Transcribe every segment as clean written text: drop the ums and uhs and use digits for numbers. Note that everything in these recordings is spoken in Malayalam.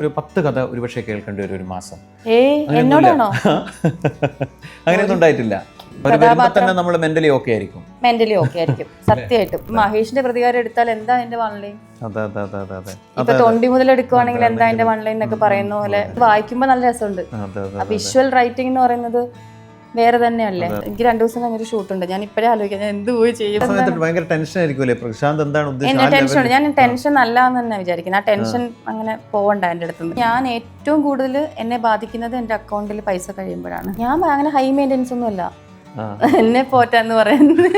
ഒരു 10 കഥ ഒരുപക്ഷെ കേൾക്കേണ്ടി വരും ഒരു മാസം. എന്നോടാണോ? അങ്ങനെയൊന്നും ഉണ്ടായിട്ടില്ല. തന്നെ നമ്മൾ മെന്റലി ഓക്കെ ആയിരിക്കും. സത്യമായിട്ടും മഹേഷിന്റെ പ്രതികാരം എടുത്താൽ എന്താ എന്റെ വൺലൈൻ, ഇപ്പൊ തൊണ്ടി മുതൽ എടുക്കുവാണെങ്കിൽ എന്താ എന്റെ വൺലൈൻ എന്നൊക്കെ പറയുന്ന പോലെ വായിക്കുമ്പോ നല്ല രസമുണ്ട്. വിഷ്വൽ റൈറ്റിംഗ് എന്ന് പറയുന്നത് വേറെ തന്നെയല്ലേ. എനിക്ക് 2 ദിവസം കഴിഞ്ഞൊരു ഷൂട്ടുണ്ട്. ഞാൻ ഇപ്പഴേ ആലോചിക്കാം ഞാൻ എന്ത് പോയി ചെയ്യും. ഞാൻ ടെൻഷൻ അല്ല എന്ന് തന്നെ വിചാരിക്കുന്നത്. ആ ടെൻഷൻ അങ്ങനെ പോവണ്ട എൻ്റെ അടുത്തുനിന്ന്. ഞാൻ ഏറ്റവും കൂടുതൽ എന്നെ ബാധിക്കുന്നത് എൻ്റെ അക്കൗണ്ടിൽ പൈസ കഴിയുമ്പോഴാണ്. ഞാൻ അങ്ങനെ ഹൈ മെയിൻ്റെനൻസ് ഒന്നും അല്ല, എന്നെ പോറ്റാന്ന് പറയുന്നത്.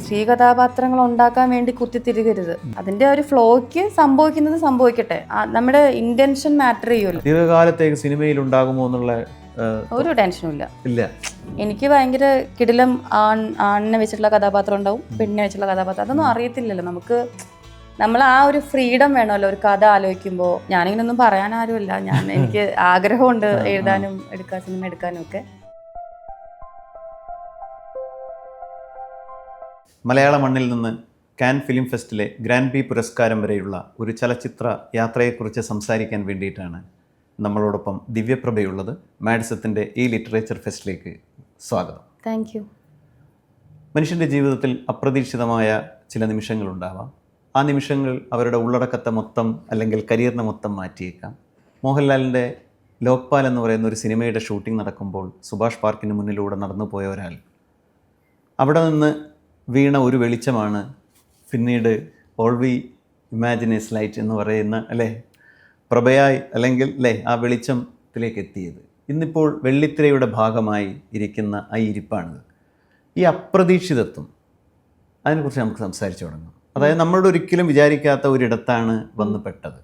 സ്ത്രീ കഥാപാത്രങ്ങൾ ഉണ്ടാക്കാൻ വേണ്ടി കുത്തിത്തിരികരുത്. അതിന്റെ ഒരു ഫ്ലോയ്ക്ക് സംഭവിക്കുന്നത് സംഭവിക്കട്ടെ. നമ്മുടെ ഇന്റൻഷൻ മാറ്റർ ചെയ്യുമല്ലോ. ദീർഘകാലത്തേക്ക് സിനിമയിൽ ഉണ്ടാകുമോ എന്നുള്ള ഒരു ടെൻഷനും ഇല്ല. എനിക്ക് ഭയങ്കര കിടിലം ആണിനെ വെച്ചിട്ടുള്ള കഥാപാത്രം ഉണ്ടാവും, പെണ്ണിനെ വെച്ചിട്ടുള്ള കഥാപാത്രം. അതൊന്നും അറിയത്തില്ലല്ലോ നമുക്ക്. നമ്മൾ ആ ഒരു ഫ്രീഡം വേണമല്ലോ ഒരു കഥ ആലോചിക്കുമ്പോൾ. ഞാനിങ്ങനൊന്നും പറയാൻ ആരുമില്ല. എനിക്ക് ആഗ്രഹമുണ്ട് എഴുതാനും സിനിമ എടുക്കാനും ഒക്കെ. മലയാള മണ്ണിൽ നിന്ന് കാൻ ഫിലിം ഫെസ്റ്റിലെ ഗ്രാൻഡ് പി പുരസ്കാരം വരെയുള്ള ഒരു ചലച്ചിത്ര യാത്രയെക്കുറിച്ച് സംസാരിക്കാൻ വേണ്ടിയിട്ടാണ് നമ്മളോടൊപ്പം ദിവ്യപ്രഭയുള്ളത്. മാഡിസത്തിൻ്റെ ഈ ലിറ്ററേച്ചർ ഫെസ്റ്റിലേക്ക് സ്വാഗതം. Thank you. മനുഷ്യൻ്റെ ജീവിതത്തിൽ അപ്രതീക്ഷിതമായ ചില നിമിഷങ്ങളുണ്ടാവാം. ആ നിമിഷങ്ങൾ അവരുടെ ഉള്ളടക്കത്തെ മൊത്തം അല്ലെങ്കിൽ കരിയറിനെ മൊത്തം മാറ്റിയേക്കാം. മോഹൻലാലിൻ്റെ ലോക്പാൽ എന്ന് പറയുന്ന ഒരു സിനിമയുടെ ഷൂട്ടിംഗ് നടക്കുമ്പോൾ സുഭാഷ് പാർക്കിന് മുന്നിലൂടെ നടന്നു പോയ ഒരാൾ, അവിടെ നിന്ന് വീണ ഒരു വെളിച്ചമാണ് പിന്നീട് all we imagine is light എന്ന് പറയുന്ന പ്രഭയായി അല്ലെങ്കിൽ ആ വെളിച്ചത്തിലേക്ക് എത്തിയത്. ഇന്നിപ്പോൾ വെള്ളിത്തിരയുടെ ഭാഗമായി ഇരിക്കുന്ന ആ ഇരിപ്പാണിത്. ഈ അപ്രതീക്ഷിതത്വം, അതിനെക്കുറിച്ച് നമുക്ക് സംസാരിച്ചു തുടങ്ങാം. അതായത് നമ്മളോട് ഒരിക്കലും വിചാരിക്കാത്ത ഒരിടത്താണ് വന്നു പെട്ടത്.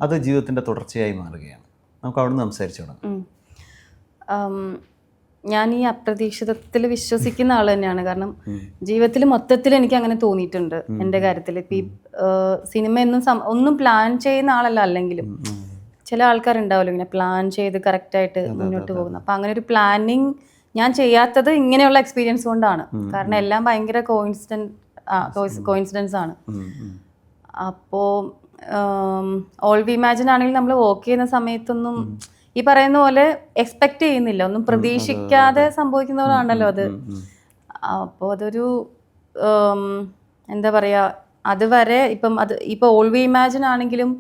അത് ജീവിതത്തിൻ്റെ തുടർച്ചയായി മാറുകയാണ്. നമുക്ക് അവിടെ നിന്ന് സംസാരിച്ചു തുടങ്ങാം. ഞാൻ ഈ അപ്രതീക്ഷിതത്തിൽ വിശ്വസിക്കുന്ന ആൾ തന്നെയാണ്. കാരണം ജീവിതത്തിൽ മൊത്തത്തിൽ എനിക്ക് അങ്ങനെ തോന്നിയിട്ടുണ്ട് എൻ്റെ കാര്യത്തിൽ. ഇപ്പം ഈ സിനിമ ഒന്നും പ്ലാൻ ചെയ്യുന്ന ആളല്ല. അല്ലെങ്കിലും ചില ആൾക്കാരുണ്ടാവുമല്ലോ ഇങ്ങനെ പ്ലാൻ ചെയ്ത് കറക്റ്റായിട്ട് മുന്നോട്ട് പോകുന്നത്. അപ്പം അങ്ങനെ ഒരു പ്ലാനിങ് ഞാൻ ചെയ്യാത്തത് ഇങ്ങനെയുള്ള എക്സ്പീരിയൻസ് കൊണ്ടാണ്. കാരണം എല്ലാം ഭയങ്കര കോയിൻസിഡൻസ് ആണ്. അപ്പോൾ ഓൾ വി ഇമാജിൻ ആണെങ്കിൽ നമ്മൾ വർക്ക് ചെയ്യുന്ന സമയത്തൊന്നും ഈ പറയുന്ന പോലെ എക്സ്പെക്ട് ചെയ്യുന്നില്ല, ഒന്നും പ്രതീക്ഷിക്കാതെ സംഭവിക്കുന്നവരാണല്ലോ അത്. അപ്പോൾ അതൊരു എന്താ പറയുക, അതുവരെ ഇപ്പം ഓൾ വി ഇമാജിൻ ആണെങ്കിലും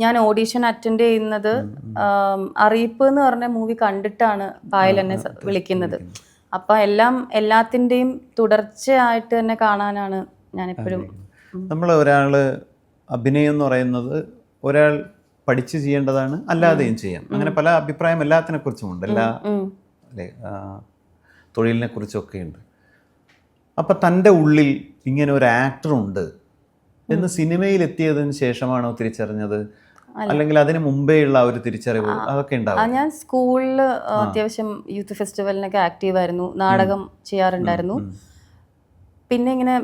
ഞാൻ ഓഡീഷൻ അറ്റൻഡ് ചെയ്യുന്നത് അറിയിപ്പ് എന്ന് പറഞ്ഞ മൂവി കണ്ടിട്ടാണ് പായൽ എന്നെ വിളിക്കുന്നത്. അപ്പം എല്ലാത്തിൻ്റെയും തുടർച്ചയായിട്ട് തന്നെ കാണാനാണ് ഞാൻ എപ്പോഴും. നമ്മൾ ഒരാൾ അഭിനയം എന്ന് പറയുന്നത് ഒരാൾ പഠിച്ച് ചെയ്യേണ്ടതാണ്, അല്ലാതെയും ചെയ്യാം. അങ്ങനെ പല അഭിപ്രായം എല്ലാത്തിനെ കുറിച്ചുമുണ്ട്, എല്ലാ തൊഴിലിനെ കുറിച്ചൊക്കെ ഉണ്ട്. അപ്പം തൻ്റെ ഉള്ളിൽ ഇങ്ങനെ ഒരു ആക്ടറുണ്ട് എന്ന് സിനിമയിൽ എത്തിയതിന് ശേഷമാണോ തിരിച്ചറിഞ്ഞത്, അല്ലെങ്കിൽ അതിന് മുമ്പേ ഉള്ള ഒരു തിരിച്ചറിവ് അതൊക്കെ ഉണ്ടാവും? ഞാൻ സ്കൂളിൽ അത്യാവശ്യം യൂത്ത് ഫെസ്റ്റിവലിനൊക്കെ ആക്റ്റീവായിരുന്നു, നാടകം ചെയ്യാറുണ്ടായിരുന്നു. പിന്നെ ഇങ്ങനെ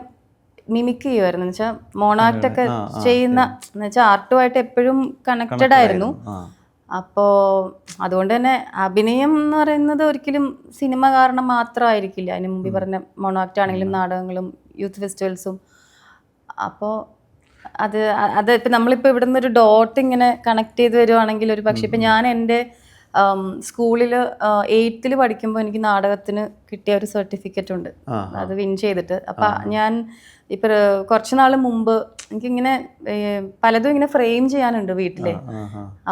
മിമിക് ചെയ്യുമായിരുന്നു. എന്ന് വെച്ചാൽ മോണാക്ട് ഒക്കെ ചെയ്യുന്ന എന്ന് വെച്ചാൽ ആർട്ടുമായിട്ട് എപ്പോഴും കണക്റ്റഡ് ആയിരുന്നു. അപ്പോൾ അതുകൊണ്ട് തന്നെ അഭിനയം എന്ന് പറയുന്നത് ഒരിക്കലും സിനിമ കാരണം മാത്രമായിരിക്കില്ല. അതിന് മുമ്പ് പറഞ്ഞ മോണാക്ട് ആണെങ്കിലും നാടകങ്ങളും യൂത്ത് ഫെസ്റ്റിവൽസും. അപ്പോൾ അത് ഇപ്പം നമ്മളിപ്പോൾ ഇവിടെ നിന്ന് ഒരു ഡോട്ട് ഇങ്ങനെ കണക്ട് ചെയ്ത് വരുവാണെങ്കിൽ ഒരു പക്ഷേ ഇപ്പം ഞാൻ എൻ്റെ സ്കൂളിൽ 8th പഠിക്കുമ്പോൾ എനിക്ക് നാടകത്തിന് കിട്ടിയ ഒരു സർട്ടിഫിക്കറ്റ് ഉണ്ട്, അത് വിൻ ചെയ്തിട്ട്. അപ്പം ഞാൻ ഇപ്പം കുറച്ച് നാൾ മുമ്പ് എനിക്കിങ്ങനെ പലതും ഇങ്ങനെ ഫ്രെയിം ചെയ്യാനുണ്ട് വീട്ടിലെ.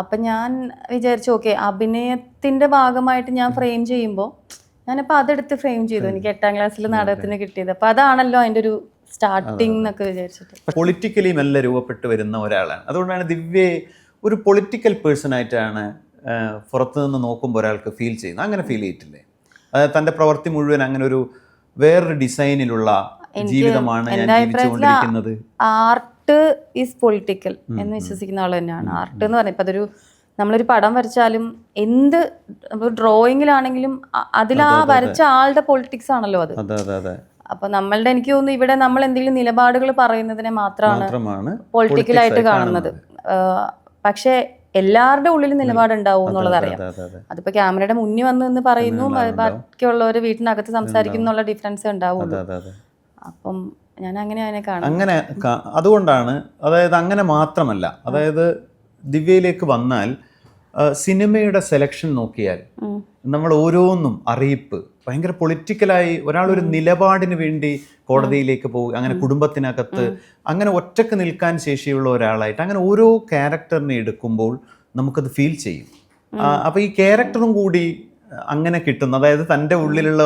അപ്പം ഞാൻ വിചാരിച്ചു ഓക്കെ അഭിനയത്തിൻ്റെ ഭാഗമായിട്ട് ഞാൻ ഫ്രെയിം ചെയ്യുമ്പോൾ ഞാനിപ്പോൾ അതെടുത്ത് ഫ്രെയിം ചെയ്തു. എനിക്ക് 8ാം ക്ലാസ്സിൽ നാടകത്തിന് കിട്ടിയത്. അപ്പം അതാണല്ലോ അതിൻ്റെ ഒരു സ്റ്റാർട്ടിങ് എന്നൊക്കെ വിചാരിച്ചിട്ട്. പൊളിറ്റിക്കലി നല്ല രൂപപ്പെട്ട് വരുന്ന ഒരാളാണ്. അതുകൊണ്ടാണ് ദിവ്യയെ ഒരു പൊളിറ്റിക്കൽ പേഴ്സൺ ആയിട്ടാണ് പുറത്തു നിന്ന് നോക്കുമ്പോൾ ഒരാൾക്ക് ഫീൽ ചെയ്യുന്നത്. അങ്ങനെ ഫീൽ ചെയ്തിട്ടില്ലേ? അതായത് തൻ്റെ പ്രവൃത്തി മുഴുവൻ അങ്ങനെ ഒരു വേറൊരു ഡിസൈനിലുള്ള ജീവിതമാണ് ഞാൻ ജീവിച്ചുകൊണ്ടിരിക്കുന്നത്. ആർട്ട് ഈസ് പൊളിറ്റിക്കൽ എന്ന് വിശ്വസിക്കുന്ന ആൾ തന്നെയാണ്. ആർട്ട് എന്ന് പറഞ്ഞാൽ ഇപ്പം അതൊരു നമ്മളൊരു പടം വരച്ചാലും എന്ത് ഡ്രോയിങ്ങിലാണെങ്കിലും അതിൽ ആ വരച്ച ആളുടെ പൊളിറ്റിക്സ് ആണല്ലോ അത്. അപ്പൊ നമ്മളുടെ എനിക്ക് തോന്നുന്നു ഇവിടെ നമ്മൾ എന്തെങ്കിലും നിലപാടുകൾ പറയുന്നതിനെ മാത്രമാണ് പൊളിറ്റിക്കലായിട്ട് കാണുന്നത്. പക്ഷെ എല്ലാവരുടെ ഉള്ളിൽ നിലപാടുണ്ടാവും എന്നുള്ളത് അറിയാം. അതിപ്പോ ക്യാമറയുടെ മുന്നിൽ വന്ന് പറയുന്നു, ബാക്കിയുള്ളവർ വീട്ടിനകത്ത് സംസാരിക്കുന്നുള്ള ഡിഫറൻസ് ഉണ്ടാവുള്ളൂ. അപ്പം ഞാൻ അങ്ങനെ അതിനെ കാണാം. അങ്ങനെ അതുകൊണ്ടാണ്, അതായത് അങ്ങനെ മാത്രമല്ല, അതായത് ദിവ്യയിലേക്ക് വന്നാൽ സിനിമയുടെ സെലക്ഷൻ നോക്കിയാൽ നമ്മൾ ഓരോന്നും അറിയിപ്പ് ഭയങ്കര പൊളിറ്റിക്കലായി ഒരാളൊരു നിലപാടിന് വേണ്ടി കോടതിയിലേക്ക് പോകുക, അങ്ങനെ കുടുംബത്തിനകത്ത് അങ്ങനെ ഒറ്റക്ക് നിൽക്കാൻ ശേഷിയുള്ള ഒരാളായിട്ട് അങ്ങനെ ഓരോ ക്യാരക്ടറിനെ എടുക്കുമ്പോൾ നമുക്കത് ഫീൽ ചെയ്യും. അപ്പൊ ഈ ക്യാരക്ടറും കൂടി അങ്ങനെ കിട്ടുന്നു, അതായത് തൻ്റെ ഉള്ളിലുള്ള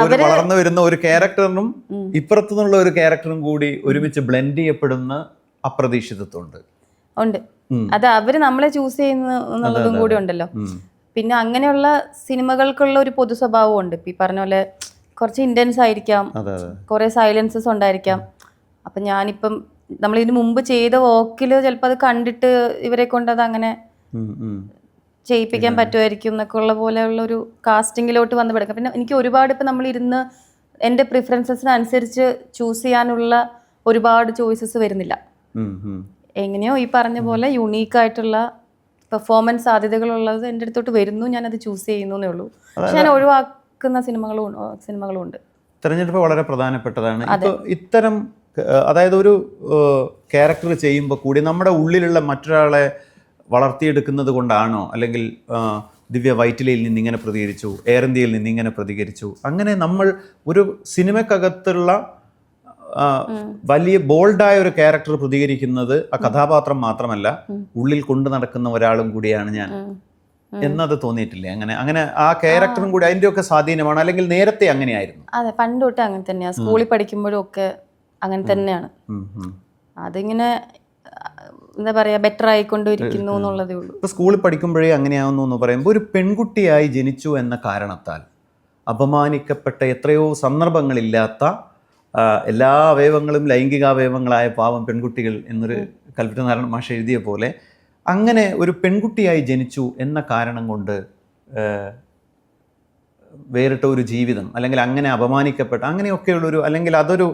ഒരു വളർന്നു വരുന്ന ഒരു ക്യാരക്ടറിനും ഇപ്പുറത്തു നിന്നുള്ള ഒരു ക്യാരക്ടറും കൂടി ഒരുമിച്ച് ബ്ലെൻഡ് ചെയ്യപ്പെടുന്ന അപ്രതീക്ഷിതത്വമുണ്ട്. ഉണ്ട്, അത് അവര് നമ്മളെ ചൂസ് ചെയ്യുന്നതും കൂടി ഉണ്ടല്ലോ. പിന്നെ അങ്ങനെയുള്ള സിനിമകൾക്കുള്ള ഒരു പൊതു സ്വഭാവം ഉണ്ട്. ഇപ്പം ഈ പറഞ്ഞ പോലെ കുറച്ച് ഇന്റൻസ് ആയിരിക്കാം, കുറെ സൈലൻസസ് ഉണ്ടായിരിക്കാം. അപ്പം ഞാനിപ്പം നമ്മൾ ഇതിനു മുമ്പ് ചെയ്ത വോക്കില് ചിലപ്പോൾ അത് കണ്ടിട്ട് ഇവരെ കൊണ്ട് അത് അങ്ങനെ ചെയ്യിപ്പിക്കാൻ പറ്റുമായിരിക്കും എന്നൊക്കെ ഉള്ള പോലെയുള്ള ഒരു കാസ്റ്റിങ്ങിലോട്ട് വന്ന് പെടുക്കാം. പിന്നെ എനിക്ക് ഒരുപാട് ഇപ്പം നമ്മളിരുന്ന് എൻ്റെ പ്രിഫറൻസസിനനുസരിച്ച് ചൂസ് ചെയ്യാനുള്ള ഒരുപാട് ചോയ്സസ് വരുന്നില്ല. എങ്ങനെയോ ഈ പറഞ്ഞ പോലെ യുണീക്കായിട്ടുള്ള പെർഫോമൻസ് സാധ്യതകളുള്ളത് എൻ്റെ അടുത്തോട്ട് വരുന്നു, ഞാനത് ചൂസ് ചെയ്യുന്നേ ഉള്ളൂ. പക്ഷെ ഞാൻ ഒഴിവാക്കുന്ന സിനിമകളും ഉണ്ട്. തിരഞ്ഞെടുപ്പ് വളരെ പ്രധാനപ്പെട്ടതാണ്. ഇപ്പോൾ ഇത്തരം അതായത് ഒരു ക്യാരക്ടർ ചെയ്യുമ്പോൾ കൂടി നമ്മുടെ ഉള്ളിലുള്ള മറ്റൊരാളെ വളർത്തിയെടുക്കുന്നത് കൊണ്ടാണോ, അല്ലെങ്കിൽ ദിവ്യ വൈറ്റിലയിൽ നിന്ന് ഇങ്ങനെ പ്രതികരിച്ചു, എയർ ഇന്ത്യയിൽ നിന്ന് ഇങ്ങനെ പ്രതികരിച്ചു, അങ്ങനെ നമ്മൾ ഒരു സിനിമക്കകത്തുള്ള വലിയ ബോൾഡായ ഒരു ക്യാരക്ടർ പ്രതികരിക്കുന്നത് ആ കഥാപാത്രം മാത്രമല്ല, ഉള്ളിൽ കൊണ്ടു നടക്കുന്ന ഒരാളും കൂടിയാണ് ഞാൻ എന്നത് തോന്നിയിട്ടില്ലേ? അങ്ങനെ അങ്ങനെ ആ ക്യാരക്ടറും കൂടി അതിൻ്റെയൊക്കെ സ്വാധീനമാണ്, അല്ലെങ്കിൽ നേരത്തെ അങ്ങനെയായിരുന്നു? അതെ, പണ്ട് തൊട്ട് അങ്ങനെ തന്നെയാണ്. സ്കൂളിൽ പഠിക്കുമ്പോഴും ഒക്കെ അങ്ങനെ തന്നെയാണ്. അതിങ്ങനെ എന്താ പറയാ, ബെറ്റർ ആയിക്കൊണ്ടിരിക്കുന്നു എന്നുള്ളതേ ഉള്ളൂ. ഇപ്പൊ സ്കൂളിൽ പഠിക്കുമ്പോഴേ അങ്ങനെയാവുന്നു എന്ന് പറയുമ്പോൾ ഒരു പെൺകുട്ടിയായി ജനിച്ചു എന്ന കാരണത്താൽ അപമാനിക്കപ്പെട്ട എത്രയോ സന്ദർഭങ്ങളില്ലാത്ത എല്ലാ അവയവങ്ങളും ലൈംഗികാവയവങ്ങളായ പാവം പെൺകുട്ടികൾ എന്നൊരു കൽപ്പറ്റ നാരായണ മാഷ് എഴുതിയ പോലെ അങ്ങനെ ഒരു പെൺകുട്ടിയായി ജനിച്ചു എന്ന കാരണം കൊണ്ട് വേറിട്ട ഒരു ജീവിതം, അല്ലെങ്കിൽ അങ്ങനെ അപമാനിക്കപ്പെട്ട അങ്ങനെയൊക്കെയുള്ളൊരു, അല്ലെങ്കിൽ അതൊരു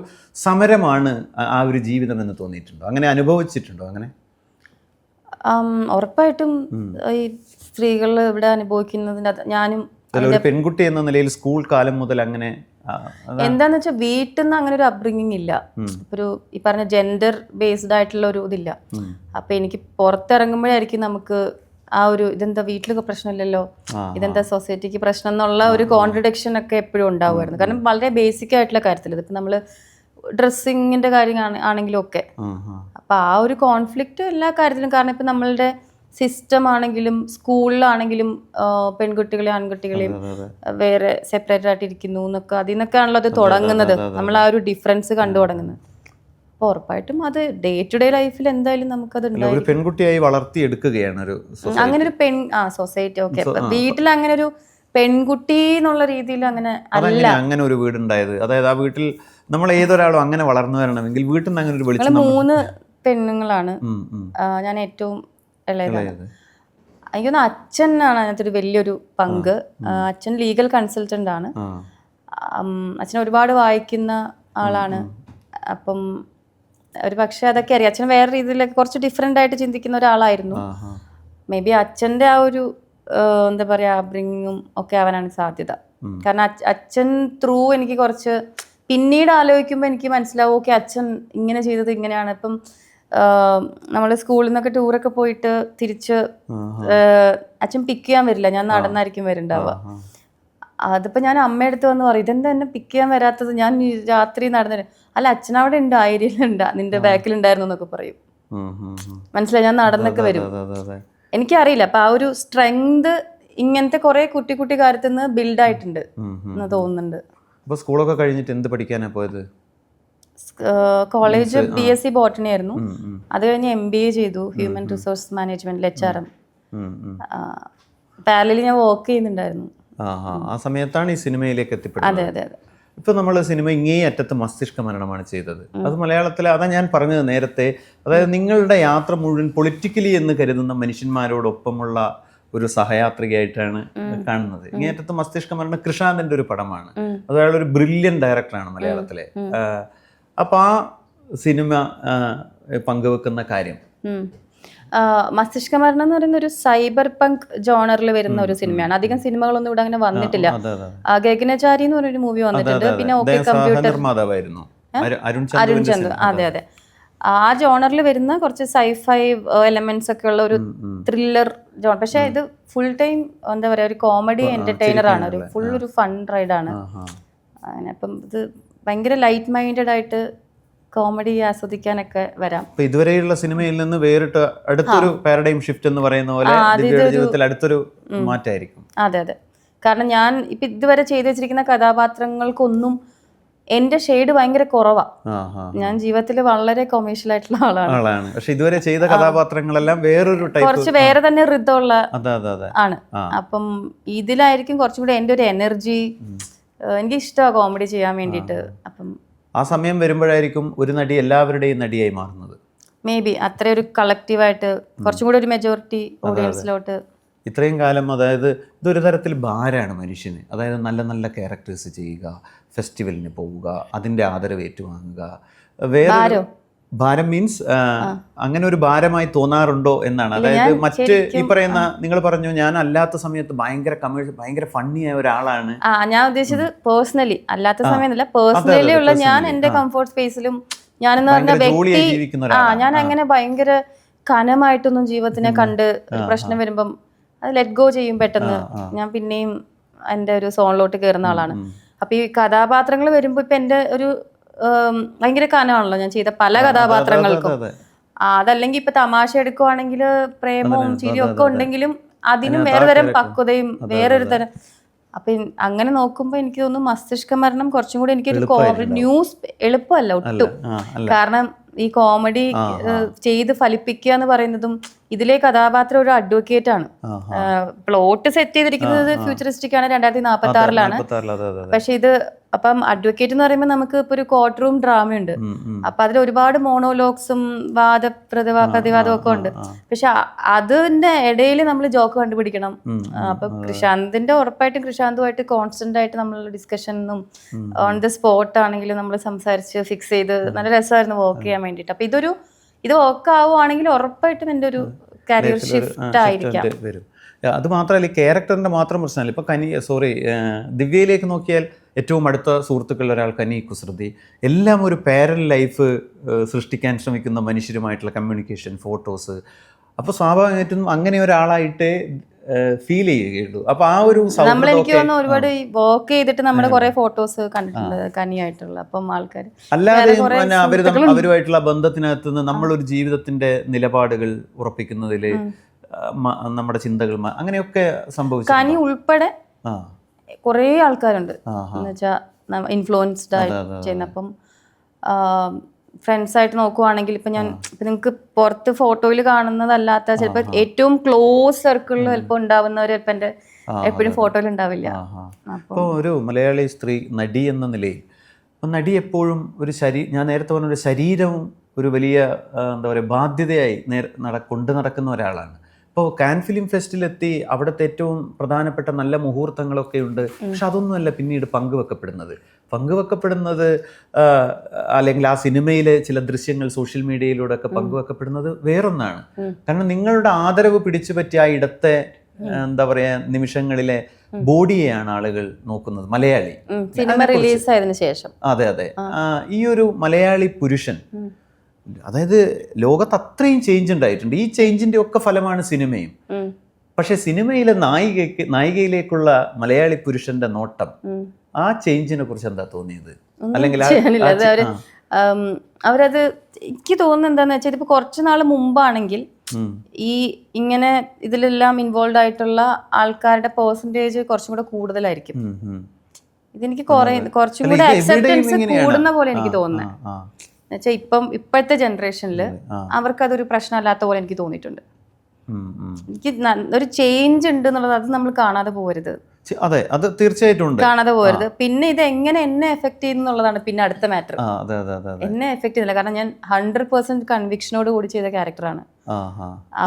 സമരമാണ് ആ ഒരു ജീവിതം എന്ന് തോന്നിയിട്ടുണ്ടോ? അങ്ങനെ അനുഭവിച്ചിട്ടുണ്ടോ? അങ്ങനെ ഉറപ്പായിട്ടും ഈ സ്ത്രീകൾ ഇവിടെ അനുഭവിക്കുന്നതിൻ്റെ ഞാനും ഒരു പെൺകുട്ടി എന്ന നിലയിൽ സ്കൂൾ കാലം മുതൽ അങ്ങനെ എന്താന്ന് വെച്ചാൽ വീട്ടിൽ നിന്ന് അങ്ങനെ ഒരു അപ്ബ്രിങ്ങിങ് ഇല്ല. ഒരു ഈ പറഞ്ഞ ജെൻഡർ ബേസ്ഡ് ആയിട്ടുള്ള ഒരു ഇതില്ല. അപ്പൊ എനിക്ക് പുറത്തിറങ്ങുമ്പോഴായിരിക്കും നമുക്ക് ആ ഒരു ഇതെന്താ വീട്ടിലൊക്കെ പ്രശ്നമില്ലല്ലോ, ഇതെന്താ സൊസൈറ്റിക്ക് പ്രശ്നം എന്നുള്ള ഒരു കോൺട്രഡിക്ഷൻ ഒക്കെ എപ്പോഴും ഉണ്ടാവുമായിരുന്നു. കാരണം വളരെ ബേസിക് ആയിട്ടുള്ള കാര്യത്തിൽ ഇതിപ്പോൾ നമ്മൾ ഡ്രസ്സിങ്ങിന്റെ കാര്യം ആണെങ്കിലും ഒക്കെ അപ്പൊ ആ ഒരു കോൺഫ്ലിക്റ്റ് എല്ലാ കാര്യത്തിലും. കാരണം ഇപ്പൊ നമ്മളുടെ സിസ്റ്റം ആണെങ്കിലും സ്കൂളിലാണെങ്കിലും പെൺകുട്ടികളെയും ആൺകുട്ടികളെയും വേറെ സെപ്പറേറ്റ് ആയിട്ട് ഇരിക്കുന്നു എന്നൊക്കെ അതിൽ നിന്നൊക്കെയാണല്ലോ അത് തുടങ്ങുന്നത്. നമ്മൾ ആ ഒരു ഡിഫറൻസ് കണ്ടു തുടങ്ങുന്നത്. അപ്പോൾ ഉറപ്പായിട്ടും അത് ഡേ ടു ഡേ ലൈഫിൽ എന്തായാലും നമുക്കത് ഒരു പെൺകുട്ടിയായി വളർത്തിയെടുക്കുകയാണ് ഒരു അങ്ങനെ ഒരു സൊസൈറ്റി. ഓക്കെ, വീട്ടിൽ അങ്ങനെ ഒരു പെൺകുട്ടി എന്നുള്ള രീതിയിൽ അങ്ങനെ അല്ല. അങ്ങനെ ഒരു വീടുണ്ടായത്, അതായത് ആ വീട്ടിൽ നമ്മൾ ഏതൊരാളും അങ്ങനെ വളർന്നു വരണമെങ്കിൽ വീട്ടിൽ നിന്ന് അങ്ങനെ ഒരു വെളിച്ചം. 3 പെണ്ണുങ്ങളാണ്, ഞാൻ ഏറ്റവും ഇളയതാണ്. എനിക്കൊന്ന് അച്ഛനാണ് അതിനകത്തൊരു വലിയൊരു പങ്ക്. അച്ഛൻ ലീഗൽ കൺസൾട്ടന്റ് ആണ്. അച്ഛൻ ഒരുപാട് വായിക്കുന്ന ആളാണ്. അപ്പം ഒരു പക്ഷെ അതൊക്കെ അറിയാം. അച്ഛൻ വേറെ രീതിയിലൊക്കെ കുറച്ച് ഡിഫറെൻ്റ് ആയിട്ട് ചിന്തിക്കുന്ന ഒരാളായിരുന്നു. മേ ബി അച്ഛൻ്റെ ആ ഒരു എന്താ പറയുക അപ്ബ്രിങ്ങിങ്ങും ഒക്കെ ആവാനാണ് സാധ്യത. കാരണം അച്ഛൻ ത്രൂ എനിക്ക് കുറച്ച് പിന്നീട് ആലോചിക്കുമ്പോൾ എനിക്ക് മനസ്സിലാവും, ഓക്കെ അച്ഛൻ ഇങ്ങനെ ചെയ്തത് ഇങ്ങനെയാണ്. ഇപ്പം നമ്മൾ സ്കൂളിൽ നിന്നൊക്കെ ടൂറൊക്കെ പോയിട്ട് തിരിച്ച് അച്ഛൻ പിക്ക് ചെയ്യാൻ വരില്ല, ഞാൻ നടന്നായിരിക്കും വരുന്നുണ്ടാവുക. അതിപ്പോൾ ഞാൻ അമ്മയടുത്ത് വന്ന് പറയും, ഇതെന്താ എന്നെ പിക്ക് ചെയ്യാൻ വരാത്തത്, ഞാൻ രാത്രി നടന്നു. അല്ല അച്ഛനവിടെ ഉണ്ട്, ആ ഏരിയയിലുണ്ട്, നിന്റെ ബാക്കിലുണ്ടായിരുന്നു എന്നൊക്കെ പറയും. മനസ്സിലായി, ഞാൻ നടന്നൊക്കെ വരും. എനിക്കറിയില്ല. അപ്പം ആ ഒരു സ്ട്രെങ്ത് ഇങ്ങനത്തെ കുറെ കുട്ടി കുട്ടി കാര്യത്തിൽ നിന്ന് ബിൽഡായിട്ടുണ്ട് എന്ന് തോന്നുന്നുണ്ട്. അപ്പോൾ സ്കൂളൊക്കെ കഴിഞ്ഞിട്ട് എന്ത് പഠിക്കാനാണ് പോയത്? കോളേജ് BSc ബോട്ടണി ആയിരുന്നു. അത് കഴിഞ്ഞ് MBA ചെയ്തു, ഹ്യൂമൻ റിസോഴ്സ് മാനേജ്മെന്റിൽ HRM. പാരലലി ഞാൻ വർക്ക് ചെയ്യുന്നുണ്ടായിരുന്നു. ആ സമയത്താണ് ഈ സിനിമയിലേക്ക് എത്തിപ്പെടുന്നത്. അതെ അതെ അതെ. ഇപ്പം നമ്മൾ സിനിമ ഇങ്ങേ അറ്റത്ത് മസ്തിഷ്ക മരണമാണ് ചെയ്തത്. അത് മലയാളത്തിൽ, അതാ ഞാൻ പറഞ്ഞത് നേരത്തെ, അതായത് നിങ്ങളുടെ യാത്ര മുഴുവൻ പൊളിറ്റിക്കലി എന്ന് കരുതുന്ന മനുഷ്യന്മാരോടൊപ്പമുള്ള ഒരു സഹയാത്രികയായിട്ടാണ് കാണുന്നത്. ഇങ്ങേറ്റത്ത് മസ്തിഷ്ക മരണം കൃഷാന്തന്റെ ഒരു പടമാണ്. അത് അയാളൊരു ബ്രില്യൻ ഡയറക്ടറാണ് മലയാളത്തിലെ. അപ്പം ആ സിനിമ പങ്കുവെക്കുന്ന കാര്യം, മസ്തിഷ്ക മരണം എന്ന് പറയുന്ന ഒരു സൈബർ പങ്ക് ജോണറിൽ വരുന്ന ഒരു സിനിമയാണ്. അധികം സിനിമകളൊന്നും ഇവിടെ അങ്ങനെ വന്നിട്ടില്ല. ഗഗനചാരി എന്ന് പറഞ്ഞൊരു മൂവി വന്നിട്ടുണ്ട്. പിന്നെ ഓക്കെ കമ്പ്യൂട്ടർ, അരുൺ ചന്ദ്. അതെ അതെ. ആ ജോണറിൽ വരുന്ന കുറച്ച് സൈഫൈ എലമെന്റ്സ് ഒക്കെ ഉള്ള ഒരു ത്രില്ലർ ജോൺ. പക്ഷെ ഇത് ഫുൾ ടൈം എന്താ പറയാ ഒരു കോമഡി എന്റർടൈനർ ആണ്, ഒരു ഫുൾ ഒരു ഫൺ റൈഡാണ് അങ്ങനെ. അപ്പം ഇത് ഭയങ്കര ലൈറ്റ് മൈൻഡഡ് ആയിട്ട് കോമഡി ആസ്വദിക്കാനൊക്കെ വരാം. ഇതുവരെയുള്ള സിനിമയിൽ നിന്ന് വേറിട്ട് അടുത്തൊരു പാരഡൈം ഷിഫ്റ്റ് എന്ന് പറയുന്ന പോലെ ജീവിതത്തിൽ അടുത്തൊരു മാറ്റമായിരിക്കും. അതെ അതെ, കാരണം ഞാൻ ഇപ്പൊ ഇതുവരെ ചെയ്തു വെച്ചിരിക്കുന്ന കഥാപാത്രങ്ങൾക്കൊന്നും എന്റെ ഷെയ്ഡ് ഭയങ്കര കുറവാ. ഞാൻ ജീവിതത്തിൽ വളരെ കൊമേഴ്ഷ്യൽ ആയിട്ടുള്ള ആളാണ്. പക്ഷെ ഇതുവരെ ചെയ്ത കഥാപാത്രങ്ങളെല്ലാം വേറൊരു ടൈപ്പ്, കുറച്ച് വേറെ തന്നെ ഋതമുള്ള ആണ്. അപ്പം ഇതിലായിരിക്കും കുറച്ചും കൂടി എന്റെ ഒരു എനർജി. എനിക്ക് ഇഷ്ടമാണ് കോമഡി ചെയ്യാൻ വേണ്ടിയിട്ട്. അപ്പം ആ സമയം വരുമ്പോഴായിരിക്കും ഒരു നടി എല്ലാവരുടെയും നടിയായി മാറുന്നത്. മേ ബി അത്ര ഒരു കളക്റ്റീവായിട്ട് കുറച്ചും കൂടി ഒരു മെജോറിറ്റി ഓഡിയൻസിലോട്ട്. ഇത്രയും കാലം അതായത് ഇതൊരു തരത്തിൽ ഭാരമാണ് മനുഷ്യന്. അതായത് നല്ല നല്ല ക്യാരക്ടേഴ്സ് ചെയ്യുക, ഫെസ്റ്റിവലിന് പോവുക, അതിൻ്റെ ആദരവ് ഏറ്റുവാങ്ങുക. വേറെ ഭാരം മീൻസ് അങ്ങനെ ഒരു ഭാരമായി തോന്നാറുണ്ടോ എന്നാണ്. അതായത് മറ്റ് ഈ പറയുന്ന നിങ്ങൾ പറഞ്ഞു ഞാൻ അല്ലാത്ത സമയത്ത് ഭയങ്കര കമേഴ്ഷ്യൽ ഭയങ്കര ഫണ്ണിയായ ഒരാളാണ്. ഞാൻ ഉദ്ദേശിച്ചത് പേഴ്സണലി, അല്ലാത്ത സമയത്തല്ല, പേഴ്സണലി ഉള്ള ഞാൻ എന്റെ കംഫോർട്ട് സ്പേസിലും ഞാനെന്ന് പറഞ്ഞ വ്യക്തി ഞാൻ അങ്ങനെ ഭയങ്കര കനമായിട്ടൊന്നും ജീവിതത്തിനെ കണ്ട് പ്രശ്നം വരുമ്പം അത് ലെറ്റ് ഗോ ചെയ്യും പെട്ടെന്ന്. ഞാൻ പിന്നെയും എൻ്റെ ഒരു സോണിലോട്ട് കയറുന്ന ആളാണ്. അപ്പൊ ഈ കഥാപാത്രങ്ങൾ വരുമ്പോ ഇപ്പൊ എന്റെ ഒരു ഭയങ്കര കനമാണല്ലോ ഞാൻ ചെയ്ത പല കഥാപാത്രങ്ങൾക്കും. അതല്ലെങ്കിൽ ഇപ്പൊ തമാശ എടുക്കുവാണെങ്കിൽ പ്രേമവും ചിരിയും ഒക്കെ ഉണ്ടെങ്കിലും അതിനും വേറെ തരം പക്വതയും വേറൊരു തരം. അപ്പൊ അങ്ങനെ നോക്കുമ്പോ എനിക്ക് തോന്നുന്നു മസ്തിഷ്ക മരണം കുറച്ചും കൂടി എനിക്കൊരു ന്യൂസ് എളുപ്പമല്ല ഒട്ടും. കാരണം ഈ കോമഡി ചെയ്ത് ഫലിപ്പിക്കുക എന്ന് പറയുന്നതും ഇതിലെ കഥാപാത്രം ഒരു അഡ്വക്കേറ്റ് ആണ്. പ്ലോട്ട് സെറ്റ് ചെയ്തിരിക്കുന്നത് ഫ്യൂച്ചറിസ്റ്റിക് ആണ്, 2046-ലാണ്. പക്ഷെ ഇത് അപ്പം അഡ്വക്കേറ്റ് എന്ന് പറയുമ്പോൾ നമുക്ക് ഇപ്പൊ ഒരു കോർട്ട് റൂം ഡ്രാമയുണ്ട്. അപ്പൊ അതിൽ ഒരുപാട് മോണോലോഗ്സും പ്രതിവാദവും ഒക്കെ ഉണ്ട്. പക്ഷെ അതിന്റെ ഇടയിൽ നമ്മൾ ജോക്ക് കണ്ടുപിടിക്കണം. അപ്പൊ കൃഷാന്തിന്റെ ഉറപ്പായിട്ടും കൃഷാന്തുമായിട്ട് കോൺസ്റ്റന്റ് ആയിട്ട് നമ്മൾ ഡിസ്കഷനും ഓൺ ദ സ്പോട്ട് ആണെങ്കിലും നമ്മൾ സംസാരിച്ച് ഫിക്സ് ചെയ്ത് നല്ല രസമായിരുന്നു വർക്ക് ചെയ്യാൻ വേണ്ടിട്ട്. അപ്പൊ ഇത് വർക്ക് ആവുകയാണെങ്കിൽ ഉറപ്പായിട്ടും എൻ്റെ ഒരു കരിയർ ഷിഫ്റ്റ് ആയിരിക്കാം. അത് മാത്രമല്ല ഈ ക്യാരക്ടറിൻ്റെ മാത്രം പ്രശ്നമല്ല. ഇപ്പോൾ ദിവ്യയിലേക്ക് നോക്കിയാൽ ഏറ്റവും അടുത്ത സുഹൃത്തുക്കളിൽ ഒരാൾ കനി കുസൃതി, എല്ലാം ഒരു പാരലൽ ലൈഫ് സൃഷ്ടിക്കാൻ ശ്രമിക്കുന്ന മനുഷ്യരുമായിട്ടുള്ള കമ്മ്യൂണിക്കേഷൻ, ഫോട്ടോസ്. അപ്പോൾ സ്വാഭാവികമായിട്ടും അങ്ങനെ ഒരാളായിട്ട് ഫീൽ ചെയ്യുകയുള്ളൂ. അപ്പൊ ആ ഒരു എനിക്ക് തോന്നുന്നു ഒരുപാട് വർക്ക് ചെയ്തിട്ട് നമ്മുടെ കുറെ ഫോട്ടോസ് കണ്ടിട്ടുണ്ട് കനിയായിട്ടുള്ള. അപ്പം ആൾക്കാർ അല്ലാതെ അവരുമായിട്ടുള്ള ബന്ധത്തിനകത്ത് നിന്ന് നമ്മളൊരു ജീവിതത്തിന്റെ നിലപാടുകൾ ഉറപ്പിക്കുന്നതിൽ നമ്മുടെ ചിന്തകൾ അങ്ങനെയൊക്കെ സംഭവിച്ചു. കനി ഉൾപ്പെടെ കുറേ ആൾക്കാരുണ്ട് എന്നുവെച്ചാൽ ഇൻഫ്ലുവൻസ്ഡ് ആയിട്ട് ചെയ്യുന്ന. അപ്പം ഫ്രണ്ട്സ് ആയിട്ട് നോക്കുവാണെങ്കിൽ ഇപ്പൊ നിങ്ങൾക്ക് പുറത്ത് ഫോട്ടോയിൽ കാണുന്നതല്ലാത്ത ചിലപ്പോൾ ഏറ്റവും ക്ലോസ് സർക്കിളിൽ ചിലപ്പോൾ ഉണ്ടാവുന്നവർ ചിലപ്പോൾ എൻ്റെ എപ്പോഴും ഫോട്ടോയിൽ ഉണ്ടാവില്ല. അപ്പോൾ ഒരു മലയാളി സ്ത്രീ നടി എന്ന നിലയിൽ നടി എപ്പോഴും ഒരു ഞാൻ നേരത്തെ പറഞ്ഞ ഒരു ശരീരവും ഒരു വലിയ എന്താ പറയുക ബാധ്യതയായി കൊണ്ടു നടക്കുന്ന ഒരാളാണ്. ഇപ്പോൾ കാൻ ഫിലിം ഫെസ്റ്റിലെത്തി അവിടുത്തെ ഏറ്റവും പ്രധാനപ്പെട്ട നല്ല മുഹൂർത്തങ്ങളൊക്കെ ഉണ്ട്. പക്ഷെ അതൊന്നുമല്ല പിന്നീട് പങ്കുവെക്കപ്പെടുന്നത് അല്ലെങ്കിൽ ആ സിനിമയിലെ ചില ദൃശ്യങ്ങൾ സോഷ്യൽ മീഡിയയിലൂടെ ഒക്കെ പങ്കുവെക്കപ്പെടുന്നത് വേറൊന്നാണ്. കാരണം നിങ്ങളുടെ ആദരവ് പിടിച്ചു പറ്റിയ ആ ഇടത്തെ എന്താ പറയാ നിമിഷങ്ങളിലെ ബോഡിയെയാണ് ആളുകൾ നോക്കുന്നത്. മലയാളി സിനിമ റിലീസ് ആയതിനു ശേഷം അതെ ഈ ഒരു മലയാളി പുരുഷൻ, അതായത് ലോകത്ത് അത്രയും ചേഞ്ച് ഉണ്ടായിട്ടുണ്ട്. ഈ ചേഞ്ചിന്റെ ഒക്കെ ഫലമാണ് സിനിമയും. പക്ഷെ സിനിമയിലെ നായികയിലേക്കുള്ള മലയാളി പുരുഷന്റെ നോട്ടം, ആ ചേഞ്ചിനെ കുറിച്ച് എന്താ തോന്നിയത്? അല്ലെങ്കിൽ അവരത് എനിക്ക് തോന്നുന്നത് എന്താന്ന് വെച്ചാൽ ഇപ്പൊ കുറച്ചു നാൾ മുമ്പാണെങ്കിൽ ഈ ഇങ്ങനെ ഇതിലെല്ലാം ഇൻവോൾവ് ആയിട്ടുള്ള ആൾക്കാരുടെ പെർസെന്റേജ് കുറച്ചും കൂടെ കൂടുതലായിരിക്കും. ഇതെനിക്ക് കുറച്ചും കൂടെ അക്സെപ്റ്റൻസ് കൂടുന്ന പോലെ എനിക്ക് തോന്നുന്നത്. എന്നുവെച്ചാൽ ഇപ്പോഴത്തെ ജനറേഷനിൽ അവർക്കതൊരു പ്രശ്നമല്ലാത്ത പോലെ എനിക്ക് തോന്നിയിട്ടുണ്ട്. എനിക്ക് ഒരു ചേഞ്ച് ഉണ്ട് എന്നുള്ളത് അത് നമ്മൾ കാണാതെ പോകരുത്. അതെ, അത് തീർച്ചയായിട്ടും കാണാതെ പോകരുത്. പിന്നെ ഇത് എങ്ങനെ എന്നെ എഫക്ട് ചെയ്യുന്നുള്ളതാണ് പിന്നെ അടുത്ത മാറ്റർ. എന്നെ എഫക്ട് ചെയ്തില്ല, കാരണം ഞാൻ 100% കൺവിക്ഷനോട് കൂടി ചെയ്ത ക്യാരക്ടറാണ്.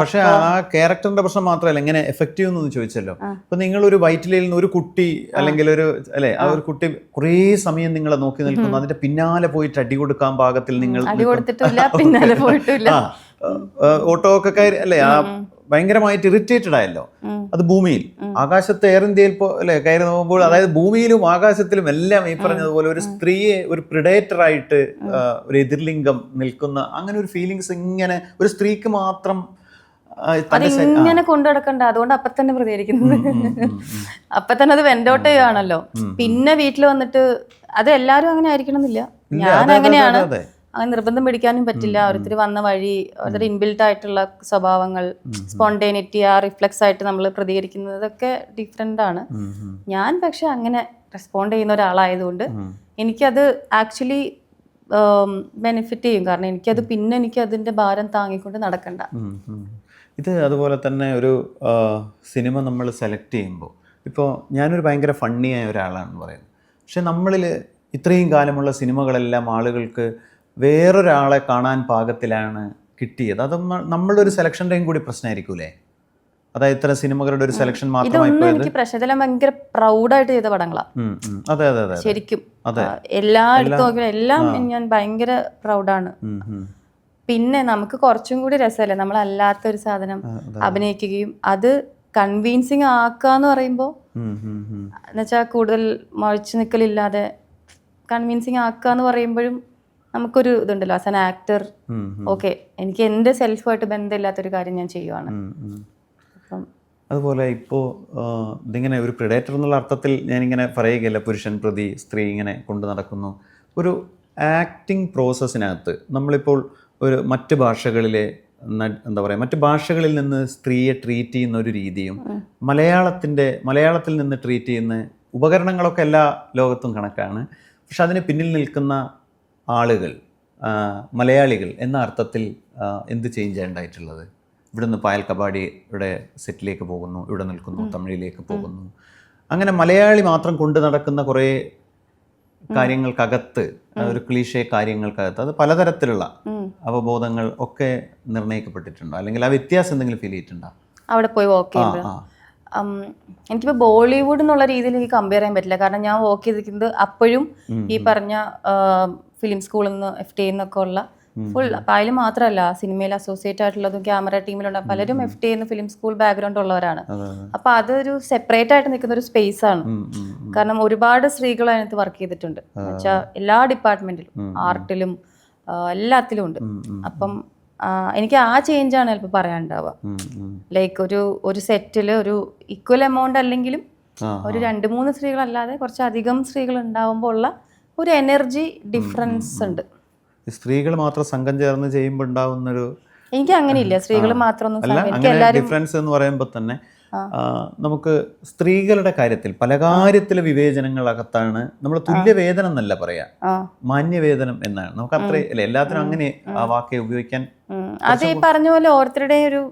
പക്ഷെ ആ ക്യാരക്ടറിന്റെ പ്രശ്നം മാത്രമല്ല എങ്ങനെ എഫക്ട് ചെയ്യുന്നു ചോദിച്ചല്ലോ. ഇപ്പൊ നിങ്ങൾ ഒരു വയറ്റിലിൽ നിന്ന് ഒരു കുട്ടി അല്ലെങ്കിൽ ആ ഒരു കുട്ടി കുറേ സമയം നിങ്ങളെ നോക്കി നിൽക്കുന്നു, അതിന്റെ പിന്നാലെ പോയിട്ട് അടി കൊടുക്കാൻ പാകത്തിൽ നിങ്ങൾ അടി കൊടുത്തിട്ടില്ല, പിന്നാലെ പോയിട്ടില്ല. ഓട്ടോ ഒക്കെ കയറി അല്ലേ, ആ ഭയങ്കരമായിട്ട് ഇറിറ്റേറ്റഡ് ആയല്ലോ. അത് ഭൂമിയിൽ, ആകാശത്ത് എയർ ഇന്ത്യയിൽ അല്ലെ കയറി നോക്കുമ്പോൾ, അതായത് ഭൂമിയിലും ആകാശത്തിലും എല്ലാം ഈ പറഞ്ഞതുപോലെ ഒരു സ്ത്രീയെ ഒരു പ്രിഡേറ്ററായിട്ട് ഒരു എതിർലിംഗം നിൽക്കുന്ന അങ്ങനെ ഒരു ഫീലിങ്സ് ഇങ്ങനെ ഒരു സ്ത്രീക്ക് മാത്രം അതിങ്ങനെ കൊണ്ടു നടക്കണ്ട, അതുകൊണ്ട് അപ്പൊ തന്നെ പ്രതികരിക്കുന്നത്. അപ്പൊ തന്നെ അത് വെൻഡോട്ട് ചെയ്യുകയാണല്ലോ. പിന്നെ വീട്ടിൽ വന്നിട്ട് അത് എല്ലാരും അങ്ങനെ ആയിരിക്കണം എന്നില്ല. ഞാൻ അങ്ങനെയാണ്, അങ്ങനെ നിർബന്ധം പിടിക്കാനും പറ്റില്ല. ഓരോരുത്തർ വന്ന വഴി, ഓരോരുത്തർ ഇൻബിൽട്ട് ആയിട്ടുള്ള സ്വഭാവങ്ങൾ, സ്പോണ്ടേനിറ്റി, ആ റിഫ്ലെക്സ് ആയിട്ട് നമ്മൾ പ്രതികരിക്കുന്നതൊക്കെ ഡിഫറെന്റ് ആണ്. ഞാൻ പക്ഷെ അങ്ങനെ റെസ്പോണ്ട് ചെയ്യുന്ന ഒരാളായതുകൊണ്ട് എനിക്കത് ആക്ച്വലി ബെനിഫിറ്റ് ചെയ്യും. കാരണം എനിക്കത് പിന്നെ എനിക്ക് അതിന്റെ ഭാരം താങ്ങിക്കൊണ്ട് നടക്കണ്ട. ഇത് അതുപോലെ തന്നെ ഒരു സിനിമ നമ്മൾ സെലക്ട് ചെയ്യുമ്പോൾ, ഇപ്പോൾ ഞാനൊരു ഭയങ്കര ഫണ്ണിയായ ഒരാളാണെന്ന് പറയുന്നത്, പക്ഷെ നമ്മളിൽ ഇത്രയും കാലമുള്ള സിനിമകളെല്ലാം ആളുകൾക്ക് വേറൊരാളെ കാണാൻ പാകത്തിലാണ് കിട്ടിയത്. അത് നമ്മളുടെ ഒരു സെലക്ഷൻ്റെയും കൂടി പ്രശ്നമായിരിക്കൂലേ? അതായത് ഇത്തരം സിനിമകളുടെ ഒരു സെലക്ഷൻ മാത്രമായി പോയത്. എനിക്ക് പ്രശ്നം, ഇതെല്ലാം ഭയങ്കര പ്രൗഡായിട്ട് ചെയ്ത പടങ്ങളാണ്. അതെ അതെ അതെ, ശരിക്കും എല്ലായിടത്തും നോക്കിയാൽ എല്ലാം ഞാൻ ഭയങ്കര പ്രൗഡാണ്. പിന്നെ നമുക്ക് കുറച്ചും കൂടി രസമല്ലേ നമ്മളല്ലാത്തൊരു സാധനം അഭിനയിക്കുകയും അത് കൺവീൻസിങ് ആക്കാന്ന് പറയുമ്പോൾ, എന്നുവെച്ചാൽ കൂടുതൽ മുഴച്ചു നിൽക്കലില്ലാതെ കൺവീൻസിങ് ആക്കാന്ന് പറയുമ്പോഴും നമുക്കൊരു ഇതുണ്ടല്ലോ ആസ് ആൻ ആക്ടർ. ഓക്കെ, എനിക്ക് എൻ്റെ സെൽഫുമായിട്ട് ബന്ധമില്ലാത്തൊരു കാര്യം ഞാൻ ചെയ്യുവാണ്. അപ്പം അതുപോലെ ഇപ്പോൾ ഇതിങ്ങനെ ഒരു പ്രിഡേറ്റർ എന്നുള്ള അർത്ഥത്തിൽ ഞാനിങ്ങനെ പറയുകയല്ല, പുരുഷൻ പ്രതി സ്ത്രീ ഇങ്ങനെ കൊണ്ടു നടക്കുന്നു. ഒരു ആക്ടിങ് പ്രോസസ്സിനകത്ത് നമ്മളിപ്പോൾ ഒരു മറ്റ് ഭാഷകളിലെ എന്താ പറയുക, മറ്റ് ഭാഷകളിൽ നിന്ന് സ്ത്രീയെ ട്രീറ്റ് ചെയ്യുന്ന ഒരു രീതിയും മലയാളത്തിൽ നിന്ന് ട്രീറ്റ് ചെയ്യുന്ന ഉപകരണങ്ങളൊക്കെ എല്ലാ ലോകത്തും കണക്കാണ്. പക്ഷെ അതിന് പിന്നിൽ നിൽക്കുന്ന ആളുകൾ, മലയാളികൾ എന്ന അർത്ഥത്തിൽ എന്ത് ചേഞ്ചാണ് ഉണ്ടായിട്ടുള്ളത്? ഇവിടുന്ന് പായൽ കബാഡിയുടെ സെറ്റിലേക്ക് പോകുന്നു, ഇവിടെ നിൽക്കുന്നു, തമിഴിലേക്ക് പോകുന്നു, അങ്ങനെ മലയാളി മാത്രം കൊണ്ടു നടക്കുന്ന കുറേ കാര്യങ്ങൾക്കകത്ത്, ഒരു ക്ലീഷേ കാര്യങ്ങൾക്കകത്ത് അത് പലതരത്തിലുള്ള അവബോധങ്ങൾ ഒക്കെ നിർണ്ണയിക്കപ്പെട്ടിട്ടുണ്ടോ? അല്ലെങ്കിൽ ആ വ്യത്യാസം എന്തെങ്കിലും ഫീൽ ചെയ്തിട്ടുണ്ടോ അവിടെ പോയി വർക്ക് ചെയ്യുമ്പോൾ? എനിക്കിപ്പോൾ ബോളിവുഡ് എന്നുള്ള രീതിയിൽ എനിക്ക് കമ്പയർ ചെയ്യാൻ പറ്റില്ല. കാരണം ഞാൻ വർക്ക് ചെയ്തിരിക്കുന്നത് അപ്പോഴും ഈ പറഞ്ഞ ഫിലിം സ്കൂളിൽ നിന്ന് FTA എന്നൊക്കെ ഉള്ള ഫുൾ, അതിൽ മാത്രമല്ല സിനിമയിൽ അസോസിയേറ്റ് ആയിട്ടുള്ളതും ക്യാമറ ടീമിലുള്ള പലരും FTA എന്ന് ഫിലിം സ്കൂൾ ബാക്ക്ഗ്രൗണ്ട് ഉള്ളവരാണ്. അപ്പൊ അതൊരു സെപ്പറേറ്റ് ആയിട്ട് നിൽക്കുന്ന ഒരു സ്പേസ് ആണ്. കാരണം ഒരുപാട് സ്ത്രീകൾ അതിനകത്ത് വർക്ക് ചെയ്തിട്ടുണ്ട്. എന്നുവെച്ചാൽ എല്ലാ ഡിപ്പാർട്ട്മെന്റിലും, ആർട്ടിലും എല്ലാത്തിലും ഉണ്ട്. അപ്പം എനിക്ക് ആ ചേഞ്ചാണ് ചിലപ്പോൾ പറയാനുണ്ടാവുക. ലൈക്ക് ഒരു സെറ്റിൽ ഒരു ഈക്വൽ എമൗണ്ട് അല്ലെങ്കിലും ഒരു 2-3 സ്ത്രീകളല്ലാതെ കുറച്ചധികം സ്ത്രീകൾ ഉണ്ടാവുമ്പോൾ ഉള്ള ഒരു എനർജി ഡിഫറൻസ് ഉണ്ട്. സ്ത്രീകൾ മാത്രം സംഘം ചേർന്ന് ചെയ്യുമ്പോൾ ഉണ്ടാവുന്നൊരു, എനിക്ക് അങ്ങനെയില്ല. സ്ത്രീകൾ മാത്രം ഡിഫറൻസ് എന്ന് പറയുമ്പോൾ തന്നെ നമുക്ക് സ്ത്രീകളുടെ കാര്യത്തിൽ പല കാര്യത്തിലെ വിവേചനങ്ങളകത്താണ്. നമ്മൾ തുല്യവേതനം എന്നല്ല പറയാ, മാന്യവേതനം എന്നാണ്. നമുക്ക് അത്ര എല്ലാത്തിനും അങ്ങനെ ആ വാക്കേ ഉപയോഗിക്കാൻ. അത് ഈ പറഞ്ഞ പോലെ ഓരോരുത്തരുടെ ഒരു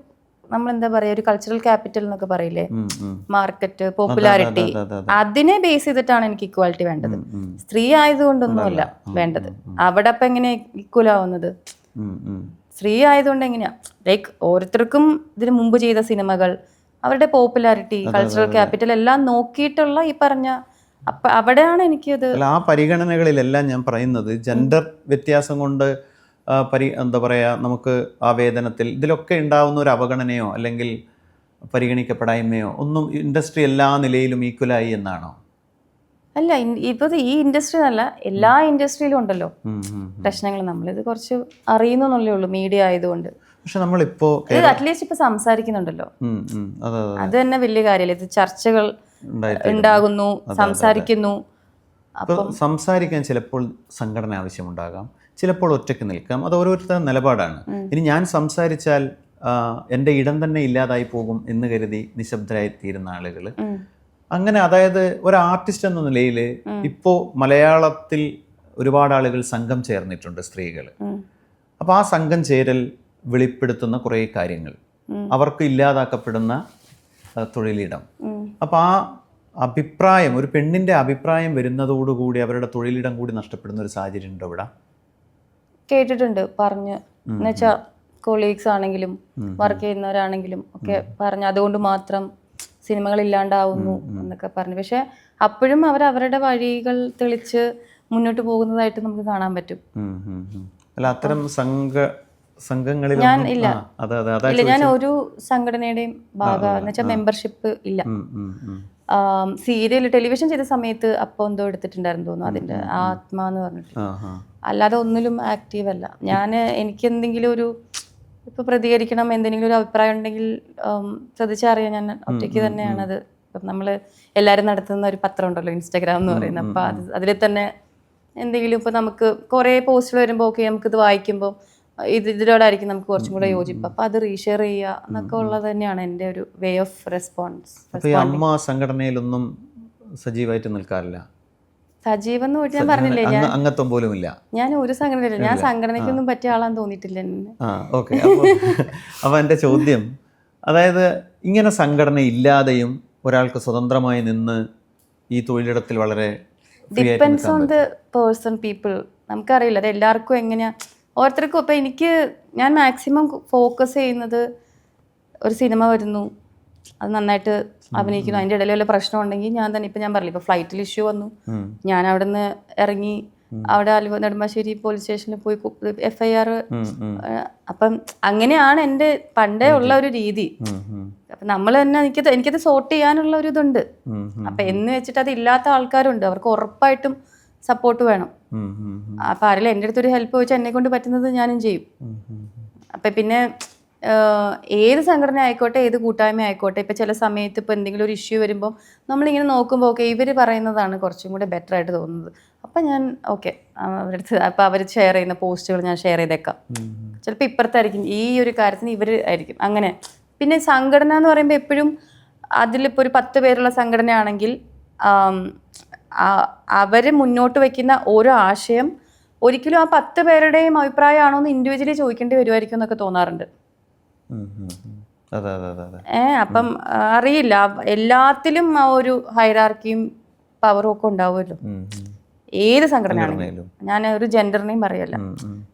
നമ്മളെന്താ പറയാ, ഒരു കൾച്ചറൽ ക്യാപിറ്റൽ എന്നൊക്കെ പറയില്ലേ, മാർക്കറ്റ്, പോപ്പുലാരിറ്റി, അതിനെ ബേസ് ചെയ്തിട്ടാണ് എനിക്ക് ഇക്വാലിറ്റി വേണ്ടത്. സ്ത്രീ ആയതുകൊണ്ടൊന്നുമല്ല വേണ്ടത്. അവിടെ അപ്പൊ എങ്ങനെ ഈക്വൽ ആവുന്നത്? സ്ത്രീ ആയതുകൊണ്ട് എങ്ങനെയാ? ലൈക്ക് ഓരോരുത്തർക്കും ഇതിനു മുമ്പ് ചെയ്ത സിനിമകൾ, അവരുടെ പോപ്പുലാരിറ്റി, കൾച്ചറൽ ക്യാപിറ്റൽ എല്ലാം നോക്കിയിട്ടുള്ള ഈ പറഞ്ഞ, അപ്പൊ അവിടെയാണ് എനിക്കത്. ആ പരിഗണനകളിലെല്ലാം ഞാൻ പറയുന്നത് ജെൻഡർ വ്യത്യാസം കൊണ്ട് എന്താ പറയുക, നമുക്ക് ആ വേതനത്തിൽ ഇതിലൊക്കെ ഉണ്ടാവുന്ന ഒരു അവഗണനയോ അല്ലെങ്കിൽ പരിഗണിക്കപ്പെടായ്മയോ ഒന്നും ഇൻഡസ്ട്രി എല്ലാ നിലയിലും ഈക്വലായി എന്നാണോ? അല്ല, ഇപ്പൊ ഈ ഇൻഡസ്ട്രി എന്നല്ല, എല്ലാ ഇൻഡസ്ട്രിയിലും ഉണ്ടല്ലോ പ്രശ്നങ്ങൾ. നമ്മളിത് കുറച്ച് അറിയുന്നേ ഉള്ളൂ മീഡിയ ആയതുകൊണ്ട്. പക്ഷെ നമ്മളിപ്പോ അറ്റ്ലീസ്റ്റ് ഇപ്പൊ സംസാരിക്കുന്നുണ്ടല്ലോ, അത് തന്നെ വലിയ കാര്യമല്ലേ. ഇത് ചർച്ചകൾ ഉണ്ടാകുന്നു, സംസാരിക്കുന്നു. അപ്പോൾ സംസാരിക്കാൻ ചിലപ്പോൾ സംഘടന ആവശ്യമുണ്ടാകാം, ചിലപ്പോൾ ഒറ്റയ്ക്ക് നിൽക്കാം. അത് ഓരോരുത്തരുടെ നിലപാടാണ്. ഇനി ഞാൻ സംസാരിച്ചാൽ എൻ്റെ ഇടം തന്നെ ഇല്ലാതായി പോകും എന്ന് കരുതി നിശബ്ദരായി തീരുന്ന ആളുകൾ, അങ്ങനെ, അതായത് ഒരു ആർട്ടിസ്റ്റ് എന്ന നിലയിൽ ഇപ്പോൾ മലയാളത്തിൽ ഒരുപാട് ആളുകൾ സംഘം ചേർന്നിട്ടുണ്ട്, സ്ത്രീകൾ. അപ്പോൾ ആ സംഘം ചേരൽ വെളിപ്പെടുത്തുന്ന കുറേ കാര്യങ്ങൾ, അവർക്ക് ഇല്ലാതാക്കപ്പെടുന്ന തൊഴിലിടം. അപ്പോൾ ആ അഭിപ്രായം, ഒരു പെണ്ണിൻ്റെ അഭിപ്രായം വരുന്നതോടുകൂടി അവരുടെ തൊഴിലിടം കൂടി നഷ്ടപ്പെടുന്ന ഒരു സാഹചര്യം ഉണ്ടോ ഇവിടെ? കേട്ടിട്ടുണ്ട് പറഞ്ഞ്, എന്നുവെച്ചാൽ കൊളീഗ്സ് ആണെങ്കിലും വർക്ക് ചെയ്യുന്നവരാണെങ്കിലും ഒക്കെ പറഞ്ഞ് അതുകൊണ്ട് മാത്രം സിനിമകൾ ഇല്ലാണ്ടാവുന്നു എന്നൊക്കെ പറഞ്ഞു. പക്ഷെ അപ്പോഴും അവരുടെ വഴികൾ തെളിച്ച് മുന്നോട്ട് പോകുന്നതായിട്ട് നമുക്ക് കാണാൻ പറ്റും. അല്ല, അത്തരം സംഘങ്ങളിൽ ഞാൻ ഇല്ല. അതെ അതെ അതാ ഇല്ല, ഞാൻ ഒരു സംഘടനയുടെയും ഭാഗം എന്ന് വെച്ചാൽ മെമ്പർഷിപ്പ് ഇല്ല. സീരിയൽ ടെലിവിഷൻ ചെയ്ത സമയത്ത് അപ്പോൾ എന്തോ എടുത്തിട്ടുണ്ടായിരുന്നു തോന്നുന്നു, അതിന്റെ ആത്മ എന്ന് പറഞ്ഞിട്ട്. അല്ലാതെ ഒന്നിലും ആക്റ്റീവ് അല്ല ഞാൻ. എനിക്ക് എന്തെങ്കിലും ഒരു ഇപ്പോൾ പ്രതികരിക്കണം, എന്തെങ്കിലും ഒരു അഭിപ്രായം ഉണ്ടെങ്കിൽ ശ്രദ്ധിച്ചറിയാൻ ഞാൻ ഒറ്റയ്ക്ക് തന്നെയാണത്. ഇപ്പം നമ്മൾ എല്ലാവരും നടത്തുന്ന ഒരു പത്രം ഉണ്ടല്ലോ, ഇൻസ്റ്റാഗ്രാം എന്ന് പറയുന്നത്. അപ്പോൾ അതിൽ തന്നെ എന്തെങ്കിലും ഇപ്പോൾ നമുക്ക് കുറേ പോസ്റ്റുകൾ വരുമ്പോൾ ഓക്കെ നമുക്കിത് വായിക്കുമ്പോൾ ഇതിനോടായിരിക്കും നമുക്ക് കുറച്ചും കൂടെ യോജിപ്പ്, അപ്പോൾ അത് റീഷെയർ ചെയ്യുക എന്നൊക്കെ ഉള്ളത് തന്നെയാണ് എൻ്റെ ഒരു വേ ഓഫ് റെസ്പോൺസ്. അപ്പോൾ ഈ അമ്മ സംഘടനയിലൊന്നും സജീവമായിട്ട് നിൽക്കാറില്ല? സജീവം എന്ന് പോയിട്ട് ഞാൻ പറഞ്ഞില്ലേ, ഞാൻ അംഗത്വം പോലും ഇല്ല. ഞാൻ ഒരു സംഘടനയില്ല, ഞാൻ സംഘടനയ്ക്കൊന്നും പറ്റിയ ആളാന്ന് തോന്നിയിട്ടില്ല എന്നെ. ഓക്കെ. അപ്പോൾ എൻ്റെ ചോദ്യം, അതായത് ഇങ്ങനെ സംഘടന ഇല്ലാതെയും ഒരാൾക്ക് സ്വതന്ത്രമായി നിന്ന് ഈ തൊഴിലിടത്തിൽ വളരെ depends on the person, people. നമുക്കറിയില്ല അത് എല്ലാവർക്കും എങ്ങനെയാ, ഓരോരുത്തർക്കും. ഇപ്പം ഞാൻ മാക്സിമം ഫോക്കസ് ചെയ്യുന്നത് ഒരു സിനിമ വരുന്നു, അത് നന്നായിട്ട് അഭിനയിക്കുന്നു, അതിൻ്റെ ഇടയിൽ വല്ല പ്രശ്നം ഉണ്ടെങ്കിൽ ഞാൻ തന്നെ, ഇപ്പം ഞാൻ പറഞ്ഞില്ല, ഇപ്പോൾ ഫ്ലൈറ്റിൽ ഇഷ്യൂ വന്നു, ഞാൻ അവിടെ നിന്ന് ഇറങ്ങി അവിടെ നെടുമ്പാശ്ശേരി പോലീസ് സ്റ്റേഷനിൽ പോയി FIR. അപ്പം അങ്ങനെയാണ് എൻ്റെ പണ്ടേ ഉള്ള ഒരു രീതി. അപ്പം നമ്മൾ തന്നെ എനിക്കത് സോർട്ട് ചെയ്യാനുള്ള ഒരു ഇതുണ്ട്. അപ്പം എന്ന് വെച്ചിട്ട് അത് ഇല്ലാത്ത ആൾക്കാരുണ്ട്, അവർക്ക് ഉറപ്പായിട്ടും സപ്പോർട്ട് വേണം. അപ്പം ആരെങ്കിലും എൻ്റെ അടുത്തൊരു ഹെൽപ്പ് ചോദിച്ചാൽ എന്നെ കൊണ്ട് പറ്റുന്നത് ഞാനും ചെയ്യും. അപ്പം പിന്നെ ഏത് സംഘടന ആയിക്കോട്ടെ, ഏത് കൂട്ടായ്മ ആയിക്കോട്ടെ, ഇപ്പം ചില സമയത്ത് ഇപ്പോൾ എന്തെങ്കിലും ഒരു ഇഷ്യൂ വരുമ്പോൾ നമ്മളിങ്ങനെ നോക്കുമ്പോൾ ഓക്കെ ഇവർ പറയുന്നതാണ് കുറച്ചും കൂടെ ബെറ്റർ ആയിട്ട് തോന്നുന്നത്, അപ്പം ഞാൻ ഓക്കെ അവരുടെ അടുത്ത്, അപ്പോൾ അവർ ഷെയർ ചെയ്യുന്ന പോസ്റ്റുകൾ ഞാൻ ഷെയർ ചെയ്തേക്കാം. ചിലപ്പോൾ ഇപ്പുറത്തായിരിക്കും ഈ ഒരു കാര്യത്തിന് ഇവർ ആയിരിക്കും അങ്ങനെ. പിന്നെ സംഘടന എന്ന് പറയുമ്പോൾ എപ്പോഴും അതിലിപ്പോൾ ഒരു 10 പേരുള്ള സംഘടനയാണെങ്കിൽ അവർ മുന്നോട്ട് വയ്ക്കുന്ന ഓരോ ആശയം ഒരിക്കലും ആ 10 പേരുടെയും അഭിപ്രായമാണോ എന്ന് ഇൻഡിവിജ്വലി ചോദിക്കേണ്ടി വരുമായിരിക്കും എന്നൊക്കെ തോന്നാറുണ്ട്. അപ്പം അറിയില്ല, എല്ലാത്തിലും ആ ഒരു ഹൈറാർക്കിയും പവറും ഒക്കെ ഉണ്ടാവുമല്ലോ ഏത് സംഘടനയാണെങ്കിലും. ഞാൻ ഒരു ജെൻഡറിനെയും പറയല്ല.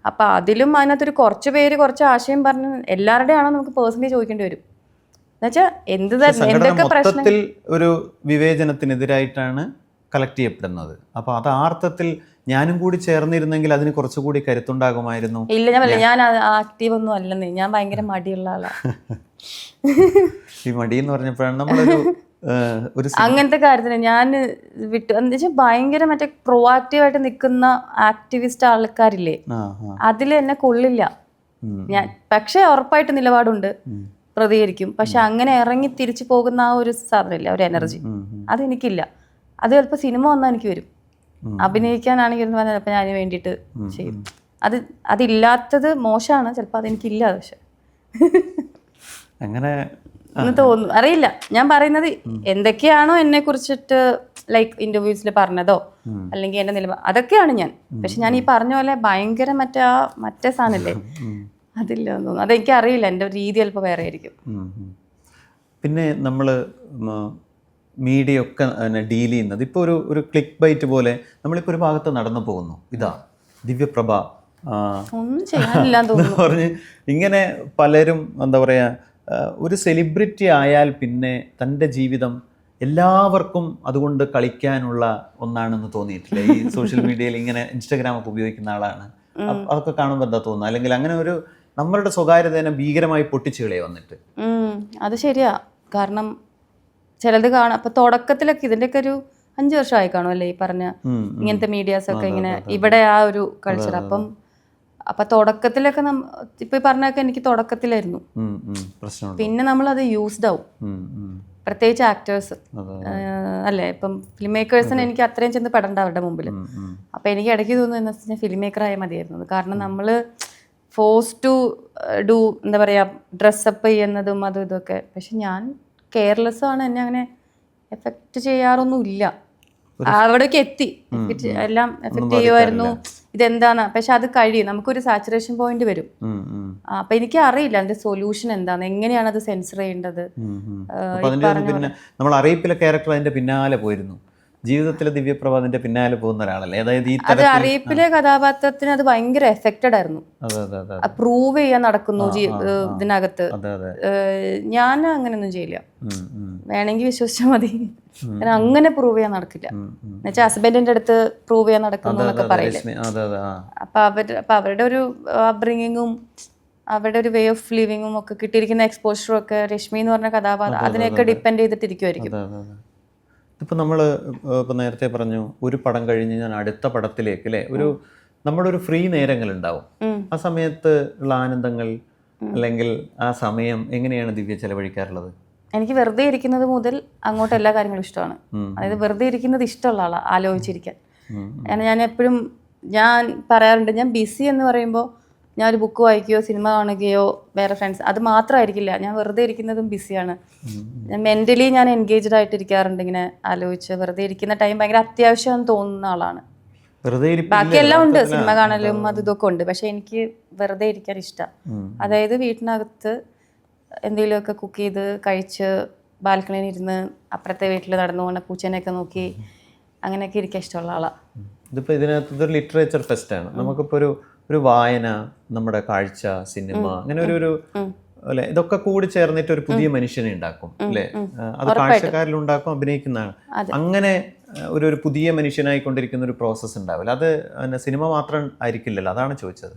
അപ്പൊ അതിലും അതിനകത്തൊരു കുറച്ച് പേര് കുറച്ച് ആശയം പറഞ്ഞ് എല്ലാവരുടെയും ആണോ നമുക്ക് പേഴ്സണലി ചോദിക്കേണ്ടി വരും. എന്നുവെച്ചാൽ എന്തൊക്കെ പ്രശ്നത്തിൽ ഒരു വിവേചനത്തിനെതിരായിട്ടാണ് കളക്ട് ചെയ്യപ്പെടുന്നത്. അപ്പൊ അത് ആർത്ഥത്തിൽ ഞാനും കൂടി ചേർന്നിരുന്നെങ്കിൽ അതിന് കുറച്ചുകൂടി കരുത്തുണ്ടാകുമായിരുന്നു. ഇല്ല, ഞാൻ ആക്റ്റീവ് ഒന്നും അല്ലെന്നേ, ഞാൻ ഭയങ്കര മടിയുള്ള ആളാണ്. ഈ മടി എന്ന് പറഞ്ഞപ്പോഴാണ് നമ്മളൊരു അങ്ങനത്തെ കാര്യത്തിന് ഞാൻ വിട്ടു. എന്താ വെച്ചാൽ ഭയങ്കര മറ്റേ പ്രൊആക്റ്റീവായിട്ട് നിൽക്കുന്ന ആക്ടിവിസ്റ്റ് ആൾക്കാരില്ലേ, അതിൽ എന്നെ കൊള്ളില്ല ഞാൻ. പക്ഷെ ഉറപ്പായിട്ട് നിലപാടുണ്ട്, പ്രതികരിക്കും. പക്ഷെ അങ്ങനെ ഇറങ്ങി തിരിച്ചു പോകുന്ന ആ ഒരു സാധനമില്ല, ഒരു എനർജി, അതെനിക്കില്ല. അത് ചിലപ്പോൾ സിനിമ വന്നാൽ എനിക്ക് വരും, അഭിനയിക്കാനാണെങ്കിൽ പറഞ്ഞാൽ ചിലപ്പോൾ ഞാൻ വേണ്ടിയിട്ട് ചെയ്യും. അതില്ലാത്തത് മോശമാണ്, ചിലപ്പോൾ അതെനിക്കില്ല. പക്ഷെ അങ്ങനെ തോന്നുന്നു, അറിയില്ല. ഞാൻ പറയുന്നത് എന്തൊക്കെയാണോ എന്നെ കുറിച്ചിട്ട് ലൈക്ക് ഇന്റർവ്യൂസിൽ പറഞ്ഞതോ അല്ലെങ്കിൽ എന്റെ നിലപാട് അതൊക്കെയാണ് ഞാൻ. പക്ഷെ ഞാൻ ഈ പറഞ്ഞ പോലെ ഭയങ്കര മറ്റേ സാധനല്ലേ, അതില്ല തോന്നുന്നു. അതെനിക്ക് അറിയില്ല, എൻ്റെ രീതി ചിലപ്പോൾ വേറെ ആയിരിക്കും. പിന്നെ നമ്മൾ മീഡിയ ഒക്കെ ഡീൽ ചെയ്യുന്നത് ഇപ്പോൾ ഒരു ക്ലിക്ക് ബൈറ്റ് പോലെ നമ്മളിപ്പോൾ ഒരു ഭാഗത്ത് നടന്നു പോകുന്നു, ഇതാ ദിവ്യപ്രഭ ഒന്നും ചെയ്യാനില്ല പറഞ്ഞ് ഇങ്ങനെ പലരും എന്താ പറയുക, ഒരു സെലിബ്രിറ്റി ആയാൽ പിന്നെ തൻ്റെ ജീവിതം എല്ലാവർക്കും അതുകൊണ്ട് കളിക്കാനുള്ള ഒന്നാണെന്ന് തോന്നിയിട്ടില്ല? ഈ സോഷ്യൽ മീഡിയയിൽ ഇങ്ങനെ ഇൻസ്റ്റാഗ്രാം ഒക്കെ ഉപയോഗിക്കുന്ന ആളാണ്, അതൊക്കെ കാണുമ്പോൾ എന്താ തോന്നുന്നത്? അല്ലെങ്കിൽ അങ്ങനെ ഒരു നമ്മളുടെ സ്വകാര്യതേനെ ഭീകരമായി പൊട്ടിച്ചു കളയെ വന്നിട്ട്. അത് ശരിയാ. കാരണം ചിലത് കാണാം. അപ്പൊ തുടക്കത്തിലൊക്കെ ഇതിൻ്റെയൊക്കെ ഒരു 5 വർഷമായി കാണും അല്ലേ ഈ പറഞ്ഞ ഇങ്ങനത്തെ മീഡിയാസ് ഒക്കെ ഇങ്ങനെ ഇവിടെ ആ ഒരു കൾച്ചർ. അപ്പൊ തുടക്കത്തിലൊക്കെ ഇപ്പൊ ഈ പറഞ്ഞൊക്കെ എനിക്ക് തുടക്കത്തിലായിരുന്നു. പിന്നെ നമ്മൾ അത് യൂസ്ഡ് ആവും, പ്രത്യേകിച്ച് ആക്ടേഴ്സ് അല്ലേ. ഇപ്പം ഫിലിം മേക്കേഴ്സിന് എനിക്ക് അത്രയും ചെന്ന് പെടണ്ട അവരുടെ മുമ്പിൽ. അപ്പൊ എനിക്ക് ഇടയ്ക്ക് തോന്നുന്നു എന്ന് വെച്ചാൽ ഫിലിം മേക്കർ ആയാൽ മതിയായിരുന്നു. കാരണം നമ്മൾ ഫോഴ്സ് ടു ഡു എന്താ പറയാ ഡ്രസ്സപ്പ് ചെയ്യുന്നതും അതും ഇതൊക്കെ. പക്ഷെ ഞാൻ കെയർലെസ് ആണ്, എന്നെ അങ്ങനെ എഫക്റ്റ് ചെയ്യാറൊന്നും ഇല്ല. അവിടേക്ക് എത്തി എല്ലാം എഫക്റ്റ് ചെയ്യുമായിരുന്നു, ഇതെന്താന്ന്. പക്ഷെ അത് കഴിയും, നമുക്കൊരു സാച്ചുറേഷൻ പോയിന്റ് വരും. അപ്പൊ എനിക്ക് അറിയില്ല അതിന്റെ സൊല്യൂഷൻ എന്താന്ന്, എങ്ങനെയാണ് അത് സെൻസർ ചെയ്യേണ്ടത്. നമ്മൾ അറിയിപ്പിലെ ക്യാരക്ടർ അതിന്റെ പിന്നാലെ പോയിരുന്നു, ജീവിതത്തിലെ ദിവ്യപ്രഭ അതിന്റെ പിന്നാലെ പോകുന്ന ഒരാളല്ലേ. അതായത് അത് അറിയിപ്പിലെ കഥാപാത്രത്തിന് അത് ഭയങ്കര എഫക്റ്റഡ് ആയിരുന്നു, പ്രൂവ് ചെയ്യാൻ നടക്കുന്നു ഇതിനകത്ത്. ഞാൻ അങ്ങനെയൊന്നും ചെയ്യില്ല, വേണമെങ്കിൽ വിശ്വസിച്ചാൽ മതി. അങ്ങനെ പ്രൂവ് ചെയ്യാൻ നടക്കില്ല. എന്നുവെച്ചാൽ ഹസ്ബൻഡിന്റെ അടുത്ത് പ്രൂവ് ചെയ്യാൻ നടക്കുന്നു എന്നൊക്കെ പറയില്ലേ. അപ്പൊ അവരുടെ ഒരു അപ്ബ്രിങ്ങിങ്ങും അവരുടെ ഒരു വേ ഓഫ് ലിവിങ്ങും ഒക്കെ കിട്ടിയിരിക്കുന്ന എക്സ്പോഷറും ഒക്കെ രശ്മി എന്ന് പറഞ്ഞ കഥാപാത്രം അതിനെയൊക്കെ ഡിപ്പെൻഡ് ചെയ്തിട്ടിരിക്കുമായിരിക്കും. ഇപ്പം നമ്മൾ ഇപ്പം നേരത്തെ പറഞ്ഞു ഒരു പടം കഴിഞ്ഞ് ഞാൻ അടുത്ത പടത്തിലേക്ക് അല്ലേ നമ്മുടെ ഒരു ഫ്രീ നേരങ്ങളുണ്ടാവും. ആ സമയത്ത് ഉള്ള ആനന്ദങ്ങൾ അല്ലെങ്കിൽ ആ സമയം എങ്ങനെയാണ് ദിവ്യ ചെലവഴിക്കാറുള്ളത്? എനിക്ക് വെറുതെ ഇരിക്കുന്നത് മുതൽ അങ്ങോട്ട് എല്ലാ കാര്യങ്ങളും ഇഷ്ടമാണ്. അതായത് വെറുതെ ഇരിക്കുന്നത് ഇഷ്ടമുള്ള ആളാണ്, ആലോചിച്ചിരിക്കാൻ. കാരണം ഞാൻ എപ്പോഴും പറയാറുണ്ട്, ഞാൻ ബിസി എന്ന് പറയുമ്പോൾ ഞാൻ ഒരു ബുക്ക് വായിക്കുകയോ സിനിമ കാണുകയോ വേറെ ഫ്രണ്ട്സ് അത് മാത്രമായിരിക്കില്ല. ഞാൻ വെറുതെ ഇരിക്കുന്നതും ബിസിയാണ്. ഞാൻ മെൻ്റലി ഞാൻ എൻഗേജ്ഡ് ആയിട്ടിരിക്കാറുണ്ട്. ഇങ്ങനെ ആലോചിച്ച് വെറുതെ ഇരിക്കുന്ന ടൈം ഭയങ്കര അത്യാവശ്യമെന്ന് തോന്നുന്ന ആളാണ്. ബാക്കിയെല്ലാം ഉണ്ട്, സിനിമ കാണലും അത് ഇതൊക്കെ ഉണ്ട്. പക്ഷെ എനിക്ക് വെറുതെ ഇരിക്കാൻ ഇഷ്ടമാണ്. അതായത് വീട്ടിനകത്ത് എന്തെങ്കിലുമൊക്കെ കുക്ക് ചെയ്ത് കഴിച്ച് ബാൽക്കണിയിൽ ഇരുന്ന് അപ്പുറത്തെ വീട്ടിൽ നടന്നു പോകുന്ന പൂച്ചേനെയൊക്കെ നോക്കി അങ്ങനെയൊക്കെ ഇരിക്കാൻ ഇഷ്ടമുള്ള ആളാണ്. ഇതിപ്പോൾ ഇതിനകത്ത് ഇതൊരു ലിറ്ററേച്ചർ ഫെസ്റ്റാണ്. നമുക്കിപ്പോൾ ഒരു വായന, നമ്മുടെ കാഴ്ച, സിനിമ, അങ്ങനെ ഒരു അല്ലെ, ഇതൊക്കെ കൂടി ചേർന്നിട്ട് ഒരു പുതിയ മനുഷ്യനെ ഉണ്ടാക്കും അല്ലേ? അത് കാഴ്ചക്കാരിലുണ്ടാക്കും, അഭിനയിക്കുന്നതാണ്. അങ്ങനെ ഒരു പുതിയ മനുഷ്യനായിക്കൊണ്ടിരിക്കുന്ന ഒരു പ്രോസസ്സ് ഉണ്ടാവില്ല. അത് സിനിമ മാത്രം ആയിരിക്കില്ലല്ലോ, അതാണ് ചോദിച്ചത്.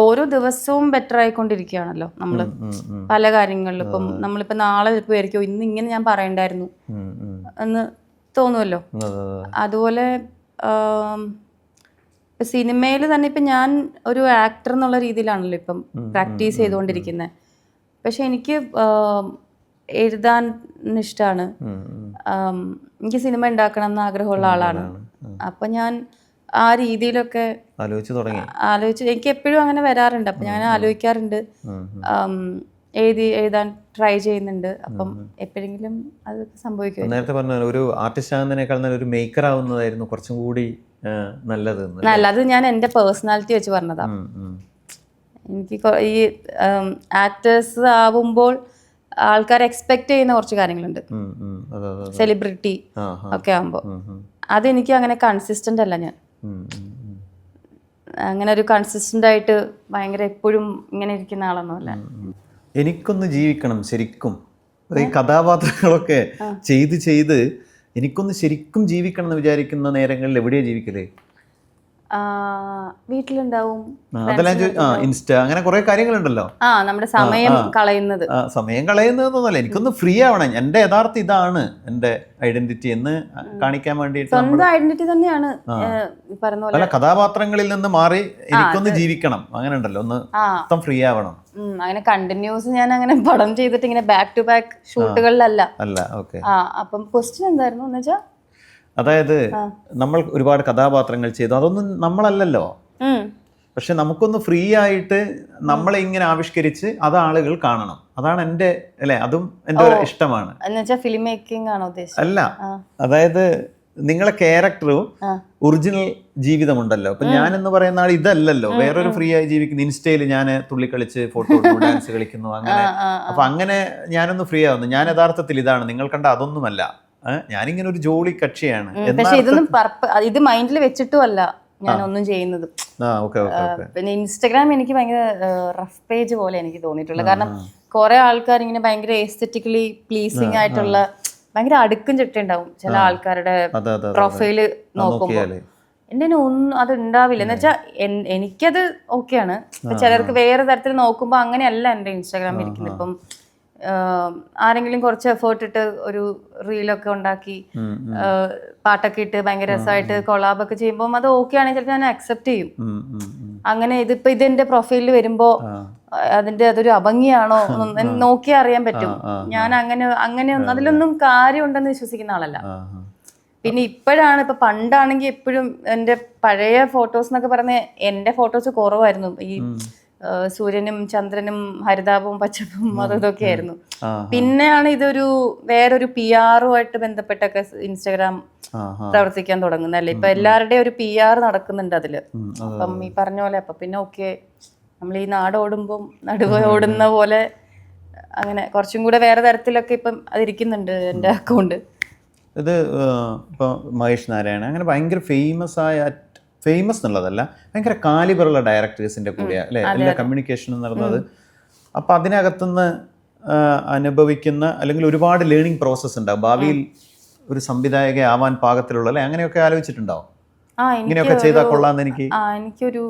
ഓരോ ദിവസവും ബെറ്റർ ആയിക്കൊണ്ടിരിക്കുകയാണല്ലോ നമ്മൾ പല കാര്യങ്ങളിലും. ഇപ്പം നമ്മളിപ്പോൾ നാളെ വിചാരിക്കും ഇന്ന് ഇങ്ങനെ ഞാൻ പറയണ്ടായിരുന്നു എന്ന് തോന്നുമല്ലോ. അതുപോലെ സിനിമയിൽ തന്നെ ഇപ്പം ഞാൻ ഒരു ആക്ടർ എന്നുള്ള രീതിയിലാണല്ലോ ഇപ്പം പ്രാക്ടീസ് ചെയ്തുകൊണ്ടിരിക്കുന്നത്. പക്ഷെ എനിക്ക് എഴുതാൻ ഇഷ്ടമാണ്. എനിക്ക് സിനിമ ഉണ്ടാക്കണം എന്ന് ആഗ്രഹമുള്ള ആളാണ്. അപ്പം ഞാൻ ആ രീതിയിലൊക്കെ ആലോചിച്ച് എനിക്ക് എപ്പോഴും അങ്ങനെ വരാറുണ്ട്. അപ്പം ഞാൻ ആലോചിക്കാറുണ്ട്, എഴുതാൻ ട്രൈ ചെയ്യുന്നുണ്ട്. അപ്പം എപ്പോഴെങ്കിലും അത് സംഭവിക്കും. നേരത്തെ പറഞ്ഞ ഒരു ആർട്ടിസ്റ്റ് ആകുന്നതിനേക്കാൾ ഒരു മേക്കർ ആവുന്നതായിരുന്നു കുറച്ചും കൂടി നല്ലത്. ഞാൻ എൻ്റെ പേഴ്സണാലിറ്റി വെച്ച് പറഞ്ഞതാ. എനിക്ക് ഈ ആക്ടേഴ്സ് ആവുമ്പോൾ ആൾക്കാർ എക്സ്പെക്ട് ചെയ്യുന്ന കുറച്ച് കാര്യങ്ങളുണ്ട്. സെലിബ്രിറ്റി ഒക്കെ ആകുമ്പോൾ അതെനിക്ക് അങ്ങനെ കൺസിസ്റ്റന്റ് അല്ല. ഞാൻ അങ്ങനെ ഒരു കൺസിസ്റ്റന്റ് ആയിട്ട് ഭയങ്കര എപ്പോഴും ഇങ്ങനെ ഇരിക്കുന്ന ആളൊന്നുമല്ല. എനിക്കൊന്ന് ജീവിക്കണം ശരിക്കും. ഈ കഥാപാത്രങ്ങളൊക്കെ ചെയ്ത് എനിക്കൊന്ന് ശരിക്കും ജീവിക്കണം എന്ന് വിചാരിക്കുന്ന നേരങ്ങളിൽ എവിടെയാ ജീവിക്കലേ? വീട്ടിലുണ്ടാവും. ഇൻസ്റ്റ, അങ്ങനെ കുറെ കാര്യങ്ങളുണ്ടല്ലോ. നമ്മുടെ സമയം കളയുന്നതെന്നല്ല, എനിക്കൊന്ന് ഫ്രീ ആവണം. എന്റെ യഥാർത്ഥ ഇതാണ് എന്റെ ഐഡന്റിറ്റി എന്ന് കാണിക്കാൻ വേണ്ടിയിട്ട് സ്വന്തം ഐഡന്റിറ്റി തന്നെയാണ് പറഞ്ഞ പോലെ. അല്ല, കഥാപാത്രങ്ങളിൽ നിന്ന് മാറി എനിക്കൊന്ന് ജീവിക്കണം, അങ്ങനെ ഉണ്ടല്ലോ, ഒന്ന് മൊത്തം ഫ്രീ ആവണം. അങ്ങനെ കണ്ടിന്യൂസ് ഞാൻ അങ്ങനെ പടം ചെയ്തിട്ട് ഇങ്ങനെ ബാക്ക് ടു ബാക്ക് ഷൂട്ടുകളിലല്ല. ഓക്കെ. അപ്പം ക്വസ്റ്റ്യൻ എന്തായിരുന്നു എന്ന് വെച്ചാൽ, അതായത് നമ്മൾ ഒരുപാട് കഥാപാത്രങ്ങൾ ചെയ്തു, അതൊന്നും നമ്മളല്ലല്ലോ. പക്ഷെ നമുക്കൊന്ന് ഫ്രീ ആയിട്ട് നമ്മളെ ഇങ്ങനെ ആവിഷ്കരിച്ച് അത് ആളുകൾ കാണണം. അതാണ് എൻ്റെ അല്ലേ, അതും എൻ്റെ ഒരു ഇഷ്ടമാണ്. ഫിലിം മേക്കിംഗ് ആണോ ഉദ്ദേശിച്ചത്? അല്ല, അതായത് നിങ്ങളെ ക്യാരക്ടറും ഒറിജിനൽ ജീവിതമുണ്ടല്ലോ. അപ്പൊ ഞാൻ എന്ന് പറയുന്ന ആൾ ഇതല്ലല്ലോ, വേറൊരു ഫ്രീ ആയി ജീവിക്കുന്നു. ഇൻസ്റ്റയിൽ ഞാൻ തുള്ളിക്കളിച്ച് ഫോട്ടോ എടുക്കുന്നു, ഡാൻസ് കളിക്കുന്നു, അങ്ങനെ. അപ്പൊ അങ്ങനെ ഞാനൊന്ന് ഫ്രീ ആവുന്നു. ഞാൻ യഥാർത്ഥത്തിൽ ഇതാണ്, നിങ്ങൾ കണ്ട അതൊന്നുമല്ല. ഞാനിങ്ങനെ ഒരു ജോലി കക്ഷിയാണ്. പക്ഷെ ഇതൊന്നും ഇത് മൈൻഡിൽ വെച്ചിട്ടും അല്ല ഞാൻ ഒന്നും ചെയ്യുന്നത്. പിന്നെ ഇൻസ്റ്റഗ്രാം എനിക്ക് ഭയങ്കര റഫ് പേജ് പോലെ എനിക്ക് തോന്നിയിട്ടുള്ളത്. കാരണം കുറെ ആൾക്കാർ ഇങ്ങനെ ഭയങ്കര എസ്തെറ്റിക്കലി പ്ലീസിങ് ആയിട്ടുള്ള ഭയങ്കര അടുക്കും ചിട്ടുണ്ടാവും ചില ആൾക്കാരുടെ പ്രൊഫൈല് നോക്കുമ്പോൾ. എൻ്റെ ഒന്നും അത് ഉണ്ടാവില്ല. എന്ന് വെച്ചാൽ എനിക്കത് ഓക്കെയാണ്. ചിലർക്ക് വേറെ തരത്തിൽ നോക്കുമ്പോൾ അങ്ങനെയല്ല എൻ്റെ ഇൻസ്റ്റാഗ്രാം ഇരിക്കുന്നത്. ഇപ്പം ആരെങ്കിലും കുറച്ച് എഫേർട്ട് ഇട്ട് ഒരു റീലൊക്കെ ഉണ്ടാക്കി പാട്ടൊക്കെ ഇട്ട് ഭയങ്കര രസമായിട്ട് കൊളാബൊക്കെ ചെയ്യുമ്പോൾ അത് ഓക്കെ ആണെങ്കിൽ ചിലപ്പോൾ ഞാൻ അക്സെപ്റ്റ് ചെയ്യും. അങ്ങനെ ഇതിപ്പോ ഇതെന്റെ പ്രൊഫൈലിൽ വരുമ്പോ അതൊരു അഭംഗിയാണോ നോക്കിയാൽ അറിയാൻ പറ്റും. ഞാൻ അങ്ങനെ അതിലൊന്നും കാര്യമുണ്ടെന്ന് വിശ്വസിക്കുന്ന ആളല്ല. പിന്നെ ഇപ്പോഴാണ്, ഇപ്പൊ പണ്ടാണെങ്കിൽ എപ്പോഴും എൻ്റെ പഴയ ഫോട്ടോസ് എന്നൊക്കെ പറഞ്ഞ എൻ്റെ ഫോട്ടോസ് കുറവായിരുന്നു. ഈ സൂര്യനും ചന്ദ്രനും ഹരിതാപവും പച്ചപ്പും അതൊക്കെ ആയിരുന്നു. പിന്നെയാണ് ഇതൊരു വേറൊരു PR-ഉമായിട്ട് ബന്ധപ്പെട്ടൊക്കെ ഇൻസ്റ്റാഗ്രാം പ്രവർത്തിക്കാൻ തുടങ്ങുന്നല്ലേ. ഇപ്പൊ എല്ലാവരുടെയും ഒരു PR നടക്കുന്നുണ്ട് അതില്. അപ്പം ഈ പറഞ്ഞ പോലെ അപ്പൊ പിന്നെ ഓക്കെ, നമ്മൾ ഈ നാട് ഓടുമ്പം നടുവ് ഓടുന്ന പോലെ അങ്ങനെ കുറച്ചും കൂടെ വേറെ തരത്തിലൊക്കെ ഇപ്പം അതിരിക്കുന്നുണ്ട് എൻ്റെ അക്കൗണ്ട്. ഇത് ഇപ്പോൾ മഹേഷ് നാരായണൻ അങ്ങനെ ഭയങ്കര ഫേമസ് എന്നുള്ളതല്ല, ഭയങ്കര കാലിബറുള്ള ഡയറക്ടേഴ്സിൻ്റെ കൂടെയാണ് അല്ലേ എല്ലാ കമ്മ്യൂണിക്കേഷനും നടന്നത്. അപ്പം അതിനകത്തുനിന്ന് അനുഭവിക്കുന്ന അല്ലെങ്കിൽ ഒരുപാട് ലേണിംഗ് പ്രോസസ്സ് ഉണ്ടാവും. ഭാവിയിൽ ഒരു സംവിധായക ആവാൻ പാകത്തിലുള്ള അല്ലെ, അങ്ങനെയൊക്കെ ആലോചിച്ചിട്ടുണ്ടാവും ഇങ്ങനെയൊക്കെ ചെയ്താൽ കൊള്ളാമെന്ന്? എനിക്കൊരു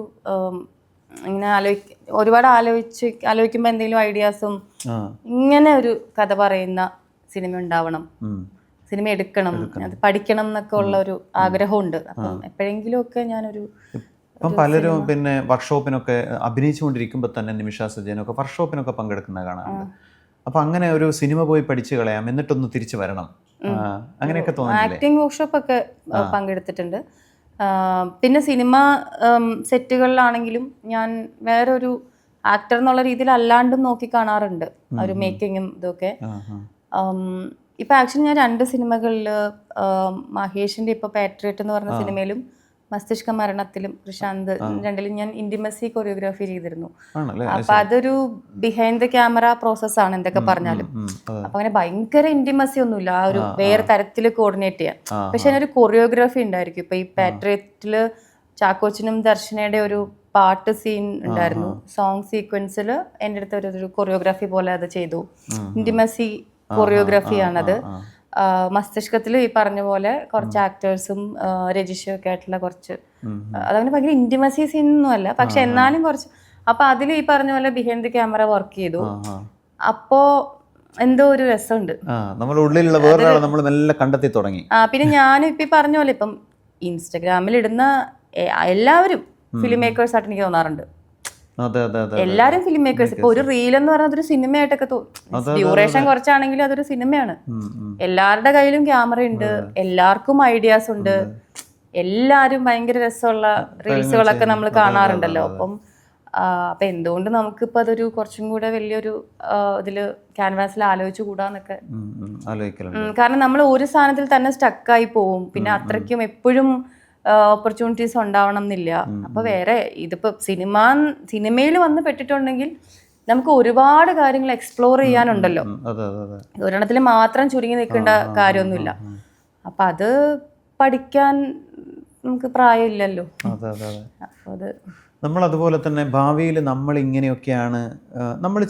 ഇങ്ങനെ ഒരുപാട് ആലോചിക്കുമ്പോൾ എന്തെങ്കിലും ഐഡിയാസും ഇങ്ങനെ ഒരു കഥ പറയുന്ന സിനിമ ഉണ്ടാവണം, സിനിമ എടുക്കണം, അത് പഠിക്കണം എന്നൊക്കെ ഉള്ള ഒരു ആഗ്രഹമുണ്ട്. അപ്പം എപ്പോഴെങ്കിലും ഒക്കെ ഞാനൊരു ഇപ്പം പലരും പിന്നെ വർക്ക്ഷോപ്പിനൊക്കെ അഭിനയിച്ചുകൊണ്ടിരിക്കുമ്പോൾ തന്നെ നിമിഷ സജയനൊക്കെ വർക്ക്ഷോപ്പിനൊക്കെ പങ്കെടുക്കുന്ന കാണാറുണ്ട്. അപ്പൊ അങ്ങനെ ഒരു സിനിമ പോയി പഠിച്ചു കളയാം എന്നിട്ടൊന്ന് തിരിച്ചു വരണം, അങ്ങനെയൊക്കെ തോന്നുന്നില്ലേ? ആക്ടിങ് വർക്ക്ഷോപ്പ് ഒക്കെ പങ്കെടുത്തിട്ടുണ്ട്. പിന്നെ സിനിമ സെറ്റുകളിലാണെങ്കിലും ഞാൻ വേറൊരു ആക്ടർ എന്നുള്ള രീതിയിൽ അല്ലാണ്ടും നോക്കി കാണാറുണ്ട് ഒരു മേക്കിങ്ങും ഇതൊക്കെ. ഇപ്പൊ ആക്ച്വലി ഞാൻ 2 സിനിമകളിൽ മഹേഷിന്റെ ഇപ്പൊ പാട്രിയറ്റ് എന്ന് പറഞ്ഞ സിനിമയിലും മസ്തിഷ്ക മരണത്തിലും പ്രശാന്ത് രണ്ടിലും ഞാൻ ഇന്റിമസി കൊറിയോഗ്രാഫി ചെയ്തിരുന്നു. അപ്പൊ അതൊരു ബിഹൈൻഡ് ദ ക്യാമറ പ്രോസസ്സാണ് എന്തൊക്കെ പറഞ്ഞാലും. അപ്പൊ അങ്ങനെ ഭയങ്കര ഇന്റിമസി ഒന്നുമില്ല, ആ ഒരു വേറെ തരത്തിൽ കോർഡിനേറ്റ് ചെയ്യാൻ. പക്ഷെ അതിനൊരു കൊറിയോഗ്രാഫി ഉണ്ടായിരിക്കും. ഇപ്പൊ ഈ പാട്രിയറ്റില് ചാക്കോച്ചനും ദർശനയുടെ ഒരു പാട്ട് സീൻ ഉണ്ടായിരുന്നു, സോങ് സീക്വൻസിൽ എൻ്റെ അടുത്ത് ഒരു കൊറിയോഗ്രാഫി പോലെ അത് ചെയ്തു. ഇന്റിമസി കൊറിയോഗ്രാഫിയാണത്. മസ്തിഷ്കത്തിൽ ഈ പറഞ്ഞ പോലെ കുറച്ച് ആക്ടേഴ്സും രജിഷയും ഒക്കെ ആയിട്ടുള്ള കുറച്ച്, അതങ്ങനെ ഭയങ്കര ഇന്റിമസി സീൻ ഒന്നും അല്ല, പക്ഷെ എന്നാലും കുറച്ച്. അപ്പൊ അതിൽ ഈ പറഞ്ഞ പോലെ ബിഹൈൻഡ് ദി ക്യാമറ വർക്ക് ചെയ്തു. അപ്പോ എന്തോ ഒരു രസമുണ്ട്, നമ്മുടെ ഉള്ളിലുള്ള വേറൊരാളെ നമ്മൾ മെല്ലെ കണ്ടെത്തി തുടങ്ങി. പിന്നെ ഞാനും ഇപ്പൊ പറഞ്ഞ പോലെ ഇപ്പം ഇൻസ്റ്റഗ്രാമിൽ ഇടുന്ന എല്ലാവരും ഫിലിം മേക്കേഴ്സ് ആയിട്ട് എനിക്ക് തോന്നാറുണ്ട്. എല്ലാരും ഫിലിം മേക്കേഴ്സ്. ഇപ്പൊ ഒരു റീൽ എന്ന് പറയുന്നത് ഒരു സിനിമയായിട്ടൊക്കെ ഡ്യൂറേഷൻ കുറച്ചാണെങ്കിലും അതൊരു സിനിമയാണ്. എല്ലാവരുടെ കയ്യിലും ക്യാമറ ഉണ്ട്, എല്ലാവർക്കും ഐഡിയാസ് ഉണ്ട്, എല്ലാരും ഭയങ്കര രസമുള്ള റീൽസുകളൊക്കെ നമ്മൾ കാണാറുണ്ടല്ലോ. അപ്പൊ എന്തുകൊണ്ട് നമുക്കിപ്പോ അതൊരു കുറച്ചും കൂടെ വലിയൊരു ഇതില് ക്യാൻവാസിൽ ആലോചിച്ചു കൂടാന്നൊക്കെ. കാരണം നമ്മൾ ഒരു സാധനത്തിൽ തന്നെ സ്റ്റക്കായി പോവും. പിന്നെ അത്രയ്ക്കും എപ്പോഴും ഓപ്പർച്യൂണിറ്റീസ് ഉണ്ടാവണം എന്നില്ല. അപ്പൊ വേറെ ഇതിപ്പോ സിനിമയിൽ വന്ന് പെട്ടിട്ടുണ്ടെങ്കിൽ നമുക്ക് ഒരുപാട് കാര്യങ്ങൾ എക്സ്പ്ലോർ ചെയ്യാനുണ്ടല്ലോ. ഒരെണ്ണത്തിൽ മാത്രം ചുരുങ്ങി നിൽക്കേണ്ട കാര്യമൊന്നുമില്ല. അപ്പൊ അത് പഠിക്കാൻ നമുക്ക് പ്രായമില്ലല്ലോ. അപ്പൊ അത് നമ്മൾ അതുപോലെ തന്നെ ഭാവിയിൽ നമ്മൾ ഇങ്ങനെയൊക്കെയാണ്, നമ്മൾ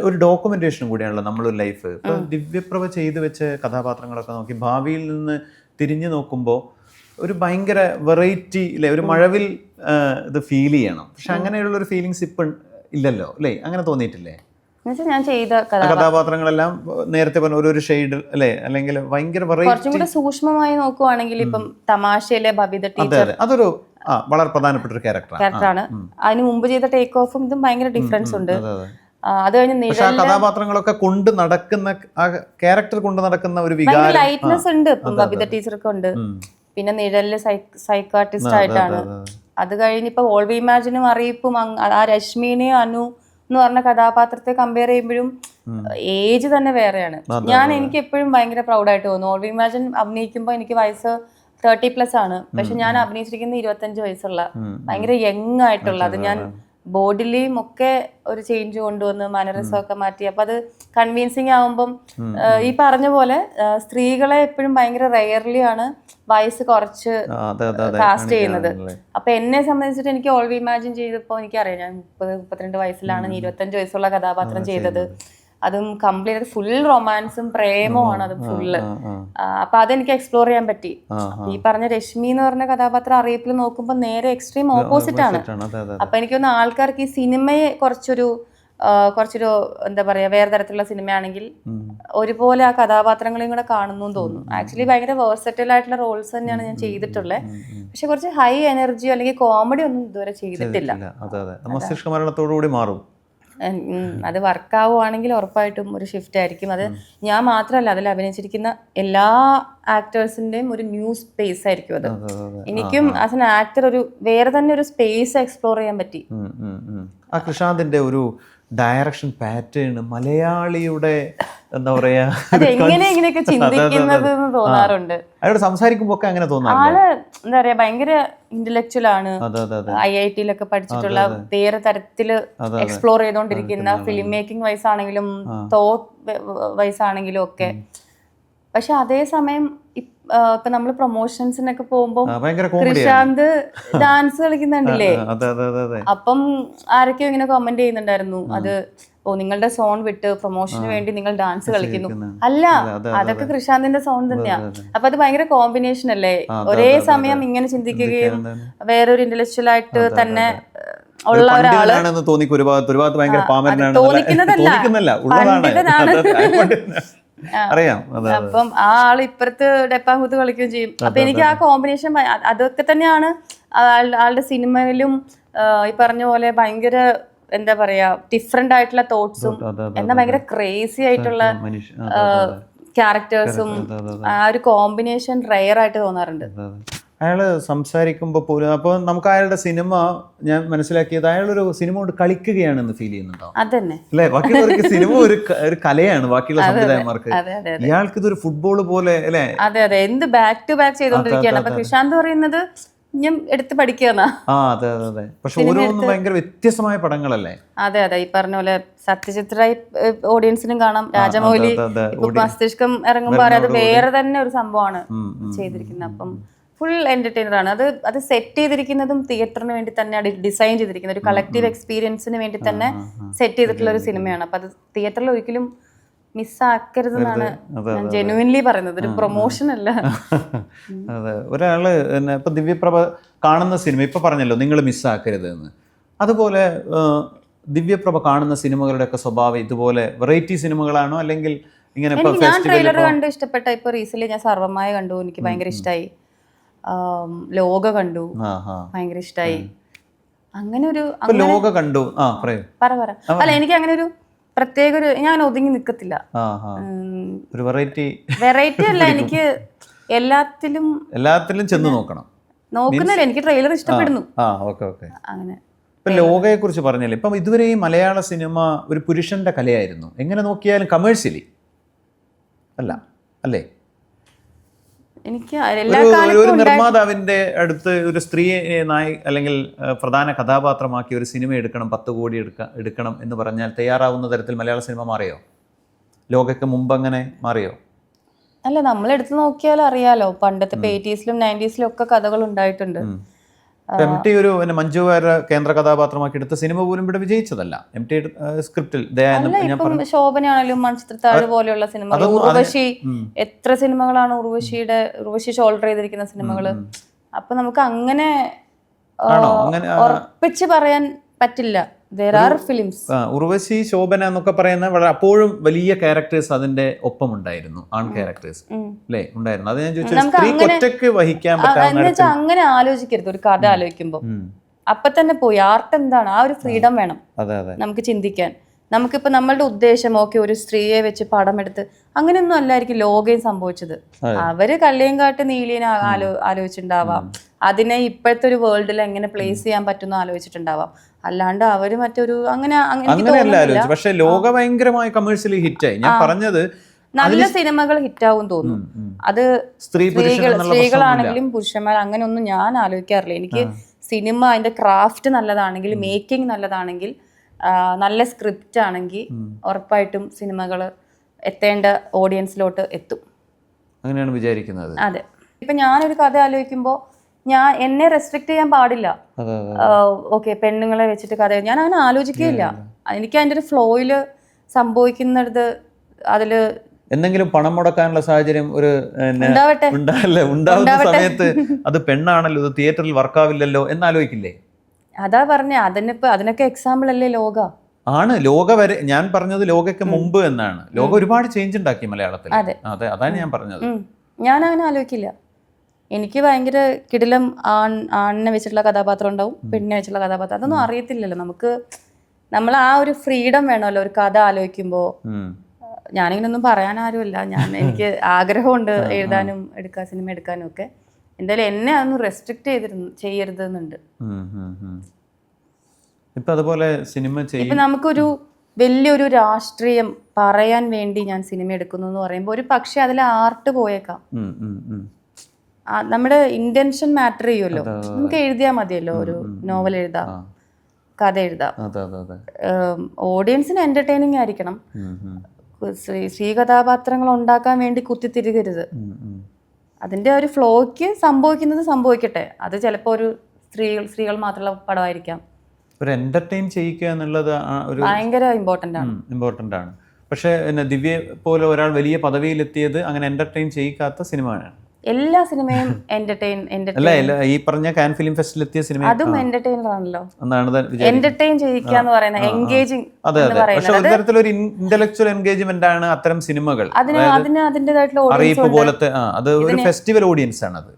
ഒരു ഡോക്യുമെന്റേഷനും കൂടിയാണല്ലോ നമ്മളൊരു ലൈഫ്. ഇപ്പൊ ദിവ്യപ്രഭ ചെയ്തു വെച്ച കഥാപാത്രങ്ങളൊക്കെ നോക്കി ഭാവിയിൽ നിന്ന് തിരിഞ്ഞു നോക്കുമ്പോൾ ഒരു ഭയങ്കര വെറൈറ്റി അല്ലേ, ഒരു മഴവിൽ ഇത് ഫീൽ ചെയ്യണം. പക്ഷെ അങ്ങനെയുള്ളൊരു ഫീലിങ്സ് ഇപ്പം ഇല്ലല്ലോ അല്ലേ? അങ്ങനെ തോന്നിയിട്ടില്ലേ? ഞാൻ ചെയ്ത കഥാപാത്രങ്ങളെല്ലാം നേരത്തെ പറഞ്ഞ ഒരു ഷെയ്ഡ് അല്ലേ, അല്ലെങ്കിൽ ഭയങ്കര കുറച്ചും കൂടെ സൂക്ഷ്മമായി നോക്കുവാണെങ്കിൽ ഇപ്പം തമാശയിലെ ബബിത ടീച്ചർ അതൊരു വളരെ പ്രധാനപ്പെട്ട ഒരു ക്യാരക്ടറാണ്. അതിന് മുമ്പ് ചെയ്ത ടേക്ക് ഓഫും ഇതും ഭയങ്കര ഡിഫറൻസ് ഉണ്ട്. അത് കഴിഞ്ഞ് കഥാപാത്രങ്ങളൊക്കെ കൊണ്ട് നടക്കുന്ന ആ ക്യാരക്ടർ കൊണ്ട് നടക്കുന്ന ഒരു വികാരം, ലൈറ്റ്നെസ് ഉണ്ട് ഇപ്പം ബബിത ടീച്ചർക്ക് ഉണ്ട്. പിന്നെ നിഴലില് സൈക്കാർട്ടിസ്റ്റ് ആയിട്ടാണ്. അത് കഴിഞ്ഞ് ഇപ്പൊ ഓൾ വി ഇമാജിനും അറിയിപ്പും ആ രശ്മിനെയും അനു എന്ന് പറഞ്ഞ കഥാപാത്രത്തെ കമ്പയർ ചെയ്യുമ്പോഴും ഏജ് തന്നെ വേറെയാണ്. എനിക്ക് എപ്പോഴും ഭയങ്കര പ്രൗഡായിട്ട് തോന്നുന്നു. ഓൾ വി ഇമാജിൻ അഭിനയിക്കുമ്പോൾ എനിക്ക് വയസ്സ് 30+ ആണ്, പക്ഷെ ഞാൻ അഭിനയിച്ചിരിക്കുന്ന 25 വയസ്സുള്ള ഭയങ്കര യങ് ആയിട്ടുള്ള, അത് ഞാൻ ബോഡിയിലും ഒക്കെ ഒരു ചേഞ്ച് കൊണ്ടുവന്ന് മാനറിസം ഒക്കെ മാറ്റി. അപ്പൊ അത് കൺവീൻസിങ് ആവുമ്പം ഈ പറഞ്ഞ പോലെ സ്ത്രീകളെ എപ്പോഴും ഭയങ്കര റെയർലി ആണ് വയസ്സ് കുറച്ച് കാസ്റ്റ് ചെയ്യുന്നത്. അപ്പൊ എന്നെ സംബന്ധിച്ചിട്ട് എനിക്ക് ഓൾ വി ഇമാജിൻ ചെയ്തപ്പോൾ എനിക്കറിയാം ഞാൻ 30-32 വയസ്സിലാണ് 25 വയസ്സുള്ള കഥാപാത്രം ചെയ്തത്. അതും കംപ്ലീറ്റ് ഫുൾ റൊമാൻസും പ്രേമമാണ് അത് ഫുള്ള്. അപ്പൊ അതെനിക്ക് എക്സ്പ്ലോർ ചെയ്യാൻ പറ്റി. ഈ പറഞ്ഞ രശ്മി എന്ന് പറഞ്ഞ കഥാപാത്രം അറിയിപ്പിൽ നോക്കുമ്പോൾ നേരെ എക്സ്ട്രീം ഓപ്പോസിറ്റ് ആണ്. അപ്പൊ എനിക്കൊന്ന് ആൾക്കാർക്ക് ഈ സിനിമയെ കുറച്ചൊരു എന്താ പറയാ വേറെ തരത്തിലുള്ള സിനിമയാണെങ്കിൽ ഒരുപോലെ ആ കഥാപാത്രങ്ങളെയും കൂടെ കാണുന്നു തോന്നുന്നു. ആക്ച്വലി ഭയങ്കര വേഴ്സറ്റൈൽ ആയിട്ടുള്ള റോൾസ് തന്നെയാണ് ഞാൻ ചെയ്തിട്ടുള്ളത്. പക്ഷെ കുറച്ച് ഹൈ എനർജിയോ അല്ലെങ്കിൽ കോമഡി ഒന്നും ഇതുവരെ ചെയ്തിട്ടില്ല. മസ്തിഷ്കമരണത്തോടുകൂടി മാറും. അത് വർക്കാവുകയാണെങ്കിൽ ഉറപ്പായിട്ടും ഒരു ഷിഫ്റ്റ് ആയിരിക്കും. അത് ഞാൻ മാത്രമല്ല, അതിൽ അഭിനയിച്ചിരിക്കുന്ന എല്ലാ ആക്ടേഴ്സിന്റെയും ഒരു ന്യൂ സ്പേസ് ആയിരിക്കും അത്. എനിക്കും ആസ് എൻ ആക്ടർ ഒരു വേറെ തന്നെ ഒരു സ്പേസ് എക്സ്പ്ലോർ ചെയ്യാൻ പറ്റി. ആ കൃഷാന്തിന്റെ ഒരു ഡയറക്ഷൻ പാറ്റേൺ മലയാളിയുടെ എന്താ പറയാ, അതെങ്ങനെ ഇങ്ങനെയൊക്കെ ചിന്തിക്കുന്നത് തോന്നാറുണ്ട്. അയാളോട് സംസാരിക്കുമ്പോ ഒക്കെ അങ്ങനെ തോന്നാറ്. ആള് എന്താ പറയാ ഭയങ്കര ഇന്റലക്ച്വൽ ആണ്. IIT-ലൊക്കെ പഠിച്ചിട്ടുള്ള വേറെ തരത്തില് എക്സ്പ്ലോർ ചെയ്തോണ്ടിരിക്കുന്ന ഫിലിം മേക്കിംഗ് വൈസ് ആണെങ്കിലും തോട്ട് വൈസ് ആണെങ്കിലും ഒക്കെ. പക്ഷെ അതേസമയം ഇപ്പൊ നമ്മള് പ്രൊമോഷൻസിനൊക്കെ പോകുമ്പോ കൃഷാന്ത് ഡാൻസ് കളിക്കുന്നുണ്ടല്ലേ, അപ്പം ആരൊക്കെയോ ഇങ്ങനെ കമന്റ് ചെയ്യുന്നുണ്ടായിരുന്നു, അത് നിങ്ങളുടെ സോൺ വിട്ട് പ്രൊമോഷന് വേണ്ടി നിങ്ങൾ ഡാൻസ് കളിക്കുന്നു. അല്ല, അതൊക്കെ കൃഷാന്തിന്റെ സോൺ തന്നെയാ. അപ്പൊ അത് ഭയങ്കര കോമ്പിനേഷൻ അല്ലേ, ഒരേ സമയം ഇങ്ങനെ ചിന്തിക്കുകയും വേറൊരു ഇന്റലക്ച്വൽ ആയിട്ട് തന്നെ ഉള്ള ഒരാള് പണ്ഡിതനാണെന്ന് തോന്നിക്കും ഒരു ഭാഗത്ത് ഭയങ്കര പാമരനാണ് തോന്നിക്കുന്നതല്ല, ഉള്ളതാണ് പണ്ഡിതനാണ്. അറിയാം. അപ്പം ആ ആള് ഇപ്പുറത്ത് ഡെപ്പാങ്കൂത്ത് കളിക്കുകയും ചെയ്യും. അപ്പൊ എനിക്ക് ആ കോമ്പിനേഷൻ അതൊക്കെ തന്നെയാണ് ആളുടെ സിനിമയിലും ഈ പറഞ്ഞ പോലെ ഭയങ്കര എന്താ പറയാ ഡിഫറെന്റ് ആയിട്ടുള്ള തോട്ട്സും എന്നാൽ ഭയങ്കര ക്രേസി ആയിട്ടുള്ള ക്യാരക്ടേഴ്സും ആ ഒരു കോമ്പിനേഷൻ റെയർ ആയിട്ട് തോന്നാറുണ്ട്. അയാള് സംസാരിക്കുമ്പോൾ പോലും അപ്പോൾ നമുക്ക് അയാളുടെ സിനിമ ഞാൻ മനസ്സിലാക്കിയത് അയാളൊരു സിനിമ കൊണ്ട് കളിക്കുകയാണെന്ന് ഫീൽ ചെയ്യുന്നുണ്ടോ? അതന്നെ അല്ലെ, ബാക്കിയുള്ളവർക്ക് സിനിമ ഒരു കലയാണ്, ബാക്കിയുള്ള സംവിധായകന്മാർക്ക്. ഇയാൾക്ക് ഇതൊരു ഫുട്ബോൾ പോലെ അല്ലെ? അതെ അതെ, എന്ത് ബാക്ക് ടു ബാക്ക് ചെയ്തോണ്ടിരിക്കുകയാണ്. അപ്പൊ പ്രശാന്ത് പറയുന്നത് ഞാൻ എടുത്ത് പഠിക്കുകയെന്നാ. അതെ അതെ അതെ. പക്ഷെ ഓരോന്നും ഭയങ്കര വ്യത്യസ്തമായ പടങ്ങളല്ലേ? അതെ അതെ, ഈ പറഞ്ഞ പോലെ സത്യജിത് റായ് ഓഡിയൻസിനും കാണാം, രാജമൗലി ഇപ്പൊ മസ്തിഷ്കം ഇറങ്ങുമ്പോ അത് വേറെ തന്നെ ഒരു സംഭവമാണ് ചെയ്തിരിക്കുന്നത്. അപ്പം ഫുൾ എന്റർടൈനർ ആണ്. അത് സെറ്റ് ചെയ്തിരിക്കുന്നതും തിയേറ്ററിന് വേണ്ടി തന്നെ ഡിസൈൻ ചെയ്തിരിക്കുന്നത്, ഒരു കളക്റ്റീവ് എക്സ്പീരിയൻസിന് വേണ്ടി തന്നെ സെറ്റ് ചെയ്തിട്ടുള്ള ഒരു സിനിമയാണ്. അപ്പൊ അത് തിയേറ്ററിൽ ഒരിക്കലും മിസ്സാക്കരുതെന്നാണ് ഞാൻ ജെനുവിൻലി പറയുന്നത്, ഒരു പ്രൊമോഷൻ അല്ല. അതെ, ഒരാള് ഇപ്പൊ ദിവ്യപ്രഭ കാണുന്ന സിനിമ ഇപ്പൊ പറഞ്ഞല്ലോ നിങ്ങൾ മിസ്സാക്കരുത് എന്ന്. അതുപോലെ ദിവ്യപ്രഭ കാണുന്ന സിനിമകളുടെ ഒക്കെ സ്വഭാവം ഇതുപോലെ വെറൈറ്റി സിനിമകളാണോ, അല്ലെങ്കിൽ ഇങ്ങനെ? ഞാൻ ട്രെയിലർ കണ്ട് ഇഷ്ടപ്പെട്ട, ഇപ്പൊ റീസെന്റ് ഞാൻ സർവ്വമായ കണ്ടു, എനിക്ക് ഭയങ്കര ഇഷ്ടമായി. ലോക കണ്ടു, ഭയങ്കര ഇഷ്ടമായി. അങ്ങനെ ഒരു ലോക കണ്ടു പറ അല്ല, എനിക്ക് അങ്ങനെ ഒരു പ്രത്യേക ഒരു ഞാൻ ഒതുങ്ങി നിൽക്കത്തില്ല. ഒരു വെറൈറ്റി അല്ല, എനിക്ക് എല്ലാത്തിലും ചെന്ന് നോക്കുന്നില്ല. എനിക്ക് ട്രെയിലർ ഇഷ്ടപ്പെടുന്നു. അങ്ങനെ ഇപ്പൊ ലോകയെ കുറിച്ച് പറഞ്ഞല്ലേ, ഇപ്പം ഇതുവരെ ഈ മലയാള സിനിമ ഒരു പുരുഷന്റെ കലയായിരുന്നു. എങ്ങനെ നോക്കിയാലും കമേഴ്ഷ്യലി അല്ലേ? എനിക്ക് ഒരു നിർമ്മാതാവിന്റെ അടുത്ത് ഒരു സ്ത്രീയെ അല്ലെങ്കിൽ പ്രധാന കഥാപാത്രമാക്കി ഒരു സിനിമ എടുക്കണം, 10 കോടി എടുക്കണം എന്ന് പറഞ്ഞാൽ തയ്യാറാവുന്ന തരത്തിൽ മലയാള സിനിമ മാറിയോ? ലോകയ്ക്ക് മുമ്പ് അങ്ങനെ മാറിയോ? അല്ല, നമ്മൾ എടുത്തു നോക്കിയാൽ അറിയാലോ, പണ്ടത്തെ 80s-ലും 90s-ലും ഒക്കെ കഥകൾ ഉണ്ടായിട്ടുണ്ട്. MT ഒരു മഞ്ജു വാര്യർ കേന്ദ്ര കഥാപാത്രമാക്കി എടുത്ത സിനിമ പോലും ഇവിടെ വിജയിച്ചതല്ല. MT സ്ക്രിപ്റ്റിൽ ശോഭനയാണെങ്കിലും മൺചിത്രത്താഴ് പോലെയുള്ള സിനിമകൾ, ഉർവശി, എത്ര സിനിമകളാണ് ഉർവശി ഷോൾഡർ ചെയ്തിരിക്കുന്ന സിനിമകള്. അപ്പൊ നമുക്ക് അങ്ങനെ ഉറപ്പിച്ച് പറയാൻ പറ്റില്ല. There are films. Urvashi, Shobhana എന്നൊക്കെ പറയുന്ന വളരെ അപ്പോഴും വലിയ ക്യാരക്ടേഴ്സ് അതിന്റെ ഒപ്പം ഉണ്ടായിരുന്നു, ആൺ ക്യാരക്ടേഴ്സ് അല്ലേ ഉണ്ടായിരുന്നു. അത് ഞാൻ ചോദിച്ചു, ഒറ്റയ്ക്ക് വഹിക്കാൻ പറ്റാത്ത അങ്ങനെ ആലോചിക്കരുത്. ഒരു കഥ ആലോചിക്കുമ്പോ അപ്പൊ തന്നെ പോയി ആർട്ട് എന്താണ്, ആ ഒരു ഫ്രീഡം വേണം നമുക്ക് ചിന്തിക്കാൻ. നമുക്കിപ്പോ നമ്മളുടെ ഉദ്ദേശം ഒരു സ്ത്രീയെ വെച്ച് പടം എടുത്ത് അങ്ങനെയൊന്നും അല്ലായിരിക്കും ലോകയും സംഭവിച്ചത്. അവര് കള്ളിയങ്കാട്ട് നീലിയനെ ആലോചിച്ചിട്ടുണ്ടാവാം, അതിനെ ഇപ്പോഴത്തെ ഒരു വേൾഡിൽ എങ്ങനെ പ്ലേസ് ചെയ്യാൻ പറ്റുന്ന ആലോചിച്ചിട്ടുണ്ടാവാം. അല്ലാണ്ട് അവര് മറ്റൊരു അങ്ങനെയല്ല. പക്ഷെ ലോക ഭയങ്കരമായി കമേഴ്ഷ്യലി ഹിറ്റായി. ഞാൻ പറഞ്ഞത് നല്ല സിനിമകൾ ഹിറ്റാവും തോന്നുന്നു. അത് സ്ത്രീകളാണെങ്കിലും പുരുഷന്മാർ അങ്ങനെയൊന്നും ഞാൻ ആലോചിക്കാറില്ല. എനിക്ക് സിനിമ അതിന്റെ ക്രാഫ്റ്റ് നല്ലതാണെങ്കിൽ, മേക്കിംഗ് നല്ലതാണെങ്കിൽ, നല്ല സ്ക്രിപ്റ്റ് ആണെങ്കിൽ ഉറപ്പായിട്ടും സിനിമകൾ എത്തേണ്ട ഓഡിയൻസിലോട്ട് എത്തും. അങ്ങനെയാണ് വിചാരിക്കുന്നത്. അതെ, ഇപ്പൊ ഞാനൊരു കഥ ആലോചിക്കുമ്പോൾ എന്നെ റെസ്ട്രിക്ട് ചെയ്യാൻ പാടില്ല. പെണ്ണുങ്ങളെ വെച്ചിട്ട് കഥ ഞാൻ അങ്ങനെ ആലോചിക്കുകയില്ല. എനിക്ക് അതിന്റെ ഒരു ഫ്ലോയില് സംഭവിക്കുന്നിടത്ത് അതില് എന്തെങ്കിലും പണം മുടക്കാനുള്ള സാഹചര്യം ഉണ്ടാവുന്ന സമയത്ത് അത് പെണ്ണാണല്ലോ, ഇത് തിയേറ്ററിൽ വർക്കാവില്ലല്ലോ എന്നാലോചിക്കില്ലേ? അതാ പറഞ്ഞ അതിനൊക്കെ എക്സാമ്പിൾ അല്ലേ ലോക. ആണ് ലോക വരെ. ഞാൻ പറഞ്ഞത് ലോകയ്ക്ക് മുമ്പ് എന്നാണ്. ലോക ഒരുപാട് ചേഞ്ച് ഉണ്ടാക്കി മലയാളത്തിൽ. അതെ, അതാണ് ഞാൻ പറഞ്ഞത്. ഞാൻ അങ്ങനെ ആലോചിക്കില്ല. എനിക്ക് ഭയങ്കര കിടിലം ആണിനെ വെച്ചിട്ടുള്ള കഥാപാത്രം ഉണ്ടാവും, പെണ്ണിനെ വെച്ചിട്ടുള്ള കഥാപാത്രം. അതൊന്നും അറിയത്തില്ലല്ലോ നമുക്ക്. നമ്മൾ ആ ഒരു ഫ്രീഡം വേണമല്ലോ ഒരു കഥ ആലോചിക്കുമ്പോൾ. ഞാനിങ്ങനൊന്നും പറയാൻ ആരുമില്ല. എനിക്ക് ആഗ്രഹമുണ്ട് എഴുതാനും സിനിമ എടുക്കാനും ഒക്കെ. എന്തായാലും എന്നെ അതൊന്നും റെസ്ട്രിക്ട് ചെയ്യരുതെന്നുണ്ട്. ഇപ്പൊ അതുപോലെ സിനിമ ഇപ്പൊ നമുക്കൊരു വലിയൊരു രാഷ്ട്രീയം പറയാൻ വേണ്ടി ഞാൻ സിനിമ എടുക്കുന്നു എന്ന് പറയുമ്പോൾ ഒരു പക്ഷെ അതിൽ ആർട്ട് പോയേക്കാം. നമ്മുടെ ഇന്റൻഷൻ മാറ്റർ ചെയ്യുമല്ലോ. നമുക്ക് എഴുതിയാൽ മതിയല്ലോ, ഒരു നോവൽ എഴുതാം, കഥ എഴുതാം. ഓഡിയൻസിന് എന്റർടൈനിങ് ആയിരിക്കണം. സ്ത്രീ കഥാപാത്രങ്ങൾ ഉണ്ടാക്കാൻ വേണ്ടി കുത്തിത്തിരികരുത്. അതിന്റെ ഒരു ഫ്ലോയ്ക്ക് സംഭവിക്കട്ടെ. അത് ചിലപ്പോൾ ഒരു സ്ത്രീകൾ മാത്രമുള്ള പടമായിരിക്കാം. ഒരു എന്റർടൈൻ ചെയ്യിക്കുക എന്നുള്ളത് ഭയങ്കര ഇമ്പോർട്ടൻ്റ് ആണ്. പക്ഷേ ദിവ്യ പോലെ ഒരാൾ വലിയ പദവിയിലെത്തിയത് അങ്ങനെ എന്റർടൈൻ ചെയ്യിക്കാത്ത സിനിമയാണ്. എല്ലാ സിനിമയും അല്ല ഈ പറഞ്ഞ കാൻ ഫിലിം ഫെസ്റ്റിൽ എത്തിയ സിനിമ അതും എന്റർടൈനർ ആണല്ലോ. എന്നാണ് എന്റർടൈൻ ചെയ്യിക്കുക എന്ന് പറയുന്നത്, എൻഗേജിങ് അതെ അതെ. പക്ഷെ ഒരു തരത്തിലൊരു ഇന്റലക്ച്വൽ എൻഗേജ്മെന്റ് ആണ് അത്തരം സിനിമകൾ. അതിന് അതിൻ്റെതായിട്ടുള്ള അറിയിപ്പ് പോലത്തെ അത് ഒരു ഫെസ്റ്റിവൽ ഓഡിയൻസ് ആണ്, അത്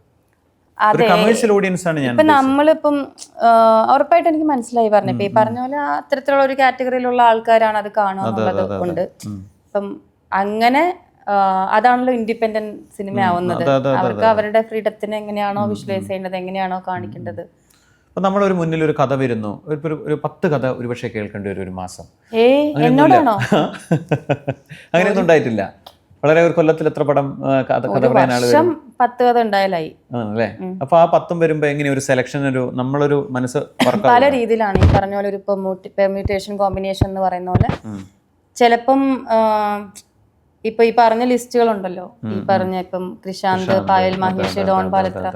ഒരു കമേഴ്ഷ്യൽ ഓഡിയൻസ് ആണ്. ഞാൻ ഇപ്പൊ നമ്മളിപ്പം ഉറപ്പായിട്ട് എനിക്ക് മനസ്സിലായി പറഞ്ഞപ്പോ ഈ പറഞ്ഞ പോലെ അത്തരത്തിലുള്ള ഒരു കാറ്റഗറിയിലുള്ള ആൾക്കാരാണ് അത് കാണുക എന്നുള്ളത് കൊണ്ട്. അപ്പം അങ്ങനെ അതാണല്ലോ ഇൻഡിപെൻഡന്റ് സിനിമ ആവുന്നത്. അവർക്ക് അവരുടെ ഫ്രീഡത്തിന് എങ്ങനെയാണോ വിഷ്വലൈസ് ചെയ്യേണ്ടത്, എങ്ങനെയാണോ കാണിക്കേണ്ടത്. അപ്പൊ നമ്മളൊരു മുന്നിൽ ഒരു കഥ വരുന്നു, ഒരു 10 കഥ ഒരുപക്ഷെ കേൾക്കേണ്ടി വരും ഒരു മാസം. എന്നോടാണോ? അങ്ങനെയൊന്നും ഉണ്ടായിട്ടില്ല. വളരെ ഒരു കൊല്ലത്തിൽ എത്ര പടം കഥ പറയാൻ ആള് വരും? 10 കഥ ഉണ്ടായാലായി ആണല്ലേ. അപ്പൊ ആ 10 വരുമ്പോ എങ്ങനെ ഒരു സെലക്ഷൻ, നമ്മളൊരു മനസ്സ് പല രീതിയിലാണ് ഈ പറഞ്ഞ പോലെ ഒരു പെർമ്യൂട്ടേഷൻ കോമ്പിനേഷൻ എന്ന് പറയുന്ന പോലെ. ചിലപ്പം ഇപ്പൊ ഈ പറഞ്ഞ ലിസ്റ്റുകളുണ്ടല്ലോ, ഈ പറഞ്ഞ ഇപ്പം കൃഷാന്ത്, പായൽ മഹേഷ്, ഡോൺ പാലത്ര,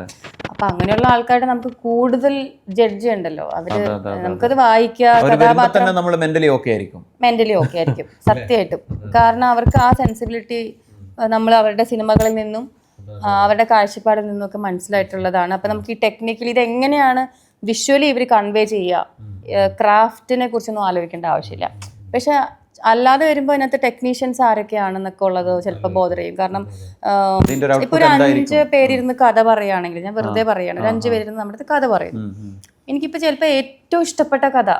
അപ്പൊ അങ്ങനെയുള്ള ആൾക്കാരുടെ നമുക്ക് കൂടുതൽ ജഡ്ജ് ഉണ്ടല്ലോ. അവര് നമുക്കത് വായിക്കാം, കഥാപാത്രം മെന്റലി ഓക്കെ ആയിരിക്കും സത്യമായിട്ടും. കാരണം അവർക്ക് ആ സെൻസിബിലിറ്റി നമ്മൾ അവരുടെ സിനിമകളിൽ നിന്നും അവരുടെ കാഴ്ചപ്പാടിൽ നിന്നൊക്കെ മനസ്സിലായിട്ടുള്ളതാണ്. അപ്പൊ നമുക്ക് ഈ ടെക്നിക്കലി ഇത് എങ്ങനെയാണ് വിഷ്വലി ഇവർ കൺവേ ചെയ്യുക, ക്രാഫ്റ്റിനെ കുറിച്ചൊന്നും ആലോചിക്കേണ്ട ആവശ്യമില്ല. പക്ഷെ അല്ലാതെ വരുമ്പോൾ അതിനകത്ത് ടെക്നീഷ്യൻസ് ആരൊക്കെയാണെന്നൊക്കെ ഉള്ളത് ചിലപ്പോൾ ബോധർ ചെയ്യും. കാരണം ഇപ്പൊ ഒരു 5 പേരിരുന്ന് കഥ പറയുകയാണെങ്കിൽ, ഞാൻ വെറുതെ പറയുകയാണ്, ഒരു 5 പേരിരുന്ന് നമ്മുടെ അടുത്ത് കഥ പറയും. എനിക്കിപ്പോ ചിലപ്പോൾ ഏറ്റവും ഇഷ്ടപ്പെട്ട കഥ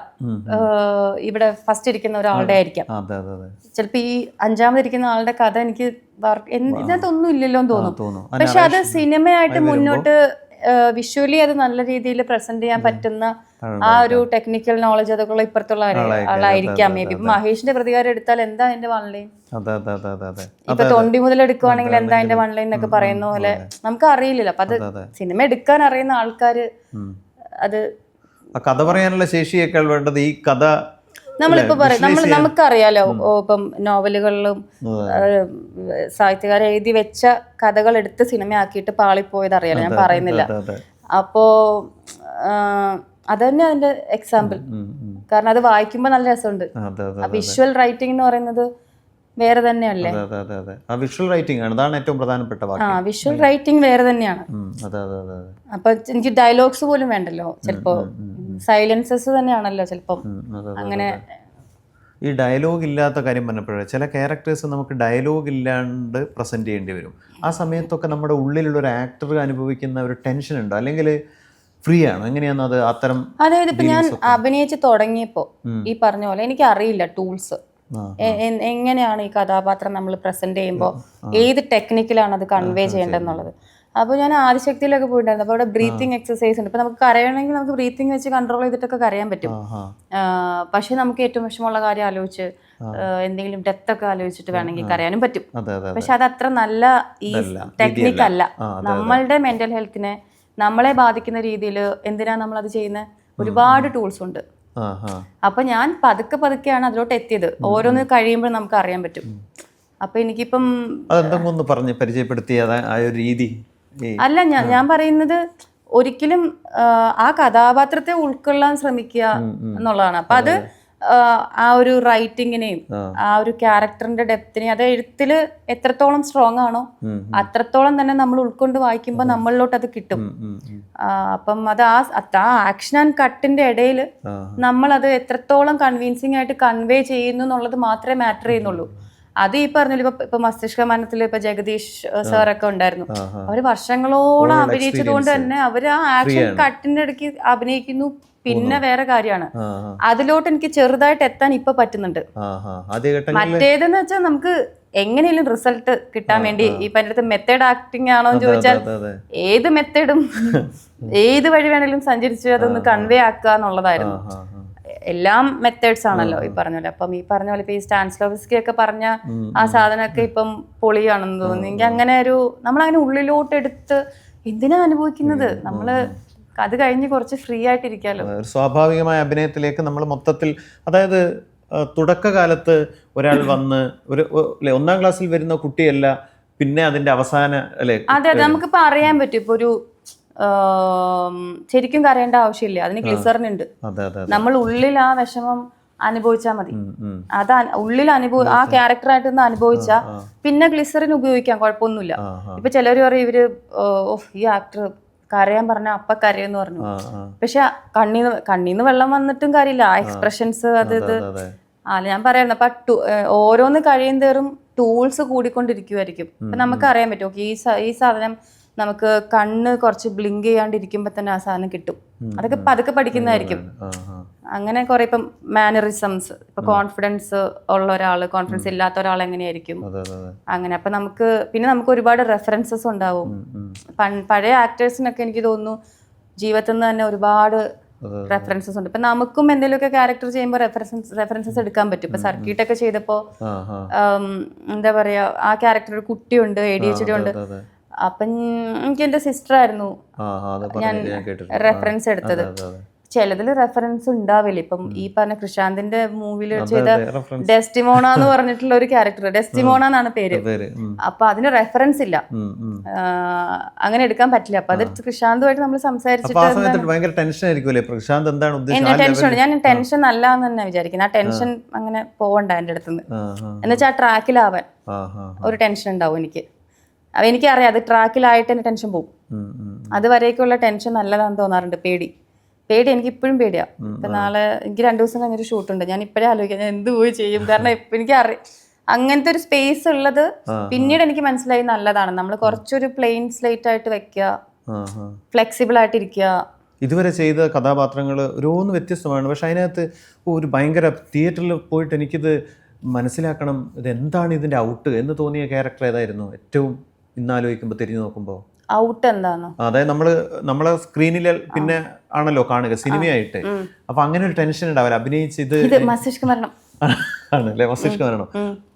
ഇവിടെ ഫസ്റ്റ് ഇരിക്കുന്ന ഒരാളുടെ ആയിരിക്കാം. ചിലപ്പോൾ ഈ 5ാമത് ഇരിക്കുന്ന ആളുടെ കഥ എനിക്ക് ഇതിനകത്തൊന്നും ഇല്ലല്ലോ എന്ന് തോന്നും. പക്ഷെ അത് സിനിമയായിട്ട് മുന്നോട്ട് വിഷ്വലി അത് നല്ല രീതിയിൽ പ്രസന്റ് ചെയ്യാൻ പറ്റുന്ന ആ ഒരു ടെക്നിക്കൽ നോളജ് അതൊക്കെ ഇപ്പുറത്തുള്ള ആളായിരിക്കാം. മേ ബി ഇപ്പൊ മഹേഷിന്റെ പ്രതികാരം എടുത്താൽ എന്താ അതിന്റെ വൺലൈൻ, ഇപ്പൊ തൊണ്ടി മുതൽ എടുക്കുവാണെങ്കിൽ എന്താ അതിന്റെ വൺലൈൻ എന്നൊക്കെ പറയുന്ന പോലെ നമുക്ക് അറിയില്ലല്ലോ. അപ്പൊ അത് സിനിമ എടുക്കാൻ അറിയുന്ന ആൾക്കാര് അത് കഥ പറയാനുള്ള ശേഷിയേക്കാൾ വേണ്ടത് ഈ കഥ നമ്മളിപ്പോ പറയും, നമുക്കറിയാലോ ഇപ്പം നോവലുകളിലും സാഹിത്യകാരൻ എഴുതി വെച്ച കഥകൾ എടുത്ത് സിനിമയാക്കിയിട്ട് പാളിപ്പോയത് അറിയാലോ, ഞാൻ പറയുന്നില്ല. അപ്പോ അത് തന്നെ അതിന്റെ എക്സാമ്പിൾ. കാരണം അത് വായിക്കുമ്പോൾ നല്ല രസമുണ്ട്. വിഷ്വൽ റൈറ്റിംഗ് എന്ന് പറയുന്നത് വേറെ തന്നെയല്ലേ. വിഷ്വൽ റൈറ്റിംഗ് ആണ്, അതാണ് ഏറ്റവും പ്രധാനപ്പെട്ട വാക്ക്. വിഷ്വൽ റൈറ്റിംഗ് വേറെ തന്നെയാണ്. അപ്പൊ എനിക്ക് ഡയലോഗ്സ് പോലും വേണ്ടല്ലോ, ചിലപ്പോ സൈലൻസസ് തന്നെയാണല്ലോ ചിലപ്പം. അങ്ങനെ ഈ ഡയലോഗ് ഇല്ലാത്ത കാര്യം പറഞ്ഞപ്പോഴേ, ചില ക്യാരക്ടേഴ്സ് നമുക്ക് ഡയലോഗ് ഇല്ലാണ്ട് പ്രസന്റ് ചെയ്യേണ്ടി വരും. ആ സമയത്തൊക്കെ നമ്മുടെ ഉള്ളിലുള്ള ഒരു ആക്ടർ അനുഭവിക്കുന്ന ഒരു ടെൻഷൻ ഉണ്ടോ, അല്ലെങ്കിൽ ഫ്രീ ആണോ, എങ്ങനെയാണോ അത് അത്തരം? അതായത് ഇപ്പൊ ഞാൻ അഭിനയിച്ച് തുടങ്ങിയപ്പോ ഈ പറഞ്ഞ പോലെ എനിക്ക് അറിയില്ല ടൂൾസ് എങ്ങനെയാണ് ഈ കഥാപാത്രം നമ്മൾ പ്രസന്റ് ചെയ്യുമ്പോൾ ഏത് ടെക്നിക്കലാണ് അത് കൺവേ ചെയ്യേണ്ടതെന്നുള്ളത്. അപ്പോൾ ഞാൻ ആദിശക്തിയിലൊക്കെ പോയിട്ടുണ്ടായിരുന്നു. അപ്പോൾ അവിടെ ബ്രീത്തിങ് എക്സസൈസ് ഉണ്ട്. ഇപ്പൊ നമുക്ക് കരയണമെങ്കിൽ നമുക്ക് ബ്രീത്തിങ് വെച്ച് കൺട്രോൾ ചെയ്തിട്ടൊക്കെ കരയാൻ പറ്റും. പക്ഷെ നമുക്ക് ഏറ്റവും വിഷമമുള്ള കാര്യം ആലോചിച്ച് എന്തെങ്കിലും ഡെത്ത് ഒക്കെ ആലോചിച്ചിട്ട് വേണമെങ്കിൽ കരയാനും പറ്റും. പക്ഷെ അത് അത്ര നല്ല ഈ ടെക്നിക്ക് അല്ല. നമ്മളുടെ മെന്റൽ ഹെൽത്തിനെ നമ്മളെ ബാധിക്കുന്ന രീതിയിൽ എന്തിനാ നമ്മൾ അത് ചെയ്യുന്നത്? ഒരുപാട് ടൂൾസ് ഉണ്ട്. അപ്പൊ ഞാൻ പതുക്കെയാണ് അതിലോട്ട് എത്തിയത്. ഓരോന്ന് കഴിയുമ്പോൾ നമുക്ക് അറിയാൻ പറ്റും. അപ്പൊ എനിക്കിപ്പം അല്ല, ഞാൻ പറയുന്നത് ഒരിക്കലും ആ കഥാപാത്രത്തെ ഉൾക്കൊള്ളാൻ ശ്രമിക്കുക എന്നുള്ളതാണ്. അപ്പൊ അത് ആ ഒരു റൈറ്റിങ്ങിനെയും ആ ഒരു ക്യാരക്ടറിന്റെ ഡെപ്തിനെയും അത് എഴുത്തില് എത്രത്തോളം സ്ട്രോങ് ആണോ അത്രത്തോളം തന്നെ നമ്മൾ ഉൾക്കൊണ്ട് വായിക്കുമ്പോൾ നമ്മളിലോട്ട് അത് കിട്ടും. അപ്പം അത് ആ ആക്ഷൻ ആൻഡ് കട്ടിന്റെ ഇടയിൽ നമ്മൾ അത് എത്രത്തോളം കൺവിൻസിങ് ആയിട്ട് കൺവേ ചെയ്യുന്നു എന്നുള്ളത് മാത്രമേ മാറ്റർ ചെയ്യുന്നുള്ളൂ. അത് ഈ പറഞ്ഞല്ലോ, ഇപ്പൊ മസ്തിഷ്ക മനത്തിൽ ഇപ്പൊ ജഗദീഷ് സാറൊക്കെ ഉണ്ടായിരുന്നു. അവര് വർഷങ്ങളോളം അഭിനയിച്ചത് കൊണ്ട് തന്നെ അവര് ആ ആക്ഷൻ കട്ടിന്റെ ഇടയ്ക്ക് അഭിനയിക്കുന്നു. പിന്നെ വേറെ കാര്യമാണ്, അതിലോട്ട് എനിക്ക് ചെറുതായിട്ട് എത്താൻ ഇപ്പൊ പറ്റുന്നുണ്ട്. മറ്റേതെന്ന് വെച്ചാൽ നമുക്ക് എങ്ങനെയും റിസൾട്ട് കിട്ടാൻ വേണ്ടി ഈ പറഞ്ഞ മെത്തേഡ് ആക്ടിങ് ആണോ എന്ന് ചോദിച്ചാൽ ഏത് മെത്തേഡും ഏത് വഴി വേണേലും സഞ്ചരിച്ച് അതൊന്ന് കൺവേ ആക്കുക എന്നുള്ളതായിരുന്നു. എല്ലാം മെത്തേഡ്സ് ആണല്ലോ ഈ പറഞ്ഞ പോലെ. അപ്പം ഈ പറഞ്ഞ പോലെ ഇപ്പൊ ഈ സ്റ്റാൻസ്ലോവസ്കി ഒക്കെ പറഞ്ഞ ആ സാധനമൊക്കെ ഇപ്പം പൊളിയാണെന്ന് തോന്നുന്നു എനിക്ക്. അങ്ങനെ ഒരു നമ്മളങ്ങനെ ഉള്ളിലോട്ട് എടുത്ത് എന്തിനാ അനുഭവിക്കുന്നത്, നമ്മള് അത് കഴിഞ്ഞ് കുറച്ച് ഫ്രീ ആയിട്ടിരിക്കാലോ. സ്വാഭാവികമായ അഭിനയത്തിലേക്ക് നമ്മൾ മൊത്തത്തിൽ, അതായത് തുടക്കകാലത്ത് ഒരാൾ വന്ന് ഒരു 1ാം ക്ലാസ്സിൽ വരുന്ന കുട്ടിയല്ല പിന്നെ അതിന്റെ അവസാന അല്ലെ. അതെ, നമുക്കിപ്പോ അറിയാൻ പറ്റും. ഇപ്പൊ ഒരു ശരിക്കും കരയേണ്ട ആവശ്യമില്ല, അതിന് ഗ്ലിസറിൻ ഉണ്ട്. നമ്മൾ ഉള്ളിൽ ആ വിഷമം അനുഭവിച്ചാൽ മതി. അത് ഉള്ളിൽ ആ ക്യാരക്ടറായിട്ട് ഒന്ന് അനുഭവിച്ചാൽ പിന്നെ ഗ്ലിസറിൻ ഉപയോഗിക്കാം, കുഴപ്പമൊന്നുമില്ല. ഇപ്പൊ ചിലർ പറയും ഇവര് ഈ ആക്ടർ കരയാൻ പറഞ്ഞ അപ്പ കരയെന്ന് പറഞ്ഞു. പക്ഷെ കണ്ണീന്ന് വെള്ളം വന്നിട്ടും കാര്യമില്ല, ആ എക്സ്പ്രഷൻസ് അത് ഇത് ഞാൻ പറയായിരുന്നു. അപ്പൊ ഓരോന്ന് കഴിയും തോറും ടൂൾസ് കൂടിക്കൊണ്ടിരിക്കുമായിരിക്കും. അപ്പൊ നമുക്ക് അറിയാൻ പറ്റും ഓക്കെ ഈ സാധനം നമുക്ക് കണ്ണ് കുറച്ച് ബ്ലിങ്ക് ചെയ്യാണ്ടിരിക്കുമ്പോ തന്നെ ആ സാധനം കിട്ടും. അതൊക്കെ പതുക്കെ പഠിക്കുന്നതായിരിക്കും. അങ്ങനെ കുറെ ഇപ്പം മാനറിസംസ്, ഇപ്പൊ കോൺഫിഡൻസ് ഉള്ള ഒരാള് കോൺഫിഡൻസ് ഇല്ലാത്ത ഒരാൾ എങ്ങനെയായിരിക്കും അങ്ങനെ. അപ്പൊ നമുക്ക് ഒരുപാട് റെഫറൻസസ് ഉണ്ടാവും. പഴയ ആക്ടേഴ്സിനൊക്കെ എനിക്ക് തോന്നുന്നു ജീവിതത്തിൽ നിന്ന് തന്നെ ഒരുപാട് റെഫറൻസസ് ഉണ്ട്. ഇപ്പൊ നമുക്കും എന്തെങ്കിലുമൊക്കെ ക്യാരക്ടർ ചെയ്യുമ്പോൾ റെഫറൻസസ് എടുക്കാൻ പറ്റും. ഇപ്പൊ സർക്കിട്ടൊക്കെ ചെയ്തപ്പോ എന്താ പറയാ, ആ ക്യാരക്ടർ ഒരു കുട്ടിയുണ്ട്, ADHD ഉണ്ട്. അപ്പം എനിക്ക് എന്റെ സിസ്റ്റർ ആയിരുന്നു ഞാൻ റെഫറൻസ് എടുത്തത്. ചിലതിൽ റെഫറൻസ് ഉണ്ടാവില്ല. ഇപ്പം ഈ പറഞ്ഞ കൃഷാന്തിന്റെ മൂവിയിൽ ചെയ്ത ഡെസ്റ്റിമോണ എന്ന് പറഞ്ഞിട്ടുള്ള ഒരു ക്യാരക്ടർ, ഡെസ്റ്റിമോണ എന്നാണ് പേര്. അപ്പൊ അതിന് റെഫറൻസ് ഇല്ല, അങ്ങനെ എടുക്കാൻ പറ്റില്ല. അപ്പൊ അത് കൃഷാന്തുമായിട്ട് നമ്മൾ സംസാരിച്ചിട്ട് ഞാൻ ടെൻഷൻ അല്ല എന്ന് തന്നെ വിചാരിക്കുന്നത്. ആ ടെൻഷൻ അങ്ങനെ പോവണ്ട എന്റെ അടുത്തുനിന്ന്, എന്നുവെച്ചാൽ ആ ട്രാക്കിലാവാൻ ഒരു ടെൻഷൻ ഉണ്ടാവും എനിക്ക്. അപ്പൊ എനിക്കറിയാം അത് ട്രാക്കിലായിട്ട് എന്റെ ടെൻഷൻ പോകും. അതുവരേക്കുള്ള ടെൻഷൻ നല്ലതാണെന്ന് തോന്നാറുണ്ട്. പേടി എനിക്ക് ഇപ്പോഴും പേടിയാ. ഇപ്പൊ നാളെ എനിക്ക് 2 ദിവസം കഴിഞ്ഞൊരു ഷൂട്ടുണ്ട്. ഞാൻ ഇപ്പോഴേ ആലോചിക്കാം ഞാൻ എന്ത് പോയി ചെയ്യും. കാരണം എനിക്ക് അങ്ങനത്തെ ഒരു സ്പേസ് ഉള്ളത് പിന്നീട് എനിക്ക് മനസ്സിലായി നല്ലതാണ്. നമ്മൾ കുറച്ചൊരു പ്ലെയിൻ സ്ലേറ്റ് ആയിട്ട് വെക്കുക, ഫ്ലെക്സിബിൾ ആയിട്ട് ഇരിക്കുക. ഇതുവരെ ചെയ്ത കഥാപാത്രങ്ങൾ ഓരോന്ന് വ്യത്യസ്തമാണ്. പക്ഷെ അതിനകത്ത് ഒരു ഭയങ്കര തിയേറ്ററിൽ പോയിട്ട് എനിക്കിത് മനസ്സിലാക്കണം, ഇത് എന്താണ് ഇതിന്റെ ഔട്ട് എന്ന് തോന്നിയ ക്യാരക്ടർ ഏതായിരുന്നു ഏറ്റവും ഇന്നാലോചിക്കുമ്പോൾ, തിരിഞ്ഞു നോക്കുമ്പോൾ? ഔട്ട് എന്താണോ, അതായത് നമ്മളെ സ്ക്രീനിൽ പിന്നെ ആണല്ലോ കാണുക സിനിമയായിട്ട്. അപ്പൊ അങ്ങനെ ഒരു ടെൻഷൻ ഉണ്ടാവില്ല അഭിനയിച്ച് ഇത് മസ്തിഷ്ക മരണം ആണല്ലേ, മസ്തിഷ്ക മരണം.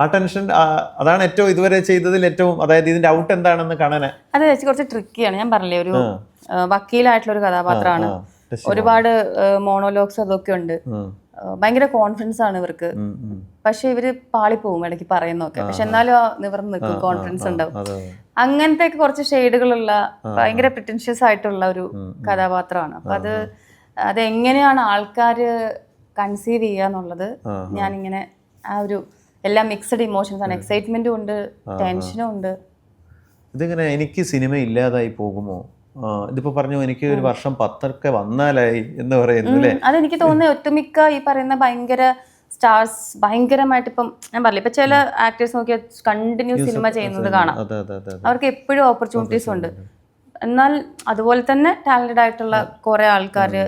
ആ ടെൻഷൻ അതാണ് ഏറ്റവും ഇതുവരെ ചെയ്തതിൽ ഏറ്റവും, അതായത് ഇതിന്റെ ഔട്ട് എന്താണെന്ന് കാണാൻ. അത് കുറച്ച് ട്രിക്കിയാണ്. ഞാൻ പറഞ്ഞില്ലേ, ഒരു വക്കീലായിട്ടുള്ള ഒരു കഥാപാത്രമാണ്. ഒരുപാട് മോണോലോഗ്സ് അതൊക്കെ ഉണ്ട്. ഭയങ്കര കോൺഫിഡൻസ് ആണ് ഇവർക്ക്. പക്ഷെ ഇവര് പാളിപ്പോവും ഇടയ്ക്ക് പറയുന്നൊക്കെ. പക്ഷെ എന്നാലും നിവർന്ന് നിൽക്കും, കോൺഫിഡൻസ് ഉണ്ടാവും. അങ്ങനത്തെ കുറച്ച് ഷെയ്ഡുകളുള്ള ഭയങ്കര പ്രിറ്റൻഷ്യസ് ആയിട്ടുള്ള ഒരു കഥാപാത്രമാണ്. അപ്പൊ അതെങ്ങനെയാണ് ആൾക്കാര് കൺസീവ് ചെയ്യാന്നുള്ളത് ഞാനിങ്ങനെ ആ ഒരു എല്ലാം മിക്സഡ് ഇമോഷൻസ് ആണ്. എക്സൈറ്റ്മെന്റും ഉണ്ട്, ടെൻഷനും ഉണ്ട്. ഇതിങ്ങനെ എനിക്ക് സിനിമ ഇല്ലാതായി പോകുമോ, ഇതിപ്പോ പറഞ്ഞു എനിക്ക് ഒരു വർഷം 10 വന്നാലായി എന്ന് പറയുന്നത്. അതെനിക്ക് തോന്നുന്നത് ഒട്ടുമിക്ക ഈ പറയുന്ന ഭയങ്കര സ്റ്റാർസ് ഭയങ്കരമായിട്ട് ഇപ്പം ഞാൻ പറഞ്ഞില്ല, ഇപ്പൊ ചില ആക്ടേഴ്സ് നോക്കിയാൽ കണ്ടിന്യൂസ് സിനിമ ചെയ്യുന്നത് കാണാം. അവർക്ക് എപ്പോഴും ഓപ്പർച്യൂണിറ്റീസ് ഉണ്ട്. എന്നാൽ അതുപോലെ തന്നെ ടാലന്റഡ് ആയിട്ടുള്ള കുറെ ആൾക്കാര്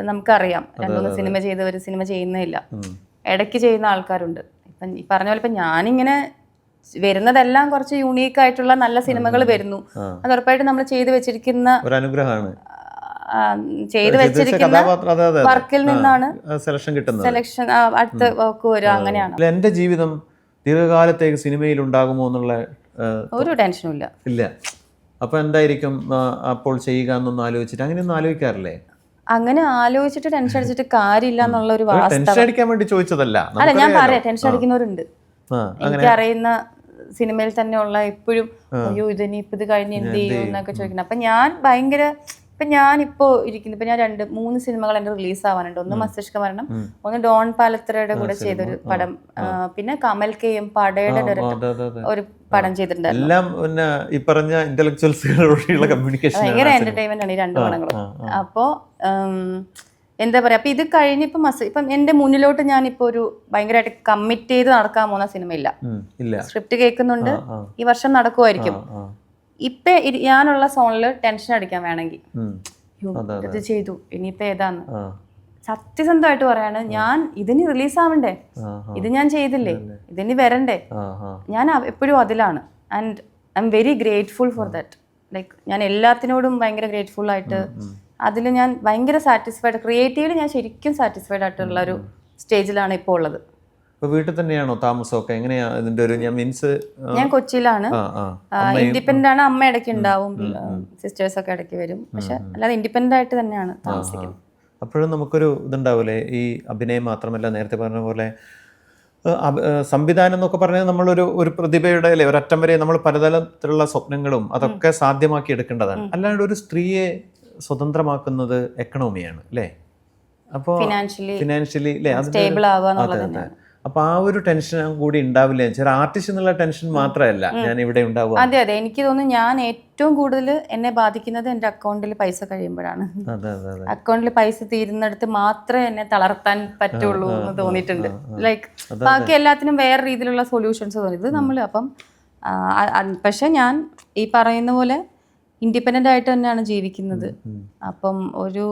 നമുക്കറിയാം. 2-3 സിനിമ ചെയ്തവര് സിനിമ ചെയ്യുന്നില്ല, ഇടയ്ക്ക് ചെയ്യുന്ന ആൾക്കാരുണ്ട്. ഇപ്പം ഈ പറഞ്ഞ പോലെ ഇപ്പൊ ഞാനിങ്ങനെ വരുന്നതെല്ലാം കുറച്ച് യൂണീക്ക് ആയിട്ടുള്ള നല്ല സിനിമകൾ വരുന്നു. അത് ഉറപ്പായിട്ട് നമ്മൾ ചെയ്തു വെച്ചിരിക്കുന്ന ഒരു അനുഗ്രഹമാണ്. ചെയ്തു വെച്ചിരിക്കുന്ന വർക്കിൽ നിന്നാണ് സെലക്ഷൻ അടുത്ത വർക്ക് വരിക. അങ്ങനെയാണ്. എന്റെ ജീവിതം ദീർഘകാലത്തേക്ക് സിനിമയിൽ ഉണ്ടാകുമോ എന്നുള്ള ഒരു ടെൻഷനും ഇല്ല. അപ്പൊ എന്തായിരിക്കും അപ്പോൾ ചെയ്യുക എന്നൊന്നും ആലോചിച്ചിട്ട് അങ്ങനെയൊന്നും ആലോചിക്കാറില്ലേ? അങ്ങനെ ആലോചിച്ചിട്ട് ടെൻഷൻ അടിച്ചിട്ട് കാര്യമില്ല എന്നുള്ള ഒരു ടെൻഷൻ അടിക്കാൻ വേണ്ടി ചോദിച്ചതല്ല. അല്ല, ഞാൻ പറയാം, ടെൻഷൻ അടിക്കുന്നവരുണ്ട്. എനിക്കറിയുന്ന സിനിമയിൽ തന്നെ ഉള്ള എപ്പോഴും അയ്യോ ഇതിനിപ്പോ ഇത് കഴിഞ്ഞ് എന്ത് ചെയ്യും എന്നൊക്കെ ചോദിക്കുന്നത്. അപ്പൊ ഞാൻ ഭയങ്കര ഞാനിപ്പോ ഇരിക്കുന്നു. ഇപ്പൊ ഞാൻ 2-3 സിനിമകൾ എന്റെ റിലീസ് ആവാനുണ്ട്. ഒന്ന് മസ്തിഷ്ക മരണം, ഒന്ന് ഡോൺ പാലത്രയുടെ കൂടെ ചെയ്തൊരു പടം, പിന്നെ കമൽ KM പടയുടെ ഒരു പടം ചെയ്തിട്ടുണ്ട്. ഭയങ്കര എന്റർടൈൻമെന്റ് ആണ് ഈ 2 പടങ്ങളും. അപ്പോ എന്താ പറയാ, അപ്പൊ ഇത് കഴിഞ്ഞിപ്പോ ഇപ്പം എന്റെ മുന്നിലോട്ട് ഞാനിപ്പോ ഒരു ഭയങ്കരമായിട്ട് കമ്മിറ്റ് ചെയ്ത് നടക്കാൻ പോകുന്ന സിനിമയില്ല. സ്ക്രിപ്റ്റ് കേൾക്കുന്നുണ്ട്, ഈ വർഷം നടക്കുമായിരിക്കും. ഇപ്പൊ ഞാനുള്ള സോണില് ടെൻഷൻ അടിക്കാൻ വേണമെങ്കിൽ ഇത് ചെയ്തു ഇനിയിപ്പോ ഏതാന്ന് സത്യസന്ധമായിട്ട് പറയാണ്. ഞാൻ ഇതിന് റിലീസ് ആവണ്ടേ, ഇത് ഞാൻ ചെയ്തില്ലേ, ഇതിന് വരണ്ടേ. ഞാൻ എപ്പോഴും അതിലാണ്. And I am very grateful for that. Like ഞാൻ എല്ലാത്തിനോടും ഭയങ്കര ഗ്രേറ്റ്ഫുൾ ആയിട്ട് അതിൽ ഞാൻ ഭയങ്കര സാറ്റിസ്ഫൈഡ്, ക്രിയേറ്റീവ്ലി ഞാൻ ശരിക്കും സാറ്റിസ്ഫൈഡ് ആയിട്ടുള്ള ഒരു സ്റ്റേജിലാണ് ഇപ്പോൾ ഉള്ളത്. വീട്ടിൽ തന്നെയാണോ താമസമൊക്കെ? എങ്ങനെയാ ഇതിന്റെ ഒരു ഞാൻ കൊച്ചിയിലാണ്, ഇൻഡിപെൻഡന്റ് ആണ്. അമ്മ ഇടയ്ക്ക് ഉണ്ടാവും, സിസ്റ്റേഴ്സ് ഒക്കെ ഇടയ്ക്ക് വരും. പക്ഷെ അല്ലാതെ ഇൻഡിപെൻഡന്റ് ആയിട്ട് തന്നെയാണ് താമസിക്കുന്നത്. അപ്പോഴും നമുക്കൊരു ഇതുണ്ടാവൂലേ, ഈ അഭിനയം മാത്രമല്ല, നേരത്തെ പറഞ്ഞ പോലെ സംവിധാനം എന്നൊക്കെ പറഞ്ഞാൽ നമ്മളൊരു പ്രതിഭയുടെ അല്ലേ ഒരറ്റം വരെ നമ്മൾ പലതരത്തിലുള്ള സ്വപ്നങ്ങളും അതൊക്കെ സാധ്യമാക്കി എടുക്കേണ്ടതാണ്. അല്ലാണ്ട് ഒരു സ്ത്രീയെ സ്വതന്ത്രമാക്കുന്നത് എക്കണോമിയാണ് അല്ലേ? അപ്പോൾ ഫിനാൻഷ്യലി അല്ലേ സ്റ്റേബിൾ ആവുക എന്നുള്ളത് തന്നെയാണ്. അപ്പൊ ആ ഒരു ടെൻഷൻ കൂടി ഉണ്ടാവില്ല. ചില ആർട്ടിസ്റ്റ് എന്നുള്ള ടെൻഷൻ മാത്രമല്ല ഞാൻ ഇവിടെ ഉണ്ടാവുക. അതെ അതെ, എനിക്ക് തോന്നുന്നു ഞാൻ ഏറ്റവും കൂടുതൽ എന്നെ ബാധിക്കുന്നത് എൻ്റെ അക്കൗണ്ടിൽ പൈസ കഴിയുമ്പോഴാണ്. അക്കൗണ്ടിൽ പൈസ തീരുന്നിടത്ത് മാത്രമേ എന്നെ തളർത്താൻ പറ്റുള്ളൂ എന്ന് തോന്നിയിട്ടുണ്ട്. ലൈക്ക് ബാക്കി എല്ലാത്തിനും വേറെ രീതിയിലുള്ള സൊല്യൂഷൻസ് തോന്നി. ഇത് നമ്മൾ അപ്പം പക്ഷെ ഞാൻ ഈ പറയുന്ന പോലെ ഇൻഡിപെൻഡൻ്റ് ആയിട്ട് തന്നെയാണ് ജീവിക്കുന്നത്. അപ്പം ഒരു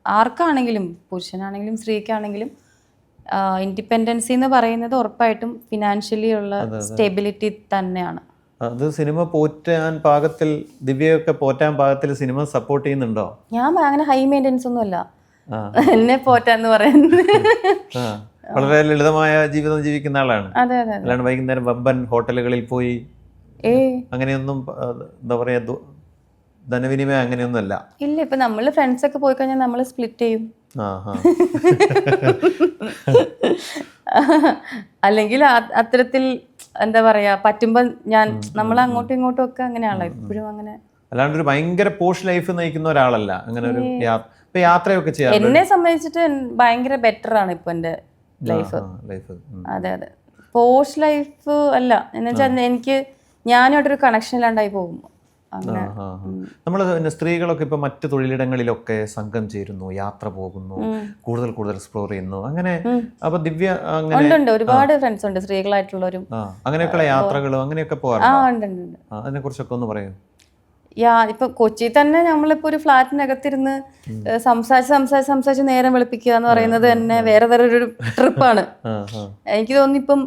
ആർക്കാണെങ്കിലും, പുരുഷനാണെങ്കിലും സ്ത്രീക്കാണെങ്കിലും, ഇൻഡിപെൻഡൻസി എന്ന് പറയുന്നത് ഉറപ്പായിട്ടും ഫിനാൻഷ്യലി ഉള്ള സ്റ്റെബിലിറ്റി തന്നെയാണ്. അത് സിനിമ പോറ്റാൻ പാകത്തിൽ, ദിവ്യയൊക്കെ പോറ്റാൻ പാകത്തിൽ സിനിമ സപ്പോർട്ട് ചെയ്യുന്നുണ്ടോ? ഞാൻ അങ്ങനെ ഹൈ മെയിൻ്റെനൻസ് ഒന്നും അല്ല, എന്നെ പോറ്റാന്ന് പറയുന്നത്. വളരെ ലളിതമായ ജീവിതം ജീവിക്കുന്ന ആളാണ്. അതെ അതെ, അല്ലാണ്ട് വൈകുന്നേരം വമ്പൻ ഹോട്ടലുകളിൽ പോയി അങ്ങനെയൊന്നും എന്താ പറയാ ധനവിനിമയം അങ്ങനെയൊന്നുമല്ല. ഇല്ല, ഇപ്പൊ നമ്മള് ഫ്രണ്ട്സ് ഒക്കെ പോയി കഴിഞ്ഞാൽ നമ്മൾ സ്പ്ലിറ്റ് ചെയ്യും. അല്ലെങ്കിൽ അത്തരത്തിൽ എന്താ പറയാ പറ്റുമ്പോ നമ്മൾ അങ്ങോട്ടും ഇങ്ങോട്ടും ഒക്കെ അങ്ങനെയാണല്ലോ ഇപ്പോഴും. അങ്ങനെ അല്ലാണ്ട് ഒരു ഭയങ്കര പോഷ് ലൈഫ് നയിക്കുന്ന ഒരാളല്ല. അങ്ങനെ ഒരു യാത്രയൊക്കെ ചെയ്യാം. എന്നെ സംബന്ധിച്ചിട്ട് ഭയങ്കര ബെറ്റർ ആണ് ഇപ്പൊ എന്റെ ലൈഫ്. അതെ അതെ, പോഷ് ലൈഫ് അല്ല എന്ന് വെച്ചാൽ എനിക്ക് ഞാനായിട്ടൊരു കണക്ഷൻ ഇല്ലാണ്ടായി പോകും. നമ്മള് സ്ത്രീകളൊക്കെ ഇപ്പൊ മറ്റു തൊഴിലിടങ്ങളിലൊക്കെ സംഘം ചേരുന്നു, യാത്ര പോകുന്നു, കൂടുതൽ എക്സ്പ്ലോർ ചെയ്യുന്നു. അങ്ങനെ അപ്പൊ ദിവ്യ അങ്ങനെ ഒരുപാട് ഫ്രണ്ട്സ് ഉണ്ട് സ്ത്രീകളായിട്ടുള്ളവരും. അങ്ങനെയൊക്കെയുള്ള യാത്രകളും അങ്ങനെയൊക്കെ പോകാറുണ്ട്. അതിനെ കുറിച്ചൊക്കെ ഒന്ന് പറയൂ. ഇപ്പൊ കൊച്ചി തന്നെ നമ്മളിപ്പോ ഒരു ഫ്ലാറ്റിനകത്തിരുന്ന് സംസാരിച്ച് നേരം വെളുപ്പിക്കുക എന്ന് പറയുന്നത് തന്നെ വേറെ തരൊരു ട്രിപ്പാണ്. എനിക്ക് തോന്നുന്നു ഇപ്പം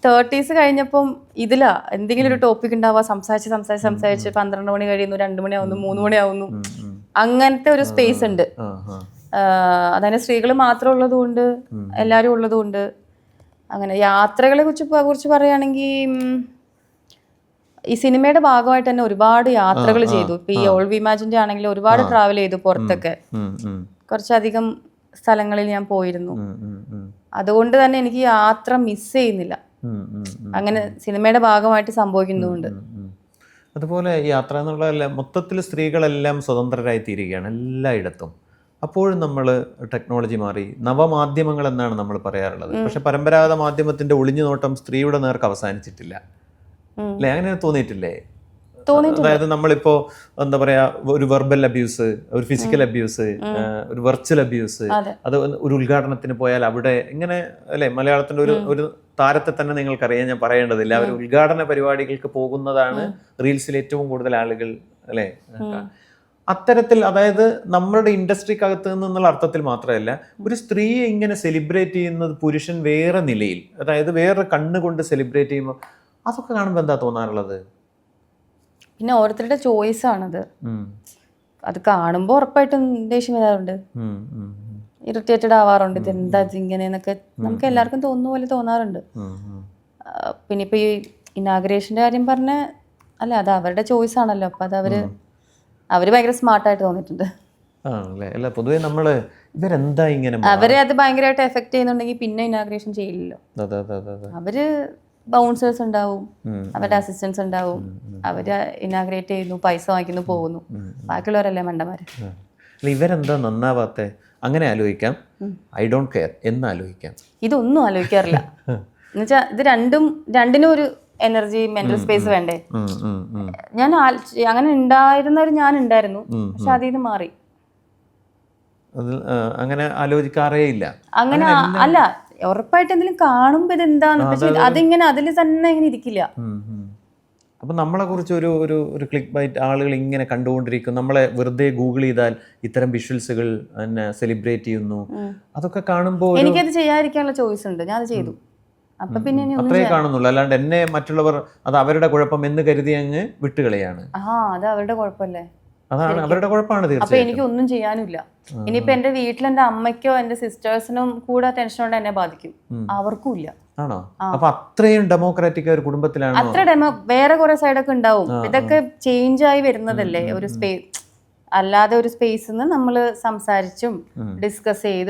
30s കഴിഞ്ഞപ്പം ഇതിലാ എന്തെങ്കിലും ഒരു ടോപ്പിക് ഉണ്ടാവുക, സംസാരിച്ച് 12 മണി കഴിയുന്നു, 2 മണി ആവുന്നു, 3 മണി ആവുന്നു. അങ്ങനത്തെ ഒരു സ്പേസ് ഉണ്ട്. അതായത് സ്ത്രീകൾ മാത്രം ഉള്ളതുകൊണ്ട്, എല്ലാരും ഉള്ളതുകൊണ്ട്. അങ്ങനെ യാത്രകളെ കുറിച്ച് പറയുകയാണെങ്കിൽ ഈ സിനിമയുടെ ഭാഗമായിട്ട് തന്നെ ഒരുപാട് യാത്രകൾ ചെയ്തു. ഇപ്പൊ ഈ ഓൾ വി ഇമാജിന്റെ ആണെങ്കിലും ഒരുപാട് ട്രാവൽ ചെയ്തു പുറത്തൊക്കെ. കുറച്ചധികം സ്ഥലങ്ങളിൽ ഞാൻ പോയിരുന്നു. അതുകൊണ്ട് തന്നെ എനിക്ക് യാത്ര മിസ് ചെയ്യുന്നില്ല. അങ്ങനെ സിനിമയുടെ ഭാഗമായിട്ട് സംഭവിക്കുന്നതുകൊണ്ട്. അതുപോലെ യാത്ര എന്നുള്ള മൊത്തത്തിൽ സ്ത്രീകളെല്ലാം സ്വതന്ത്രരായി തീരുകയാണ് എല്ലായിടത്തും. അപ്പോഴും നമ്മൾ ടെക്നോളജി മാറി, നവമാധ്യമങ്ങൾ എന്നാണ് നമ്മൾ പറയാറുള്ളത്. പക്ഷെ പരമ്പരാഗത മാധ്യമത്തിന്റെ ഒളിഞ്ഞുനോട്ടം സ്ത്രീയുടെ നേർക്ക് അവസാനിച്ചിട്ടില്ല അല്ലെ? അങ്ങനെ തോന്നിയിട്ടില്ലേ? അതായത് നമ്മളിപ്പോ എന്താ പറയാ ഒരു വെർബൽ അബ്യൂസ്, ഒരു ഫിസിക്കൽ അബ്യൂസ്, ഒരു വെർച്വൽ അബ്യൂസ്, അത് ഒരു ഉദ്ഘാടനത്തിന് പോയാൽ അവിടെ ഇങ്ങനെ അല്ലെ? മലയാളത്തിന്റെ ഒരു താരത്തെ തന്നെ നിങ്ങൾക്കറിയാം, ഞാൻ പറയേണ്ടതില്ല. അവർ ഉദ്ഘാടന പരിപാടികൾക്ക് പോകുന്നതാണ് റീൽസിൽ ഏറ്റവും കൂടുതൽ ആളുകൾ അല്ലെ? അത്തരത്തിൽ അതായത് നമ്മളുടെ ഇൻഡസ്ട്രിക്കകത്ത് നിന്നുള്ള അർത്ഥത്തിൽ മാത്രമല്ല, ഒരു സ്ത്രീയെ ഇങ്ങനെ സെലിബ്രേറ്റ് ചെയ്യുന്നത് പുരുഷൻ വേറെ നിലയിൽ, അതായത് വേറെ കണ്ണുകൊണ്ട് സെലിബ്രേറ്റ് ചെയ്യുമ്പോൾ അതൊക്കെ കാണുമ്പോൾ എന്താ തോന്നാറുള്ളത്? പിന്നെ ഓരോരുത്തരുടെ ചോയ്സ് ആണത്. അത് കാണുമ്പോൾ ഉറപ്പായിട്ടും ദേഷ്യം വരാറുണ്ട്, ഇറിറ്റേറ്റഡ് ആവാറുണ്ട്. ഇത് എന്താ ഇങ്ങനെയെന്നൊക്കെ നമുക്ക് എല്ലാവർക്കും തോന്നുന്ന പോലെ തോന്നാറുണ്ട്. പിന്നെ ഇപ്പൊ ഈ ഇനാഗ്രേഷന്റെ കാര്യം പറഞ്ഞ അല്ല, അത് അവരുടെ ചോയ്സ് ആണല്ലോ. അപ്പൊ അത് അവര് ഭയങ്കര സ്മാർട്ടായിട്ട് തോന്നിയിട്ടുണ്ട്. പൊതുവെ നമ്മള് ഇവരെന്താ ഇങ്ങനെ അവരെ അത് ഭയങ്കരമായിട്ട് എഫക്ട് ചെയ്യുന്നുണ്ടെങ്കിൽ പിന്നെ ഇനാഗ്രേഷൻ ചെയ്യില്ലല്ലോ. അവര് ബൗൺസേഴ്സ് ഉണ്ടാവും, അവരുടെ അസിസ്റ്റൻസ് ഉണ്ടാവും, അവര് ഇനാഗ്രേറ്റ് ചെയ്യുന്നു, പൈസ വാങ്ങിക്കുന്നു, പോകുന്നു. ബാക്കിയുള്ളവരല്ലേ മണ്ടന്മാര്. ഇവരെന്താ നന്നാവാത്തെ? അങ്ങനെ ആലോചിക്കാം. ഐ ഡോണ്ട് കെയർ എന്ന് ആലോചിക്കാം. ഇതൊന്നും ആലോചിക്കാറില്ല. എന്നുവെച്ചാൽ ഇത് രണ്ടിനും ഒരു എനർജി, മെന്റൽ സ്പേസ് വേണ്ടേ? ഞാൻ അങ്ങനെ ഞാൻ ഉണ്ടായിരുന്നു, പക്ഷെ അതിൽ നിന്ന് മാറി. അങ്ങനെ ആലോചിക്കാറേ ഇല്ല. അങ്ങനെ അല്ല, ഉറപ്പായിട്ട് എന്തെങ്കിലും കാണുമ്പോ ഇത് എന്താന്ന്, പക്ഷെ അതിങ്ങനെ അതിൽ തന്നെ ഇങ്ങനെ ഇരിക്കില്ല. അപ്പൊ നമ്മളെ കുറിച്ച് ഒരു ക്ലിക്ക് ബൈറ്റ് ആളുകൾ ഇങ്ങനെ കണ്ടുകൊണ്ടിരിക്കും. നമ്മളെ വെറുതെ ഗൂഗിൾ ചെയ്താൽ ഇത്തരം വിഷ്വൽസുകൾ സെലിബ്രേറ്റ് ചെയ്യുന്നു. അതൊക്കെ കാണുമ്പോൾ എനിക്കത് ചെയ്യാതിരിക്കാനുള്ള ചോയ്സ് ഉണ്ട്, ഞാൻ അത് ചെയ്തു. അപ്പൊ പിന്നെ അത്രേ കാണുന്നുള്ളൂ. അല്ലാണ്ട് എന്നെ മറ്റുള്ളവർ അത് അവരുടെ കുഴപ്പം എന്ന് കരുതി അങ്ങ് വിട്ടുകളയാണ്. അത് അവരുടെ കുഴപ്പമല്ലേ? അതാണ് അവരുടെ കുഴപ്പമാണ്. അപ്പൊ എനിക്ക് ഒന്നും ചെയ്യാനില്ല. ഇനിയിപ്പോ എന്റെ വീട്ടിൽ എന്റെ അമ്മയ്ക്കോ എന്റെ സിസ്റ്റേഴ്സിനും കൂടെ ടെൻഷൻ കൊണ്ട് എന്നെ ബാധിക്കും, അവർക്കും ഇല്ല. ആണോ? അപ്പൊ അത്രയും ഡെമോക്രാറ്റിക് ഒരു കുടുംബത്തിലാണ്. അത്ര വേറെ കുറെ സൈഡൊക്കെ ഉണ്ടാവും. ഇതൊക്കെ ചേഞ്ച് ആയി വരുന്നതല്ലേ ഒരു സ്പേസ്. അല്ലാതെ ഒരു സ്പേസിൽ നിന്ന് നമ്മൾ സംസാരിച്ചും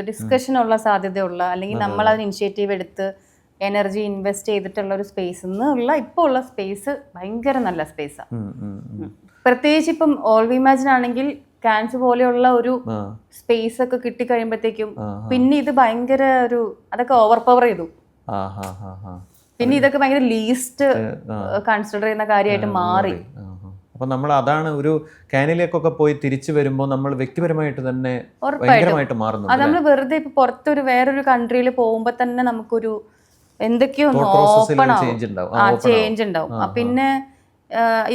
ഡിസ്കഷനുള്ള സാധ്യതയുള്ള, അല്ലെങ്കിൽ നമ്മൾ അതിന് ഇനിഷ്യേറ്റീവ് എടുത്ത് എനർജി ഇൻവെസ്റ്റ് ചെയ്തിട്ടുള്ള ഒരു സ്പേസിൽ നിന്നുള്ള ഇപ്പോൾ ഉള്ള സ്പേസ് ഭയങ്കര നല്ല സ്പേസാണ്. പ്രത്യേകിച്ച് ഇപ്പം ഓൾ വി ഇമാജിൻ ആണെങ്കിൽ ക്യാൻസർ പോലെയുള്ള ഒരു സ്പേസ് ഒക്കെ കിട്ടിക്കഴിയുമ്പോഴത്തേക്കും പിന്നെ ഇത് ഭയങ്കര ഒരു അതൊക്കെ ഓവർ പവർ ചെയ്തു. പിന്നെ ഇതൊക്കെ ഭയങ്കര ലീസ്റ്റ് കൺസിഡർ ചെയ്യുന്ന കാര്യമായിട്ട് മാറി. അപ്പൊ നമ്മൾ അതാണ് ഒരു കാനിലേക്കൊക്കെ പോയി തിരിച്ചു വരുമ്പോൾ നമ്മൾ വ്യക്തിപരമായിട്ട് തന്നെ ഭയങ്കരമായിട്ട് മാറുന്നു. അത് നമ്മൾ വെറുതെ ഇപ്പൊ പുറത്തൊരു വേറൊരു കൺട്രിയിൽ പോകുമ്പോ തന്നെ നമുക്കൊരു എന്തൊക്കെയോ ചേഞ്ച് ഉണ്ടാവും. പിന്നെ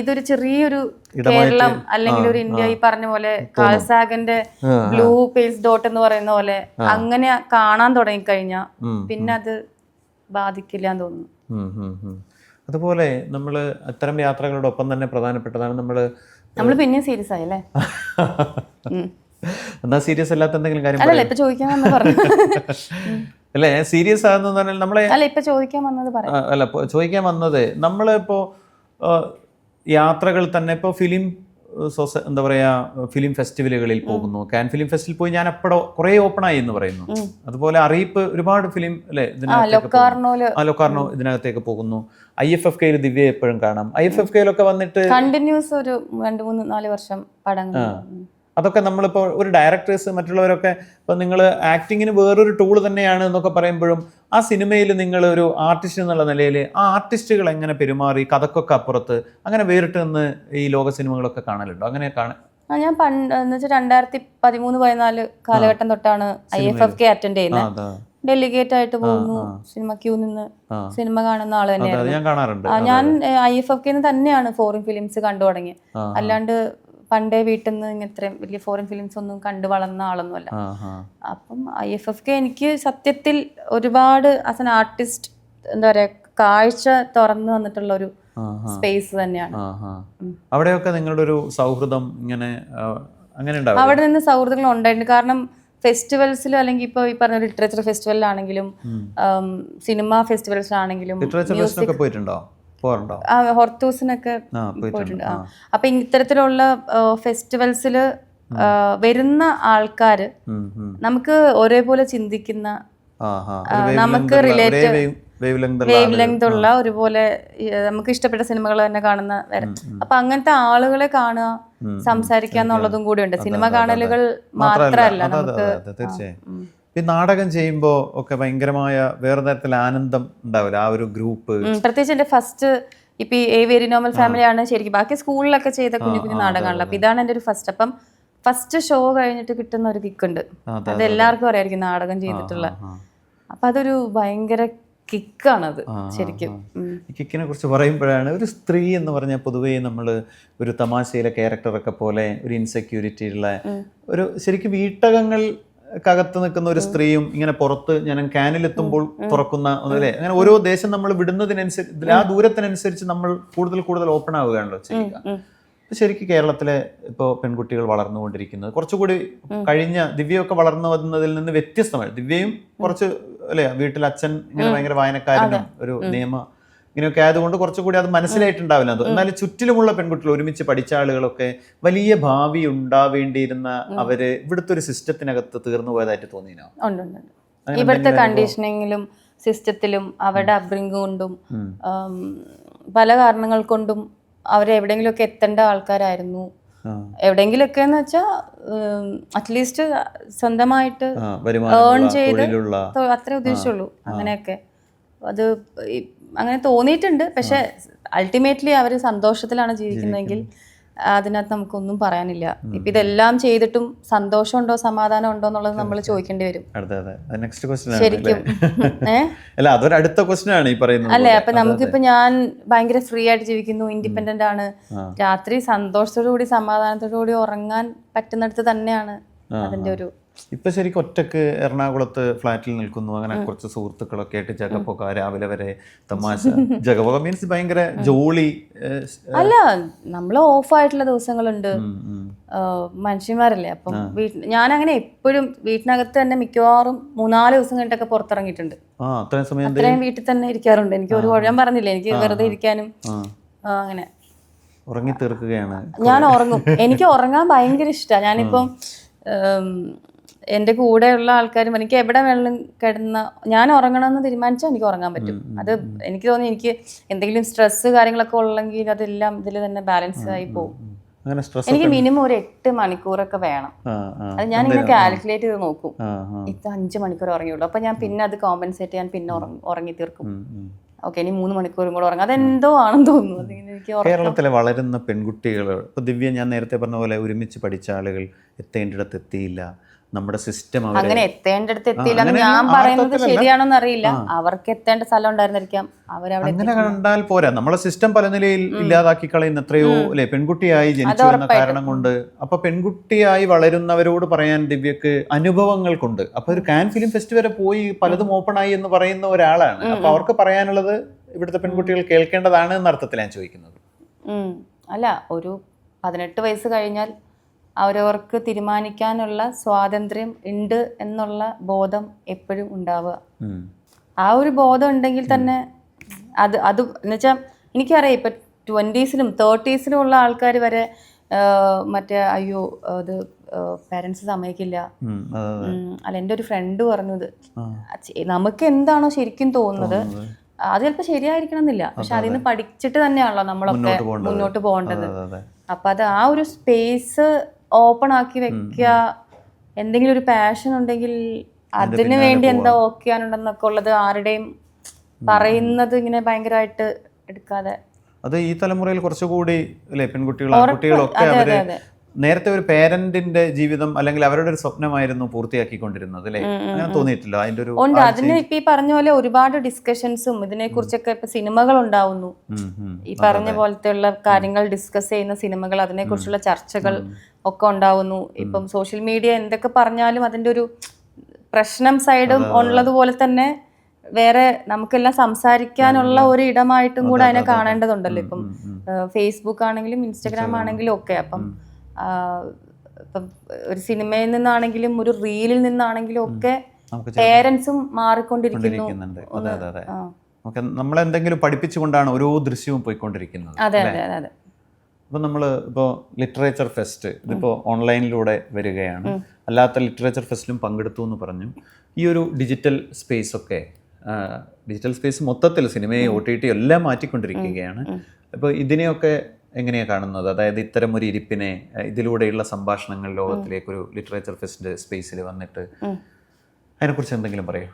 ഇതൊരു ചെറിയൊരു കേരളം അല്ലെങ്കിൽ ഒരു ഇന്ത്യ, ഈ പറഞ്ഞ പോലെ കാൾസാഗന്റെ ബ്ലൂ പേസ് ഡോട്ട് എന്ന് പറയുന്ന പോലെ അങ്ങനെ കാണാൻ തുടങ്ങിക്കഴിഞ്ഞാ പിന്നെ അത് ബാധിക്കില്ല എന്ന് തോന്നുന്നു. അതുപോലെ നമ്മൾ അത്തരം യാത്രകളോടൊപ്പം തന്നെ പ്രധാനപ്പെട്ടതാണ് നമ്മൾ പിന്നെ സീരിയസ് ആയല്ലേ? എന്നാ സീരിയസ് അല്ലാത്ത എന്തെങ്കിലും കാര്യം അല്ലല്ല ഇപ്പൊ ചോദിക്കാൻ വന്നത് പറഞ്ഞു അല്ലേ? സീരിയസ് ആകുന്ന പറഞ്ഞാൽ നമ്മളെ അല്ല ഇപ്പൊ ചോദിക്കാൻ വന്നത് അല്ല ചോദിക്കാൻ വന്നത് നമ്മളിപ്പോ യാത്രകൾ തന്നെ ഇപ്പോൾ ഫിലിം എന്താ പറയാ ഫിലിം ഫെസ്റ്റിവലുകളിൽ പോകുന്നു. കാൻ ഫിലിം ഫെസ്റ്റിവൽ പോയി ഞാൻ എപ്പോഴോ കുറെ ഓപ്പൺ ആയി എന്ന് പറയുന്നു. അതുപോലെ അറിയിപ്പ് ഒരുപാട് ഫിലിം അല്ലെ ലൊക്കാർണോ ഇതിനകത്തേക്ക് പോകുന്നു. IFFK ദിവ്യ എപ്പോഴും കാണാം. IFFK വന്നിട്ട് കണ്ടിന്യൂസ് ഒരു 2-3-4 വർഷം പടങ്ങൾ. അതൊക്കെ നമ്മളിപ്പോൾ ഒരു ഡയറക്ടേഴ്സ് മറ്റുള്ളവരൊക്കെ ഇപ്പം നിങ്ങൾ ആക്ടിങ്ങിന് വേറൊരു ടൂൾ തന്നെയാണ് എന്നൊക്കെ പറയുമ്പോഴും ആ സിനിമയിൽ നിങ്ങൾ ഒരു ആർട്ടിസ്റ്റ് എന്നുള്ള നിലയിൽ ആ ആർട്ടിസ്റ്റുകൾ എങ്ങനെ പെരുമാറി കഥക്കൊക്കെ അപ്പുറത്ത് അങ്ങനെ വേറിട്ട് നിന്ന് ഈ ലോക സിനിമകളൊക്കെ കാണലുണ്ടോ? അങ്ങനെ ഞാൻ എന്ന് വെച്ചാൽ 2013-14 കാലഘട്ടം തൊട്ടാണ് IFFK അറ്റൻഡ് ചെയ്യുന്നത്. ഡെലിഗേറ്റ് ആയിട്ട് പോകുന്നു, സിനിമ ക്യൂ നിന്ന് സിനിമ കാണുന്ന ആള് തന്നെയായിരുന്നു ഞാൻ. IFFK തന്നെയാണ് ഫോറിൻ ഫിലിംസ് കണ്ടു തുടങ്ങിയത്. അല്ലാണ്ട് പണ്ടേ വീട്ടിൽ നിന്ന് ഇത്രയും വലിയ ഫോറിൻ ഫിലിംസ് ഒന്നും കണ്ടു വളർന്ന ആളൊന്നുമല്ല. അപ്പം IFFK എനിക്ക് സത്യത്തിൽ ഒരുപാട് ആസ് എൻ ആർട്ടിസ്റ്റ് എന്താ പറയാ കാഴ്ച തുറന്നു വന്നിട്ടുള്ള ഒരു സ്പേസ് തന്നെയാണ്. അവിടെയൊക്കെ നിങ്ങളുടെ ഒരു സൗഹൃദം ഇങ്ങനെ അങ്ങനെ അവിടെ നിന്ന് സൗഹൃദങ്ങൾ ഉണ്ടായിട്ടുണ്ട്. കാരണം ഫെസ്റ്റിവൽസിൽ അല്ലെങ്കിൽ ഇപ്പോൾ ഈ പറഞ്ഞ ലിറ്ററേച്ചർ ഫെസ്റ്റിവലിലാണെങ്കിലും സിനിമ ഫെസ്റ്റിവൽസിലാണെങ്കിലും ഹോർത്തൂസിനൊക്കെ പോയിട്ടുണ്ട്. അപ്പൊ ഇത്തരത്തിലുള്ള ഫെസ്റ്റിവൽസിൽ വരുന്ന ആൾക്കാര് നമുക്ക് ഒരേപോലെ ചിന്തിക്കുന്ന, നമുക്ക് വേവ് ലെങ്ത് ഉള്ള ഒരുപോലെ നമുക്ക് ഇഷ്ടപ്പെട്ട സിനിമകൾ തന്നെ കാണുന്ന വരെ. അപ്പൊ അങ്ങനത്തെ ആളുകളെ കാണുക, സംസാരിക്കുക എന്നുള്ളതും കൂടി ഉണ്ട്. സിനിമ കാണലുകൾ മാത്രമല്ല നമുക്ക്. ഈ നാടകം ചെയ്യുമ്പോൾ ഒക്കെ ഭയങ്കരമായ വേറെ തരത്തിൽ ആനന്ദം ഉണ്ടാവില്ല ആ ഒരു ഗ്രൂപ്പ്. പ്രത്യേകിച്ച് എന്റെ ഫസ്റ്റ് ഇപ്പൊ ഈ വെരി നോർമൽ ഫാമിലി ആണ് ശരിക്കും. ബാക്കി സ്കൂളിലൊക്കെ ചെയ്ത കുഞ്ഞു കുഞ്ഞു നാടകമാണല്ലോ. അപ്പൊ ഇതാണ് എന്റെ ഒരു ഫസ്റ്റ്. അപ്പം ഫസ്റ്റ് ഷോ കഴിഞ്ഞിട്ട് കിട്ടുന്ന ഒരു കിക്കുണ്ട്, അത് എല്ലാവർക്കും അറിയായിരിക്കും നാടകം ചെയ്തിട്ടുള്ള. അപ്പൊ അതൊരു ഭയങ്കര കിക്കാണത് ശരിക്കും. കിക്കിനെ കുറിച്ച് പറയുമ്പോഴാണ് ഒരു സ്ത്രീ എന്ന് പറഞ്ഞാൽ പൊതുവേ നമ്മൾ ഒരു തമാശയിലെ ക്യാരക്ടറൊക്കെ പോലെ ഒരു ഇൻസെക്യൂരിറ്റി ഉള്ള ഒരു ശരിക്കും വീട്ടകങ്ങൾ കകത്ത് നിൽക്കുന്ന ഒരു സ്ത്രീയും ഇങ്ങനെ പുറത്ത് ഞാൻ ക്യാനിലെത്തുമ്പോൾ തുറക്കുന്ന അല്ലേ, അങ്ങനെ ഓരോ ദേശം നമ്മൾ വിടുന്നതിനനുസരിച്ച് ആ ദൂരത്തിനനുസരിച്ച് നമ്മൾ കൂടുതൽ ഓപ്പൺ ആവുകയാണല്ലോ ചെയ്യുക. ശരിക്കും കേരളത്തിലെ ഇപ്പോൾ പെൺകുട്ടികൾ വളർന്നുകൊണ്ടിരിക്കുന്നത് കുറച്ചുകൂടി കഴിഞ്ഞ ദിവ്യയൊക്കെ വളർന്നു വന്നതിൽ നിന്ന് വ്യത്യസ്തമായി. ദിവ്യയും കുറച്ച് അല്ലേ വീട്ടിൽ അച്ഛൻ ഇങ്ങനെ ഭയങ്കര വായനക്കാരനും ഒരു നിയമ ഇങ്ങനെയൊക്കെ ആയതുകൊണ്ട് കുറച്ചുകൂടി അത് മനസ്സിലായിട്ടുണ്ടാവില്ല. എന്നാലും ചുറ്റിലുമുള്ള പെൺകുട്ടികൾ ഒരുമിച്ച് പഠിച്ച ആളുകളൊക്കെ വലിയ ഭാവി ഉണ്ടാവേണ്ടിയിരുന്ന അവര് ഇവിടുത്തെ ഒരു സിസ്റ്റത്തിനകത്ത് തീർന്നു പോയതായിട്ട് തോന്നിയോ? ഇവിടുത്തെ കണ്ടീഷനിങ്ങിലും സിസ്റ്റത്തിലും അവരുടെ അപ്ബ്രിംഗ് കൊണ്ടും പല കാരണങ്ങൾ കൊണ്ടും അവരെവിടെയെങ്കിലുമൊക്കെ എത്തേണ്ട ആൾക്കാരായിരുന്നു. എവിടെയെങ്കിലുമൊക്കെ എന്ന് വെച്ചാൽ അറ്റ്ലീസ്റ്റ് സ്വന്തമായിട്ട് ഏൺ ചെയ്ത് അത്രേ ഉദ്ദേശിച്ചുള്ളൂ. അങ്ങനെയൊക്കെ അത് അങ്ങനെ തോന്നിയിട്ടുണ്ട്. പക്ഷെ അൾട്ടിമേറ്റ്ലി അവർ സന്തോഷത്തിലാണ് ജീവിക്കുന്നതെങ്കിൽ അതിനകത്ത് നമുക്കൊന്നും പറയാനില്ല. ഇപ്പൊ ഇതെല്ലാം ചെയ്തിട്ടും സന്തോഷമുണ്ടോ സമാധാനം ഉണ്ടോ എന്നുള്ളത് നമ്മൾ ചോദിക്കേണ്ടി വരും ശരിക്കും. അല്ലേ? അപ്പൊ നമുക്കിപ്പോ ഞാൻ ഭയങ്കര ഫ്രീ ആയിട്ട് ജീവിക്കുന്നു, ഇൻഡിപെൻഡന്റ് ആണ്, രാത്രി സന്തോഷത്തോടു കൂടി സമാധാനത്തോടു കൂടി ഉറങ്ങാൻ പറ്റുന്നിടത്ത് തന്നെയാണ് അതിന്റെ ഒരു. ഇപ്പൊ ശരിക്കും ഒറ്റക്ക് എറണാകുളത്ത് ഫ്ലാറ്റിൽ നിൽക്കുന്നു. അങ്ങനെ കുറച്ച് സുഹൃത്തുക്കളൊക്കെ ആയിട്ട് ജഗപ്പൊക്കെ രാവിലെ വരെ തമാശ. ജഗപ്പൊക്കെ മീൻസ് ഭയങ്കര ജോളി അല്ല, നമ്മള് ഓഫ് ആയിട്ടുള്ള ദിവസങ്ങളുണ്ട്. മനുഷ്യന്മാരല്ലേ. അപ്പം ഞാൻ അങ്ങനെ എപ്പോഴും വീട്ടിനകത്ത് തന്നെ മിക്കവാറും 3-4 ദിവസം കഴിഞ്ഞിട്ടൊക്കെ പുറത്തിറങ്ങിയിട്ടുണ്ട്. അത്രയും വീട്ടിൽ തന്നെ ഇരിക്കാറുണ്ട്. എനിക്ക് ഒരു ഞാൻ പറഞ്ഞില്ലേ, എനിക്ക് വെറുതെ ഇരിക്കാനും അങ്ങനെ ഉറങ്ങി തീർക്കുകയാണ്. ഞാൻ ഉറങ്ങും. എനിക്ക് ഉറങ്ങാൻ ഭയങ്കര ഇഷ്ടമാണ്. ഞാനിപ്പം എൻ്റെ കൂടെയുള്ള ആൾക്കാരും എനിക്ക് എവിടെ വേണമെങ്കിലും കിടന്ന ഞാൻ ഉറങ്ങണമെന്ന് തീരുമാനിച്ചാൽ എനിക്ക് ഉറങ്ങാൻ പറ്റും. അത് എനിക്ക് തോന്നി എനിക്ക് എന്തെങ്കിലും സ്ട്രെസ് കാര്യങ്ങളൊക്കെ ഉള്ളെങ്കിൽ അതെല്ലാം ഇതിൽ തന്നെ ബാലൻസ് ആയി പോകും. അങ്ങനെ സ്ട്രെസ് എനിക്ക് മിനിമം ഒരു 8 മണിക്കൂറൊക്കെ വേണം. അത് ഞാനിങ്ങനെ കാൽക്കുലേറ്റ് ചെയ്ത് നോക്കും, ഇത് 5 മണിക്കൂർ ഉറങ്ങിയുള്ളൂ, അപ്പൊ ഞാൻ പിന്നെ അത് കോമ്പൻസേറ്റ് ചെയ്യാൻ പിന്നെ ഉറങ്ങി തീർക്കും. ഓക്കെ, ഇനി 3 മണിക്കൂറും കൂടെ ഉറങ്ങാം, അതെന്തോ ആണെന്ന് തോന്നുന്നു. എനിക്ക് കേരളത്തിലെ വളരുന്ന പെൺകുട്ടികൾ, ഇപ്പോൾ ദിവ്യ ഞാൻ നേരത്തെ പറഞ്ഞ പോലെ ഒരുമിച്ച് പഠിച്ച ആളുകൾ എത്തേണ്ടിടത്ത് എത്തിയില്ല, നമ്മുടെ സിസ്റ്റം അങ്ങനെ എത്തേണ്ടടുത്ത് എത്തിയില്ല എന്ന് ഞാൻ പറയുന്നത് ശരിയാണോന്ന് അറിയില്ല. അവർക്ക് എത്തേണ്ട സ്ഥലം ഉണ്ടായിരുന്നിരിക്കാം, അവരവിടെ അങ്ങനെ കണ്ടാൽ പോരാ. നമ്മളെ സിസ്റ്റം പല നിലയിൽ ഇല്ലാതാക്കി കളയുന്ന എത്രയോ അല്ലെ പെൺകുട്ടിയായി ജനിച്ചു എന്ന കാരണം കൊണ്ട്. അപ്പൊ പെൺകുട്ടിയായി വളരുന്നവരോട് പറയാൻ ദിവ്യക്ക് അനുഭവങ്ങൾ കൊണ്ട്, അപ്പൊ ഒരു കാൻ ഫിലിം ഫെസ്റ്റിവൽ വരെ പോയി പലതും ഓപ്പൺ ആയി എന്ന് പറയുന്ന ഒരാളാണ്. അപ്പൊ അവർക്ക് പറയാനുള്ളത് ഇവിടുത്തെ പെൺകുട്ടികൾ കേൾക്കേണ്ടതാണ് എന്ന അർത്ഥത്തിൽ ഞാൻ ചോദിക്കുന്നത്. അല്ല, ഒരു 18 വയസ്സ് കഴിഞ്ഞാൽ അവരവർക്ക് തീരുമാനിക്കാനുള്ള സ്വാതന്ത്ര്യം ഉണ്ട് എന്നുള്ള ബോധം എപ്പോഴും ഉണ്ടാവുക. ആ ഒരു ബോധം ഉണ്ടെങ്കിൽ തന്നെ അത് എന്നുവെച്ചാൽ എനിക്കറിയാം, ഇപ്പം 20s-ലും 30s-ലും ഉള്ള ആൾക്കാർ വരെ മറ്റേ അയ്യോ അത് പാരൻസ് സമ്മതിക്കില്ല. അല്ല, എൻ്റെ ഒരു ഫ്രണ്ട് പറഞ്ഞത്, നമുക്ക് എന്താണോ ശരിക്കും തോന്നുന്നത് അത് ചിലപ്പോൾ ശരിയായിരിക്കണം എന്നില്ല, പക്ഷെ അതിൽ നിന്ന് പഠിച്ചിട്ട് തന്നെയാണല്ലോ നമ്മളൊക്കെ മുന്നോട്ട് പോകേണ്ടത്. അപ്പം അത് ആ ഒരു സ്പേസ് ഓപ്പൺ ആക്കി വെക്കുക, എന്തെങ്കിലും ഒരു പാഷൻ ഉണ്ടെങ്കിൽ അതിനു വേണ്ടി എന്താ ഓക്കെ ആണുണ്ടെന്നൊക്കെ ഉള്ളത് ആരുടെയും പറയുന്നത് ഇങ്ങനെ ഭയങ്കരമായിട്ട് എടുക്കാതെ. അത് ഈ തലമുറയിൽ കുറച്ചുകൂടി അല്ലെ പെൺകുട്ടികളും ആൺകുട്ടികളൊക്കെ അവര് നേരത്തെ ഒരു പേരന്റിന്റെ ജീവിതം അല്ലെങ്കിൽ അവരുടെ ഒരു സ്വപ്നമായിരുന്നു പൂർത്തിയാക്കിക്കൊണ്ടിരുന്നത് അല്ലെ, അങ്ങനെ തോന്നിയിട്ടില്ല? അതിന്റെ ഒരു ഉണ്ട്. അതിന് ഇപ്പൊ ഈ പറഞ്ഞ പോലെ ഒരുപാട് ഡിസ്കഷൻസും ഇതിനെ കുറിച്ചൊക്കെ ഇപ്പൊ സിനിമകൾ ഉണ്ടാവുന്നു. ഈ പറഞ്ഞ പോലത്തെ ഉള്ള കാര്യങ്ങൾ ഡിസ്കസ് ചെയ്യുന്ന സിനിമകൾ, അതിനെ കുറിച്ചുള്ള ചർച്ചകൾ ഒക്കെ ഉണ്ടാവുന്നു. ഇപ്പം സോഷ്യൽ മീഡിയ എന്തൊക്കെ പറഞ്ഞാലും അതിന്റെ ഒരു പ്രശ്നം സൈഡും ഉള്ളതുപോലെ തന്നെ വേറെ നമുക്കെല്ലാം സംസാരിക്കാനുള്ള ഒരു ഇടമായിട്ടും കൂടെ അതിനെ കാണേണ്ടതുണ്ടല്ലോ. ഇപ്പം ഫേസ്ബുക്ക് ആണെങ്കിലും ഇൻസ്റ്റഗ്രാം ആണെങ്കിലും ഒക്കെ. അപ്പം ഇപ്പം ഒരു സിനിമയിൽ നിന്നാണെങ്കിലും ഒരു റീലിൽ നിന്നാണെങ്കിലും ഒക്കെ പേരൻസും മാറിക്കൊണ്ടിരിക്കുന്നു. നമ്മളെന്തെങ്കിലും പഠിപ്പിച്ചുകൊണ്ടാണ് ഓരോ ദൃശ്യവും പോയിക്കൊണ്ടിരിക്കുന്നത്. അതെ അതെ അതെ. അപ്പോൾ നമ്മൾ ഇപ്പോൾ ലിറ്ററേച്ചർ ഫെസ്റ്റ് ഇതിപ്പോൾ ഓൺലൈനിലൂടെ വരികയാണ്. അല്ലാത്ത ലിറ്ററേച്ചർ ഫെസ്റ്റിലും പങ്കെടുത്തു എന്ന് പറഞ്ഞു. ഈ ഒരു ഡിജിറ്റൽ സ്പേസ് മൊത്തത്തിൽ സിനിമയെ OTT എല്ലാം മാറ്റിക്കൊണ്ടിരിക്കുകയാണ്. അപ്പോൾ ഇതിനെയൊക്കെ എങ്ങനെയാണ് കാണുന്നത്? അതായത് ഇത്തരം ഒരു ഇരിപ്പിനെ, ഇതിലൂടെയുള്ള സംഭാഷണങ്ങൾ ലോകത്തിലേക്കൊരു ലിറ്ററേച്ചർ ഫെസ്റ്റ് സ്പേസിൽ വന്നിട്ട് അതിനെക്കുറിച്ച് എന്തെങ്കിലും പറയൂ.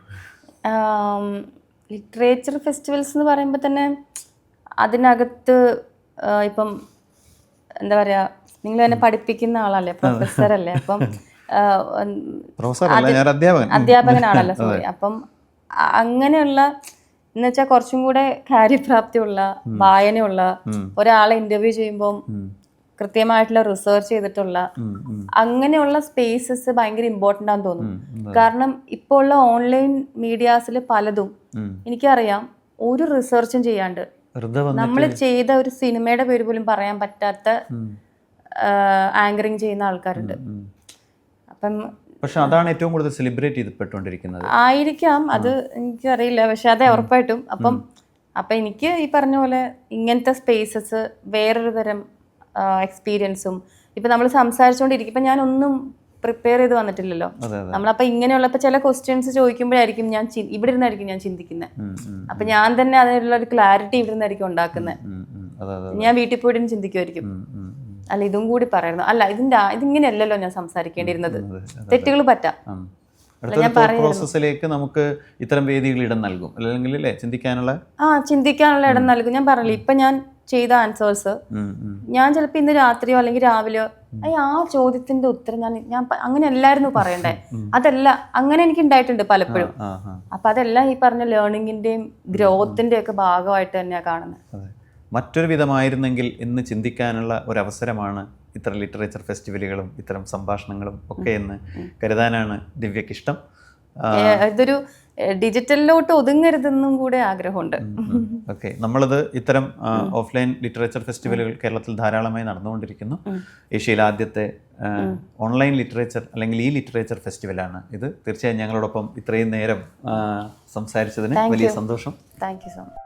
ലിറ്ററേച്ചർ ഫെസ്റ്റിവൽസ് എന്ന് പറയുമ്പോൾ തന്നെ അതിനകത്ത് ഇപ്പം എന്താ പറയുക, നിങ്ങൾ തന്നെ പഠിപ്പിക്കുന്ന ആളല്ലേ, പ്രൊഫസറല്ലേ, അപ്പം അധ്യാപകനാണല്ലോ, സോറി. അപ്പം അങ്ങനെയുള്ള എന്ന് വെച്ചാൽ കുറച്ചും കൂടെ കാര്യപ്രാപ്തിയുള്ള, വായനയുള്ള ഒരാളെ ഇന്റർവ്യൂ ചെയ്യുമ്പോൾ കൃത്യമായിട്ടുള്ള റിസർച്ച് ചെയ്തിട്ടുള്ള അങ്ങനെയുള്ള സ്പേസസ് ഭയങ്കര ഇമ്പോർട്ടൻ്റ് ആണെന്ന് തോന്നുന്നു. കാരണം ഇപ്പോൾ ഉള്ള ഓൺലൈൻ മീഡിയാസിൽ പലതും എനിക്കറിയാം ഒരു റിസർച്ചും ചെയ്യാണ്ട് നമ്മൾ ചെയ്ത ഒരു സിനിമയുടെ പേര് പോലും പറയാൻ പറ്റാത്ത ആങ്കറിങ് ചെയ്യുന്ന ആൾക്കാരുണ്ട്. അപ്പം പക്ഷെ അതാണ് ഏറ്റവും കൂടുതൽ സെലിബ്രേറ്റ് ചെയ്യപ്പെട്ടുകൊണ്ടിരിക്കുന്നത്. ആയിരിക്കാം, അത് എനിക്കറിയില്ല, പക്ഷെ അത് ഉറപ്പായിട്ടും. അപ്പം എനിക്ക് ഈ പറഞ്ഞ പോലെ ഇങ്ങനത്തെ സ്പേസസ് വേറൊരു തരം എക്സ്പീരിയൻസും. ഇപ്പം നമ്മൾ സംസാരിച്ചുകൊണ്ടിരിക്കും, ഇപ്പം ഞാനൊന്നും പ്രിപ്പയർ ചെയ്ത് വന്നിട്ടില്ലല്ലോ. നമ്മളപ്പോൾ ഇങ്ങനെയുള്ള ഇപ്പം ചില ക്വസ്റ്റ്യൻസ് ചോദിക്കുമ്പോഴായിരിക്കും ഞാൻ ഇവിടെ ഇരുന്നായിരിക്കും ഞാൻ ചിന്തിക്കുന്നത്. അപ്പം ഞാൻ തന്നെ അതിനുള്ള ഒരു ക്ലാരിറ്റി ഇവിടെ നിന്നായിരിക്കും ഉണ്ടാക്കുന്നത്. ഞാൻ വീട്ടിൽ പോയിട്ട് ചിന്തിക്കുമായിരിക്കും, അല്ല ഇതും കൂടി പറയായിരുന്നു, അല്ല ഇതിങ്ങനെയല്ലല്ലോ ഞാൻ സംസാരിക്കേണ്ടിയിരുന്നത്, തെറ്റുകൾ പറ്റാം. പ്രോസസ്സിലേക്ക് നമുക്ക് ഇത്തരം വേദികൾ ഇടം നൽകും, അല്ലെങ്കിൽ ചിന്തിക്കാനുള്ള ഇടം നൽകും. ഞാൻ പറഞ്ഞില്ല, ഇപ്പൊ ഞാൻ ചെയ്ത ആൻസേഴ്സ് ഞാൻ ചിലപ്പോൾ ഇന്ന് രാത്രിയോ അല്ലെങ്കിൽ രാവിലെയോ ആ ചോദ്യത്തിന്റെ ഉത്തരം ഞാൻ അങ്ങനെ അല്ലായിരുന്നു പറയണ്ടേ, അതല്ല അങ്ങനെ എനിക്ക് ഉണ്ടായിട്ടുണ്ട് പലപ്പോഴും. അപ്പൊ അതെല്ലാം ഈ പറഞ്ഞ ലേണിങ്ങിന്റെയും ഗ്രോത്തിന്റെയും ഒക്കെ ഭാഗമായിട്ട് തന്നെയാണ് കാണുന്നത്. മറ്റൊരു വിധമായിരുന്നെങ്കിൽ എന്ന് ചിന്തിക്കാനുള്ള ഒരവസരമാണ് ഇത്തരം ലിറ്ററേച്ചർ ഫെസ്റ്റിവലുകളും ഇത്തരം സംഭാഷണങ്ങളും ഒക്കെ എന്ന് കരുതാനാണ് ദിവ്യക്ക് ഇഷ്ടം. ഇതൊരു ഡിജിറ്റലിലോട്ട് ഒതുങ്ങരുതെന്നും കൂടെ ആഗ്രഹമുണ്ട്. ഓക്കെ, നമ്മളത് ഇത്തരം ഓഫ്ലൈൻ ലിറ്ററേച്ചർ ഫെസ്റ്റിവലുകൾ കേരളത്തിൽ ധാരാളമായി നടന്നുകൊണ്ടിരിക്കുന്നു. ഏഷ്യയിലെ ആദ്യത്തെ ഓൺലൈൻ ലിറ്ററേച്ചർ അല്ലെങ്കിൽ ഈ ലിറ്ററേച്ചർ ഫെസ്റ്റിവലാണ് ഇത്. തീർച്ചയായും ഞങ്ങളോടൊപ്പം ഇത്രയും നേരം സംസാരിച്ചതിന് വലിയ സന്തോഷം. Thank you so much.